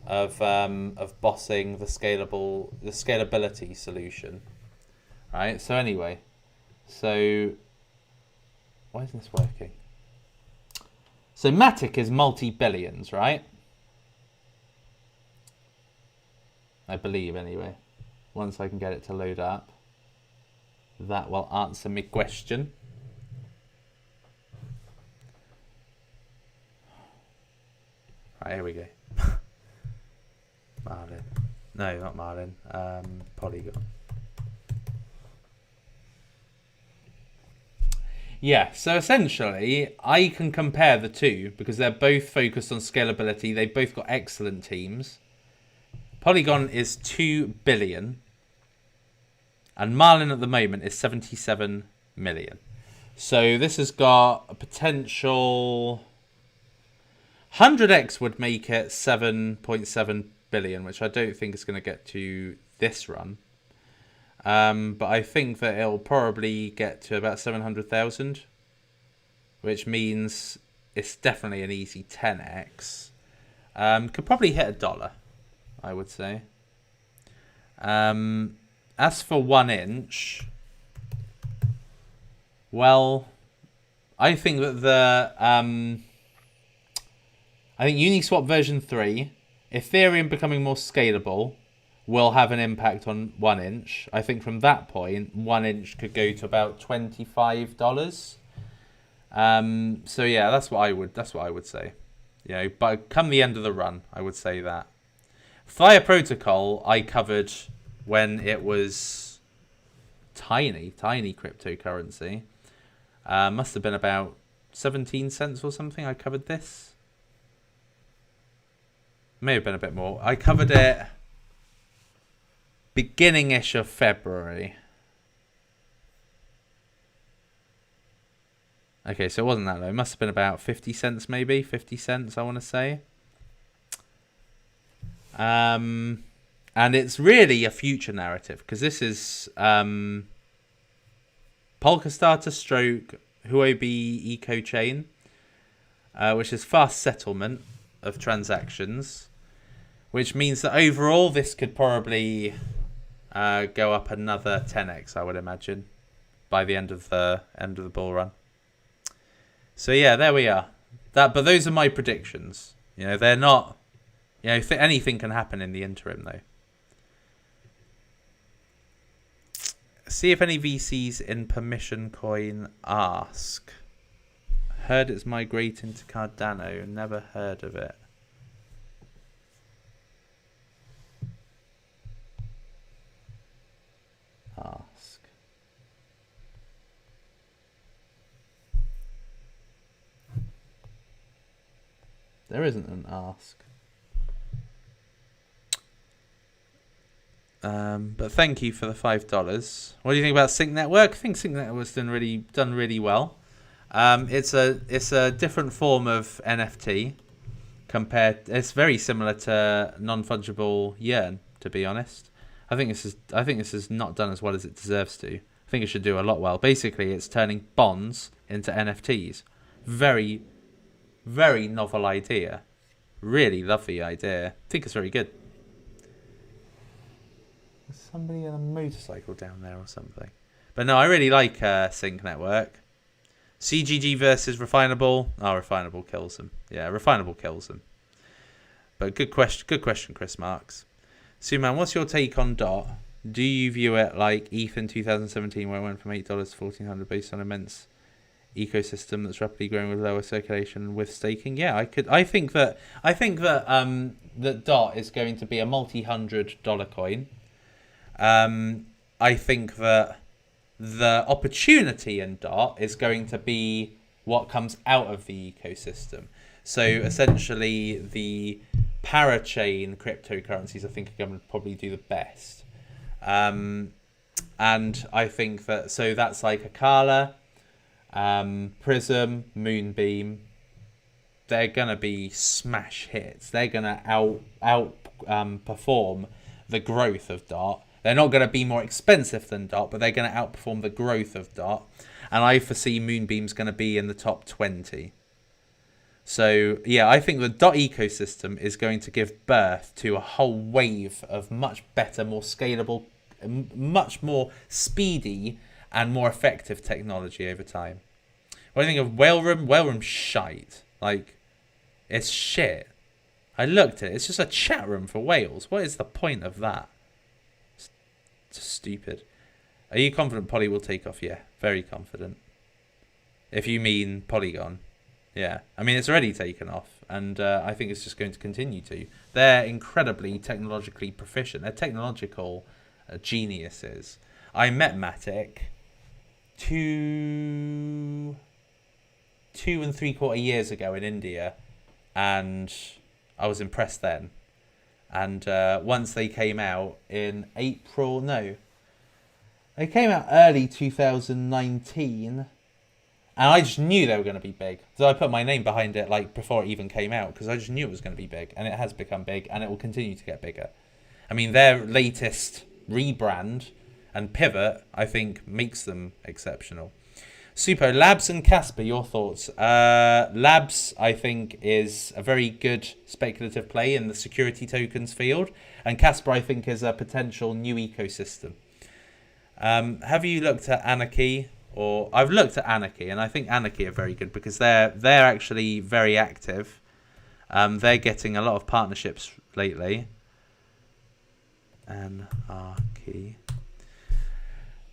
of bossing the scalability solution, right? So anyway, why isn't this working? So Matic is multi-billions, right? I believe anyway. Once I can get it to load up, that will answer my question. Right, here we go. Marlin. No, not Marlin. Polygon. Yeah, so essentially, I can compare the two because they're both focused on scalability. They both got excellent teams. Polygon is 2 billion. And Marlin at the moment is 77 million. So this has got a potential... 100x would make it 7.7 billion, which I don't think is going to get to this run. But I think that it'll probably get to about 700,000, which means it's definitely an easy 10x. Could probably hit $1, I would say. As for 1 inch, well, I think that I think Uniswap version 3, Ethereum becoming more scalable, will have an impact on 1 inch. I think from that point, 1 inch could go to about $25. So yeah, that's what I would say. But come the end of the run, I would say that. Fire Protocol I covered when it was tiny cryptocurrency. Must have been about 17 cents or something. I covered this. May have been a bit more. I covered it beginning-ish of February. Okay, so it wasn't that low. It must have been about 50 cents maybe. 50 cents, I want to say. And it's really a future narrative because this is Polkastarter stroke Huobi Eco Chain, which is fast settlement of transactions, which means that overall this could probably go up another 10x, I would imagine, by the end of the bull run. So yeah, there we are. But those are my predictions. They're not. Anything can happen in the interim, though. See if any VCs in Permission Coin ask. Heard it's migrating to Cardano. Never heard of it. Ask. There isn't an ask. But thank you for the $5. What do you think about Sync Network? I think Sync Network's done really well. It's a different form of NFT compared. It's very similar to non-fungible Yearn, to be honest. I think this is not done as well as it deserves to. I think it should do a lot well. Basically, it's turning bonds into NFTs. Very, very novel idea. Really love the idea. I think it's very good. There's somebody on a motorcycle down there or something. But no, I really like Sync Network. CGG versus Refinable. Oh, Refinable kills them. Yeah, Refinable kills them. But good question, Chris Marks. Suman, what's your take on DOT? Do you view it like ETH in 2017, where it went from $8 to $1,400 based on immense ecosystem that's rapidly growing with lower circulation with staking? Yeah, I think that that DOT is going to be a multi-$100 coin. I think that the opportunity in DOT is going to be what comes out of the ecosystem. So essentially, the parachain cryptocurrencies, I think, are going to probably do the best. And I think that, so that's like Akala, Prism, Moonbeam. They're going to be smash hits. They're going to outperform the growth of DOT. They're not going to be more expensive than DOT, but they're going to outperform the growth of DOT. And I foresee Moonbeam's going to be in the top 20. So, yeah, I think the DOT ecosystem is going to give birth to a whole wave of much better, more scalable, much more speedy and more effective technology over time. What do you think of Whale Room? Whale Room's shite. Like, it's shit. I looked at it. It's just a chat room for whales. What is the point of that? It's just stupid. Are you confident Poly will take off? Yeah, very confident. If you mean Polygon. Yeah, I mean, it's already taken off, and I think it's just going to continue to. They're incredibly technologically proficient. They're technological geniuses. I met Matic 2 3/4 years ago in India, and I was impressed then. And once they came out in April, no, they came out early 2019. And I just knew they were going to be big. So I put my name behind it like before it even came out, because I just knew it was going to be big. And it has become big, and it will continue to get bigger. I mean, their latest rebrand and pivot, I think, makes them exceptional. Suppo, Labs and Casper, your thoughts? Labs, I think, is a very good speculative play in the security tokens field. And Casper, I think, is a potential new ecosystem. Have you looked at Anarchy? Or I've looked at Anarchy, and I think Anarchy are very good because they're actually very active. They're getting a lot of partnerships lately. Anarchy.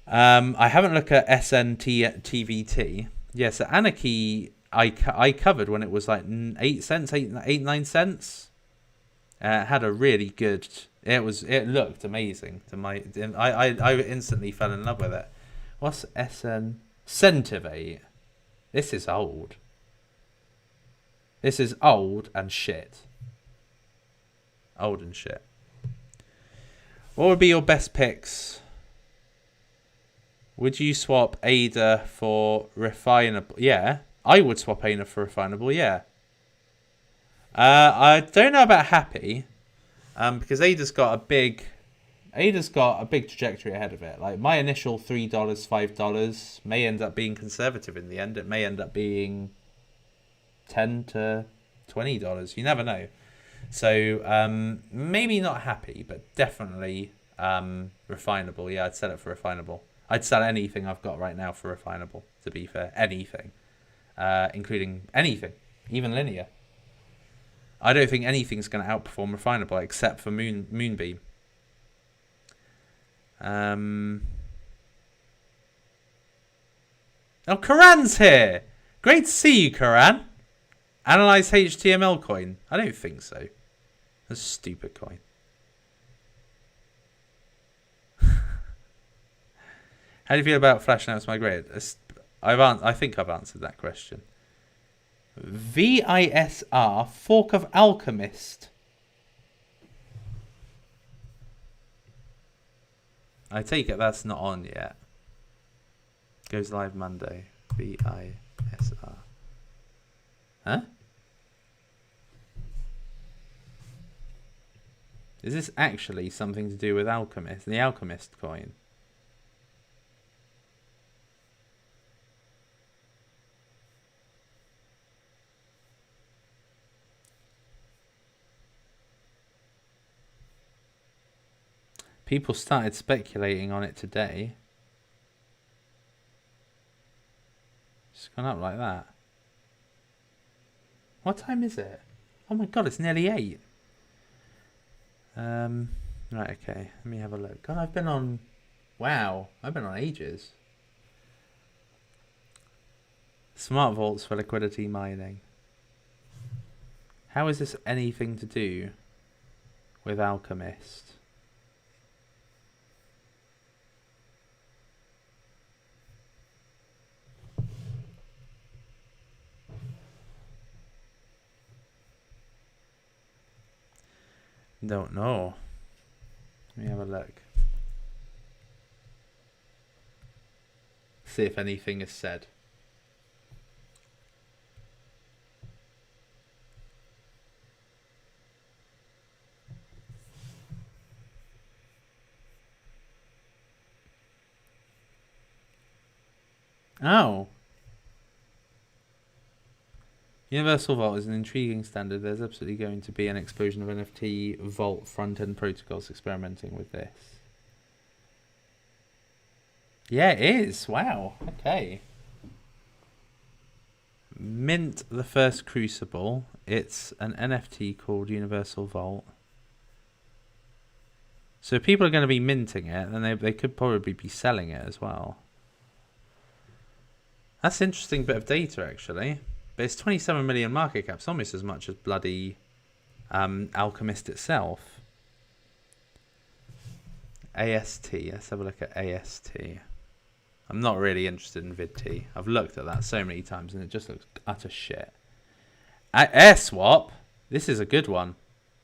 I haven't looked at SNTVT. Yeah, so Anarchy I covered when it was like 8 cents, 9 cents. It had a really good. It looked amazing to my. I instantly fell in love with it. What's SN? Centivate. This is old. This is old and shit. Old and shit. What would be your best picks? Would you swap ADA for refinable? Yeah, I would swap ADA for refinable, yeah. I don't know about Happy. Because ADA's got a big trajectory ahead of it. Like my initial $3, $5 may end up being conservative in the end. It may end up being $10 to $20. You never know. So maybe not Happy, but definitely refinable. Yeah, I'd sell it for refinable. I'd sell anything I've got right now for refinable, to be fair. Anything. Including anything. Even linear. I don't think anything's going to outperform refinable except for Moonbeam. Oh, Karan's here. Great to see you, Karan. Analyze HTML coin. I don't think so. That's a stupid coin. How do you feel about Flash now it's migrated? I think I've answered that question. VISR, fork of Alchemist. I take it that's not on yet. Goes live Monday. VISR. Huh? Is this actually something to do with Alchemist? The Alchemist coin? People started speculating on it today. It's gone up like that. What time is it? Oh my god, it's nearly 8. Right, okay. Let me have a look. God, I've been on... Wow, I've been on ages. Smart vaults for liquidity mining. How is this anything to do with Alchemist? Don't know. Let me have a look. See if anything is said. Oh. Universal Vault is an intriguing standard. There's absolutely going to be an explosion of NFT Vault front-end protocols experimenting with this. Yeah, it is. Wow. Okay. Mint the first Crucible. It's an NFT called Universal Vault. So if people are going to be minting it, then they could probably be selling it as well. That's an interesting bit of data, actually. But it's 27 million market cap. It's almost as much as bloody Alchemist itself. AST. Let's have a look at AST. I'm not really interested in VidT. I've looked at that so many times and it just looks utter shit. Airswap. This is a good one.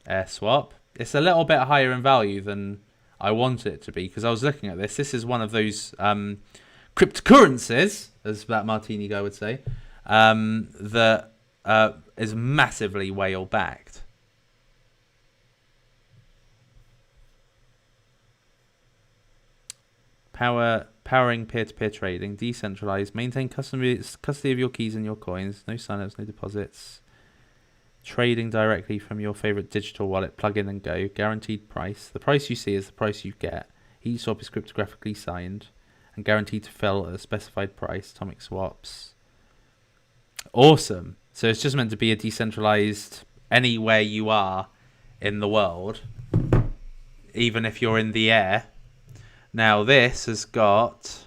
Airswap. It's a little bit higher in value than I want it to be because I was looking at this. This is one of those cryptocurrencies, as that Martini guy would say, that is massively whale backed. Powering peer-to-peer trading, decentralized, maintain custody of your keys and your coins, no signups, no deposits, trading directly from your favorite digital wallet, plug in and go, guaranteed price. The price you see is the price you get. Each swap is cryptographically signed and guaranteed to fill at a specified price. Atomic swaps. Awesome. So it's just meant to be a decentralized anywhere you are in the world, even if you're in the air. Now this has got...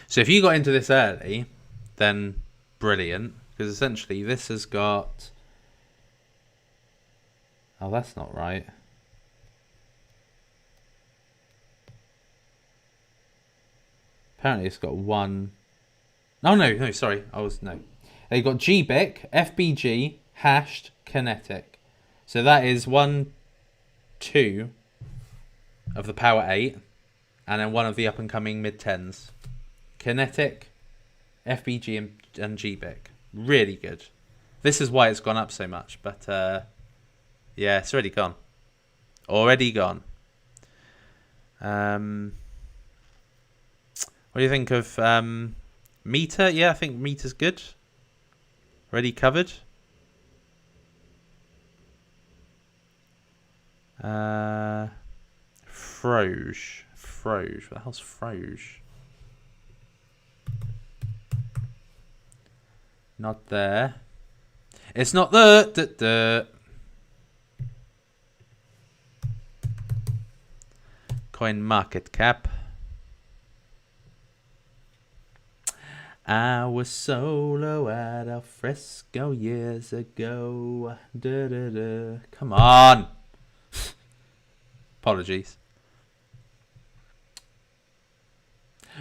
So if you got into this early, then brilliant. Because essentially this has got... Oh, that's not right. Apparently it's got one... Oh, no, sorry. They got GBIC, FBG, hashed, kinetic. So that is 1, 2 of the power 8. And then one of the up-and-coming mid-10s. Kinetic, FBG, and GBIC. Really good. This is why it's gone up so much. But, yeah, it's already gone. Already gone. What do you think of Meter? Yeah, I think Meter's good. Already covered. Froge. What the hell's Froge? Not there. It's not the. Coin market cap. I was solo at El Fresco years ago. Da, da, da. Come on. Apologies.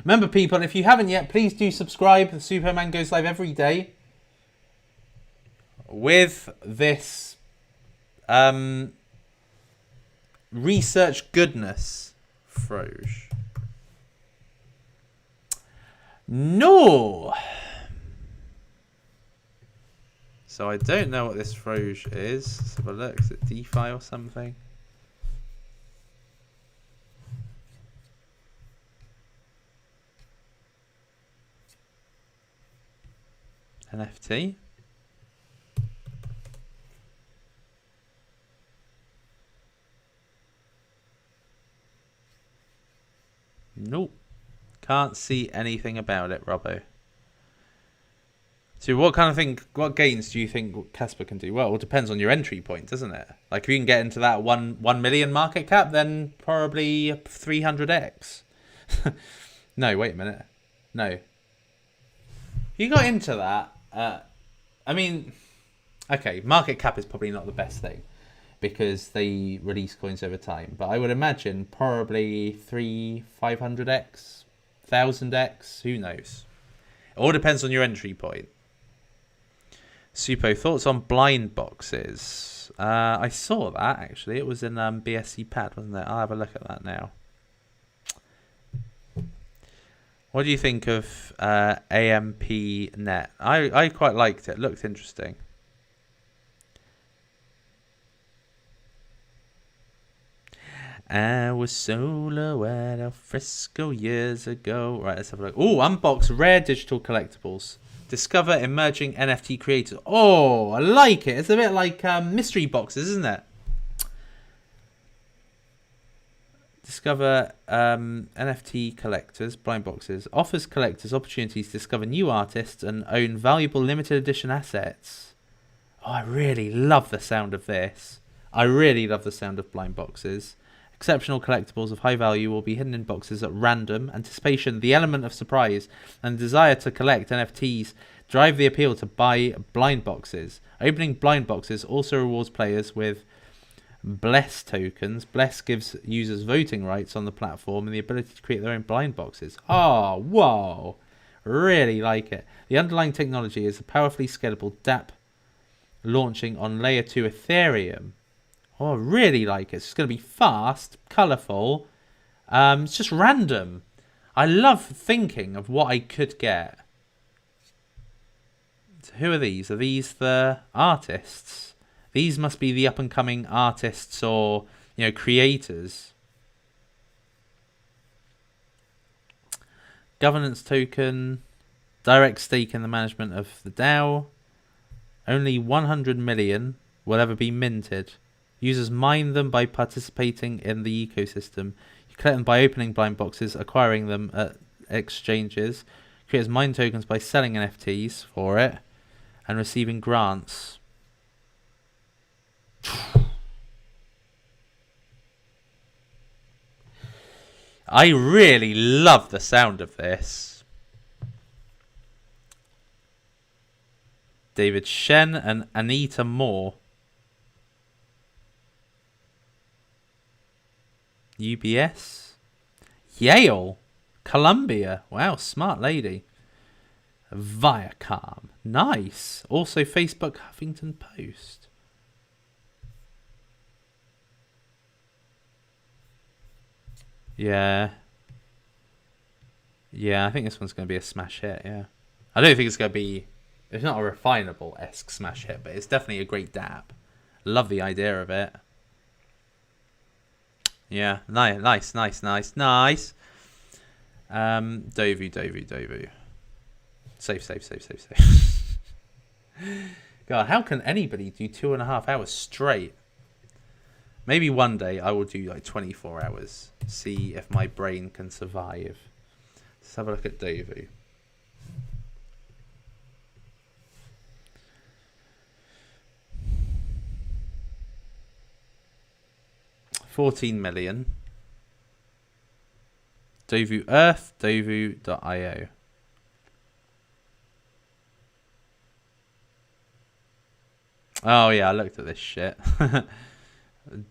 Remember, people, if you haven't yet, please do subscribe. The Suppoman goes live every day with this research goodness. Froge. No. So I don't know what this Froge is. Let's have a look. Is it DeFi or something? NFT? Nope. Can't see anything about it, Robbo. So what gains do you think Casper can do? Well, it depends on your entry point, doesn't it? Like if you can get into that 1 million market cap, then probably 300x. No, wait a minute. No. You got into that. I mean, okay, market cap is probably not the best thing because they release coins over time. But I would imagine probably 500x, 1000x, who knows? It all depends on your entry point. Supo, thoughts on blind boxes? I saw that actually. It was in BSCPad, wasn't it? I'll have a look at that now. What do you think of AmpNet? I quite liked it. It looked interesting. I was solo at El Fresco years ago. Right, let's have a look. Oh, unbox rare digital collectibles. Discover emerging NFT creators. Oh, I like it. It's a bit like mystery boxes, isn't it? Discover NFT collectors, blind boxes. Offers collectors opportunities to discover new artists and own valuable limited edition assets. Oh, I really love the sound of this. I really love the sound of blind boxes. Exceptional collectibles of high value will be hidden in boxes at random. Anticipation, the element of surprise, and desire to collect NFTs drive the appeal to buy blind boxes. Opening blind boxes also rewards players with Bless tokens. Bless gives users voting rights on the platform and the ability to create their own blind boxes. Oh, whoa. Really like it. The underlying technology is a powerfully scalable DApp launching on layer 2 Ethereum. Oh, I really like it. It's going to be fast, colourful. It's just random. I love thinking of what I could get. So who are these? Are these the artists? These must be the up-and-coming artists or, creators. Governance token. Direct stake in the management of the DAO. Only 100 million will ever be minted. Users mine them by participating in the ecosystem. You collect them by opening blind boxes, acquiring them at exchanges. Creators mine tokens by selling NFTs for it and receiving grants. I really love the sound of this. David Shen and Anita Moore. UBS. Yale. Columbia. Wow, smart lady. Viacom. Nice. Also Facebook Huffington Post. Yeah. Yeah, I think this one's going to be a smash hit, yeah. I don't think it's going to be... It's not a refinable-esque smash hit, but it's definitely a great dab. Love the idea of it. Yeah, nice. Dovu. Safe. God, how can anybody do 2.5 hours straight? Maybe one day I will do like 24 hours. See if my brain can survive. Let's have a look at Dovu. $14 million. Dovu Earth, Dovu.io. Oh yeah, I looked at this shit.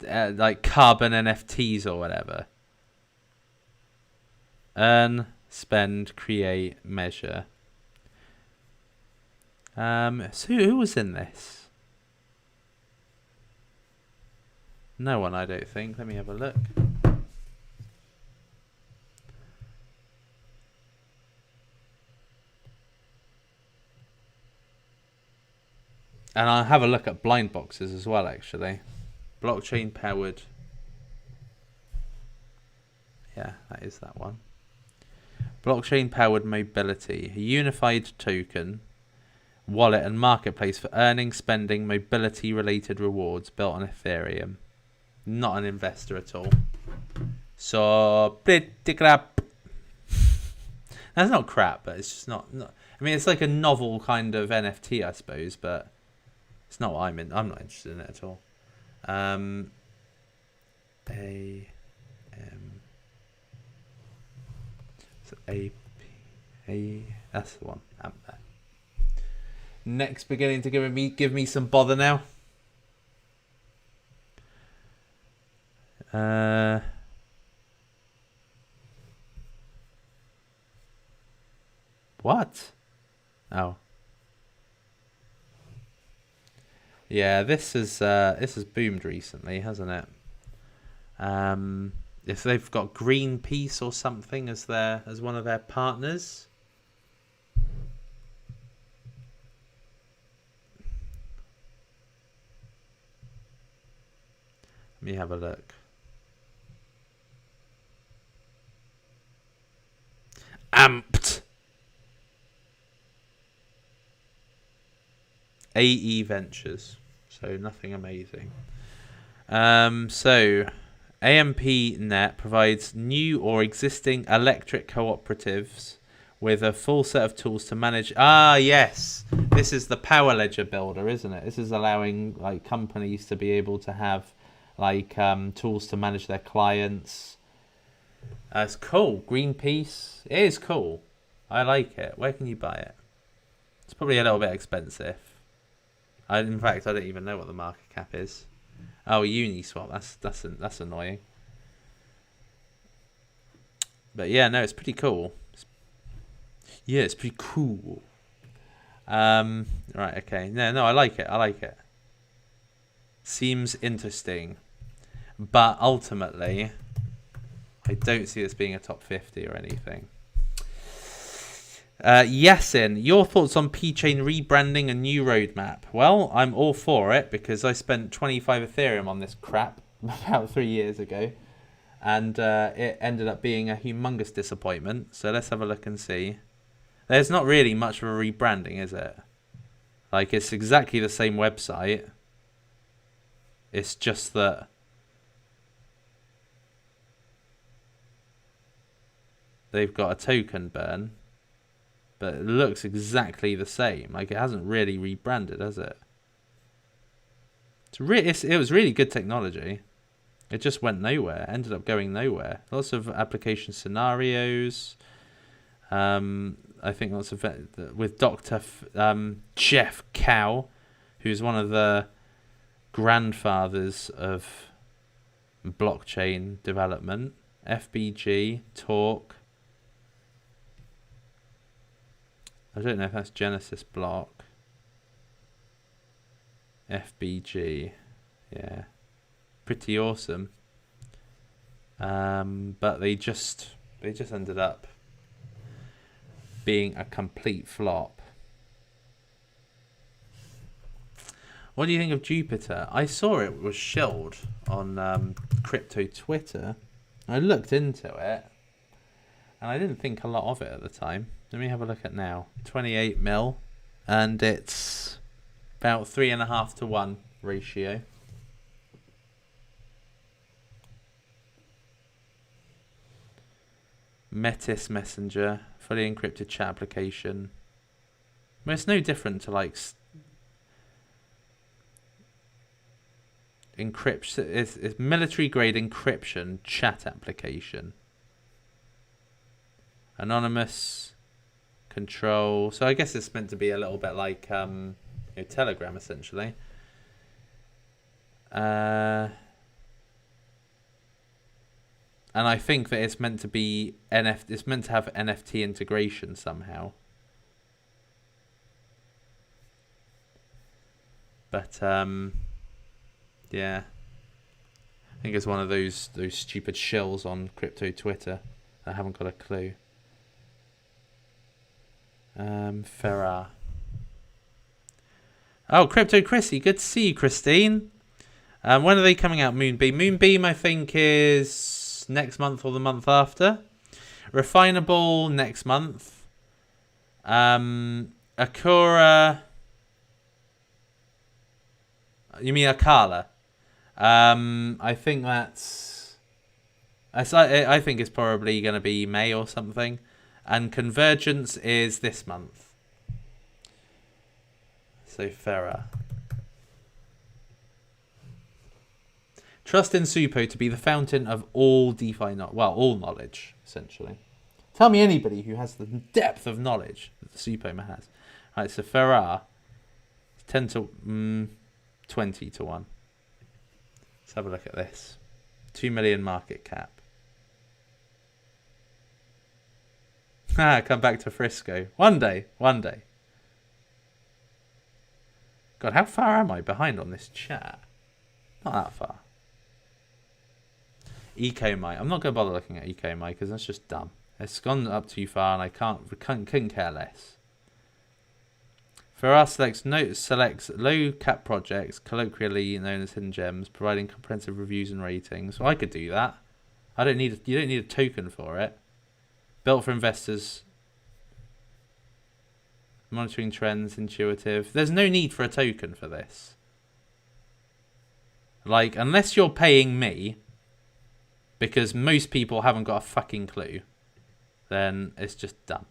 Like carbon NFTs or whatever. Earn, spend, create, measure. So who was in this? No one, I don't think. Let me have a look. And I'll have a look at blind boxes as well, actually. Blockchain powered. Yeah, that is that one. Blockchain powered mobility. A unified token, wallet and marketplace for earning, spending, mobility related rewards built on Ethereum. Not an investor at all. So, pretty crap. That's not crap, but it's just not. I mean, it's like a novel kind of NFT, I suppose, but it's not what I'm in. I'm not interested in it at all. That's the one. Next, beginning to give me some bother now. What? Oh. Yeah, this has boomed recently, hasn't it? If they've got Greenpeace or something as one of their partners. Let me have a look. Amped. AE Ventures. So nothing amazing. So AmpNet provides new or existing electric cooperatives with a full set of tools to manage. Ah, yes. This is the Power Ledger Builder, isn't it? This is allowing like companies to be able to have like tools to manage their clients. It's cool. Greenpeace. It is cool. I like it. Where can you buy it? It's probably a little bit expensive. In fact, I don't even know what the market cap is. Oh, Uniswap. That's annoying. But yeah, no, it's pretty cool. Yeah, it's pretty cool. Right, okay. No, I like it. I like it. Seems interesting. But ultimately, I don't see this being a top 50 or anything. Yasin, your thoughts on P-Chain rebranding a new roadmap? Well, I'm all for it because I spent 25 Ethereum on this crap about 3 years ago. And it ended up being a humongous disappointment. So let's have a look and see. There's not really much of a rebranding, is it? Like, it's exactly the same website. It's just that they've got a token burn. But it looks exactly the same. Like, it hasn't really rebranded, has it? It was really good technology. It just went nowhere. Ended up going nowhere. Lots of application scenarios. I think lots of with Dr. Jeff Cow, who's one of the grandfathers of blockchain development. FBG, Talk. I don't know if that's Genesis Block. FBG. Yeah. Pretty awesome. But they just ended up being a complete flop. What do you think of Jupiter? I saw it was shilled on crypto Twitter. I looked into it and I didn't think a lot of it at the time. Let me have a look at now. 28 mil, and it's about 3.5 to 1 ratio. Metis Messenger, fully encrypted chat application. Well, it's no different to like encryption. It's military grade encryption chat application. Anonymous control. So I guess it's meant to be a little bit like Telegram essentially. And I think that it's meant to be it's meant to have NFT integration somehow. But yeah, I think it's one of those stupid shills on crypto Twitter. I haven't got a clue. Ferrar. Oh, Crypto Chrissy, good to see you, Christine. When are they coming out? Moonbeam. Moonbeam, I think, is next month or the month after. Refinable next month. Akura. You mean Akala? I think that's. I think it's probably going to be May or something. And Convergence is this month. So Ferrar. Trust in Suppo to be the fountain of all DeFi all knowledge, essentially. Tell me anybody who has the depth of knowledge that the Suppoman has. All right, so Ferrar, 10 to 20 to 1. Let's have a look at this. 2 million market cap. Come back to Frisco. One day. God, how far am I behind on this chat? Not that far. EcoMi. I'm not going to bother looking at EcoMi because that's just dumb. It's gone up too far and I couldn't care less. Ferrar selects low cap projects, colloquially known as hidden gems, providing comprehensive reviews and ratings. Well, I could do that. You don't need a token for it. Built for investors. Monitoring trends, intuitive. There's no need for a token for this. Like, unless you're paying me, because most people haven't got a fucking clue, then it's just dumb.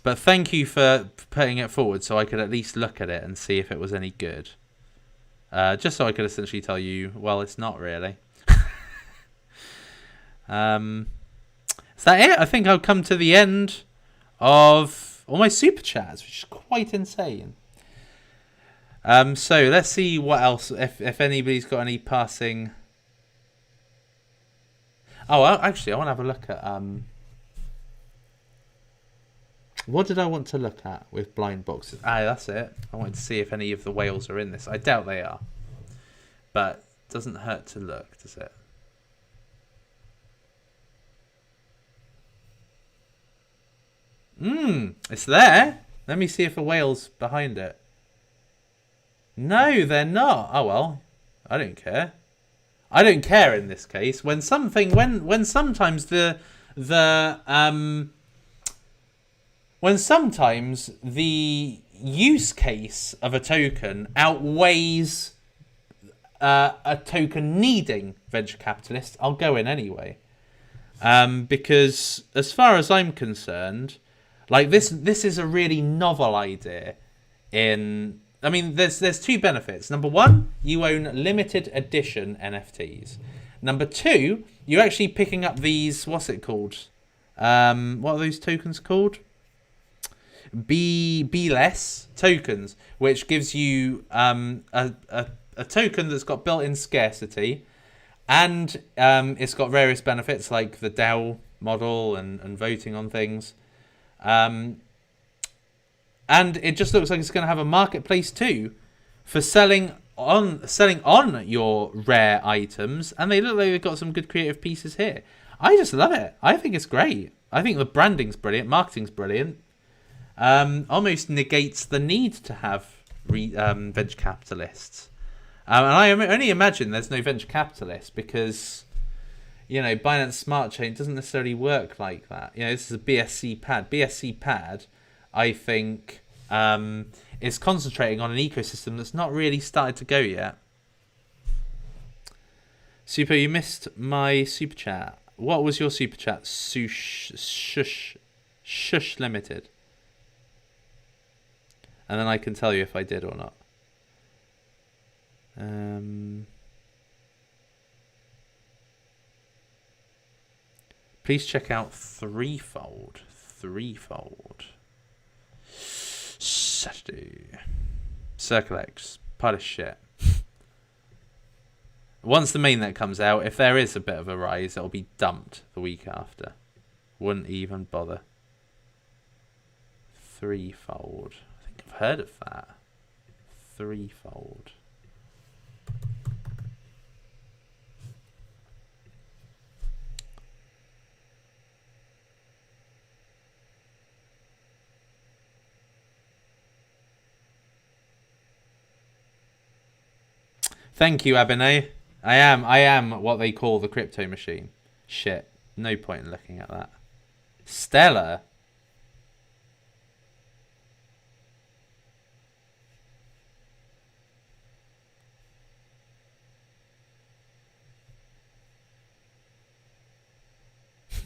But thank you for putting it forward so I could at least look at it and see if it was any good. Just so I could essentially tell you, well, it's not really. Is that it? I think I've come to the end of all my super chats, which is quite insane. So let's see what else, if anybody's got any passing. Oh, actually, I want to have a look at what did I want to look at with blind boxes? That's it. I wanted to see if any of the whales are in this. I doubt they are, but it doesn't hurt to look, does it? It's there. Let me see if a whale's behind it. No, they're not. Oh well, I don't care. I don't care in this case. When something, when sometimes when sometimes the use case of a token outweighs a token needing venture capitalists, I'll go in anyway. Because as far as I'm concerned, like this is a really novel idea. I mean, there's two benefits. Number one, you own limited edition NFTs. Number two, you're actually picking up these, what's it called? What are those tokens called? B-less tokens, which gives you a token that's got built-in scarcity, and it's got various benefits like the DAO model and voting on things. And it just looks like it's going to have a marketplace too for selling on your rare items, and they look like they've got some good creative pieces here. I just love it. I think it's great. I think the branding's brilliant, marketing's brilliant. Almost negates the need to have venture capitalists. And I only imagine there's no venture capitalists because, you know, Binance Smart Chain doesn't necessarily work like that. You know, this is a BSCPad. BSCPad, I think, is concentrating on an ecosystem that's not really started to go yet. Super, you missed my super chat. What was your super chat? Shush Limited. And then I can tell you if I did or not. Please check out Threefold. Saturday. Circle X, pile of shit. Once the mainnet comes out, if there is a bit of a rise, it'll be dumped the week after. Wouldn't even bother. Threefold. I think I've heard of that. Threefold. Thank you, Abinay. I am what they call the crypto machine. Shit. No point in looking at that. Stellar.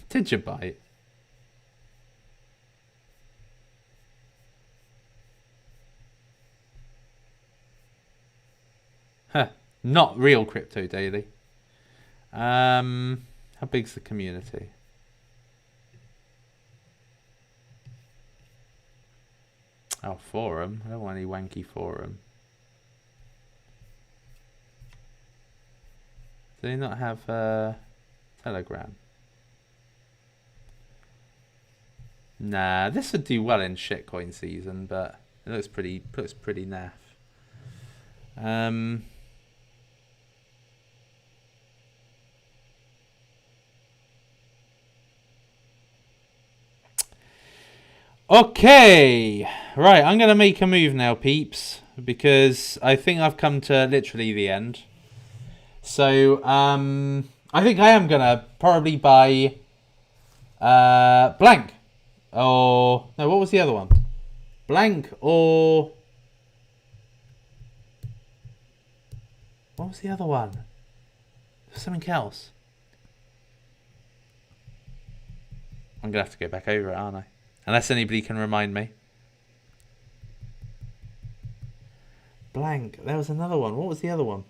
Did you buy it? Huh. Not real crypto daily. How big's the community? Oh, forum. I don't want any wanky forum. Do they not have Telegram? Nah, this would do well in shitcoin season, but it looks pretty naff. Okay, right, I'm going to make a move now, peeps, because I think I've come to literally the end. So, I think I am going to probably buy Blank. Or, no, what was the other one? Blank or... What was the other one? Something else. I'm going to have to go back over it, aren't I? Unless anybody can remind me. Blank. There was another one. What was the other one?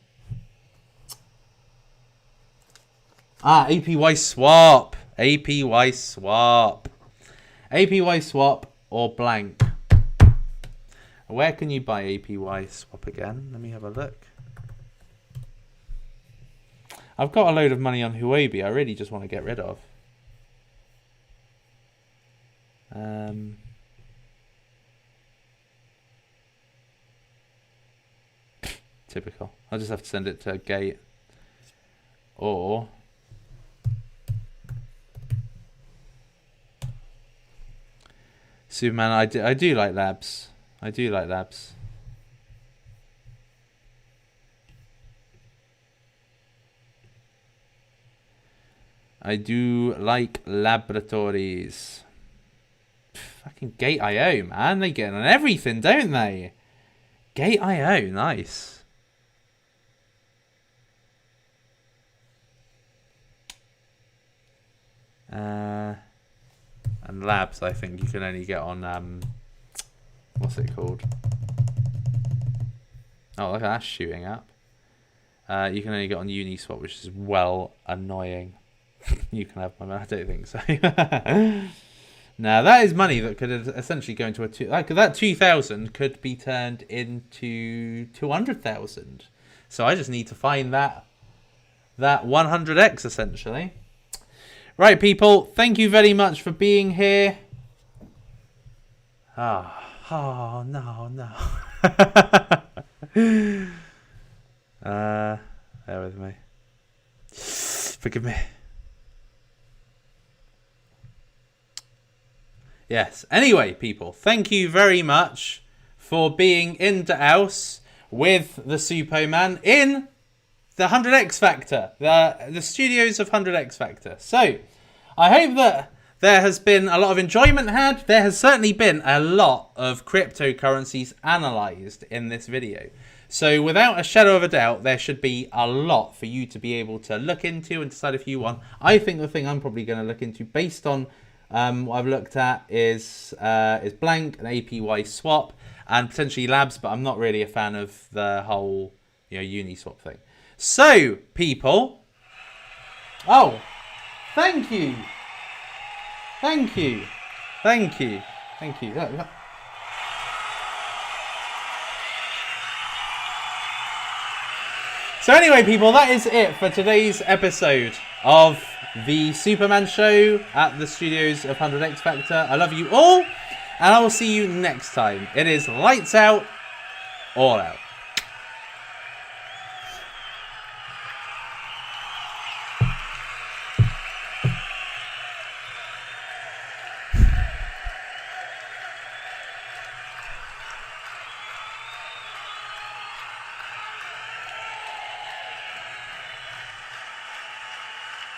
Ah, APY swap. APY swap. APY swap or Blank. Where can you buy APY swap again? Let me have a look. I've got a load of money on Huobi. I really just want to get rid of. Typical. I'll just have to send it to Gate. Or Superman. I do like labs. I do like labs. I do like laboratories. Fucking Gate.io, man. They get on everything, don't they? Gate.io, nice. And labs, I think you can only get on, what's it called? Oh, look at that shooting up. You can only get on Uniswap, which is well annoying. You can have my money. I don't think so. Now that is money that could essentially go into that 2,000 could be turned into 200,000. So I just need to find that 100x essentially. Right, people. Thank you very much for being here. Oh no. Bear with me. Forgive me. Yes. Anyway, people, thank you very much for being in the house with the Suppoman in the 100x Factor, the studios of 100x Factor. So, I hope that there has been a lot of enjoyment had. There has certainly been a lot of cryptocurrencies analysed in this video. So, without a shadow of a doubt, there should be a lot for you to be able to look into and decide if you want. I think the thing I'm probably going to look into based on what I've looked at is Blank, an APY swap, and potentially labs, but I'm not really a fan of the whole, Uniswap thing. So, people. Oh, thank you. Thank you. Thank you. Thank you. So anyway, people, that is it for today's episode of the Superman Show at the studios of 100x Factor. I love you all, and I will see you next time. It is lights out, all out.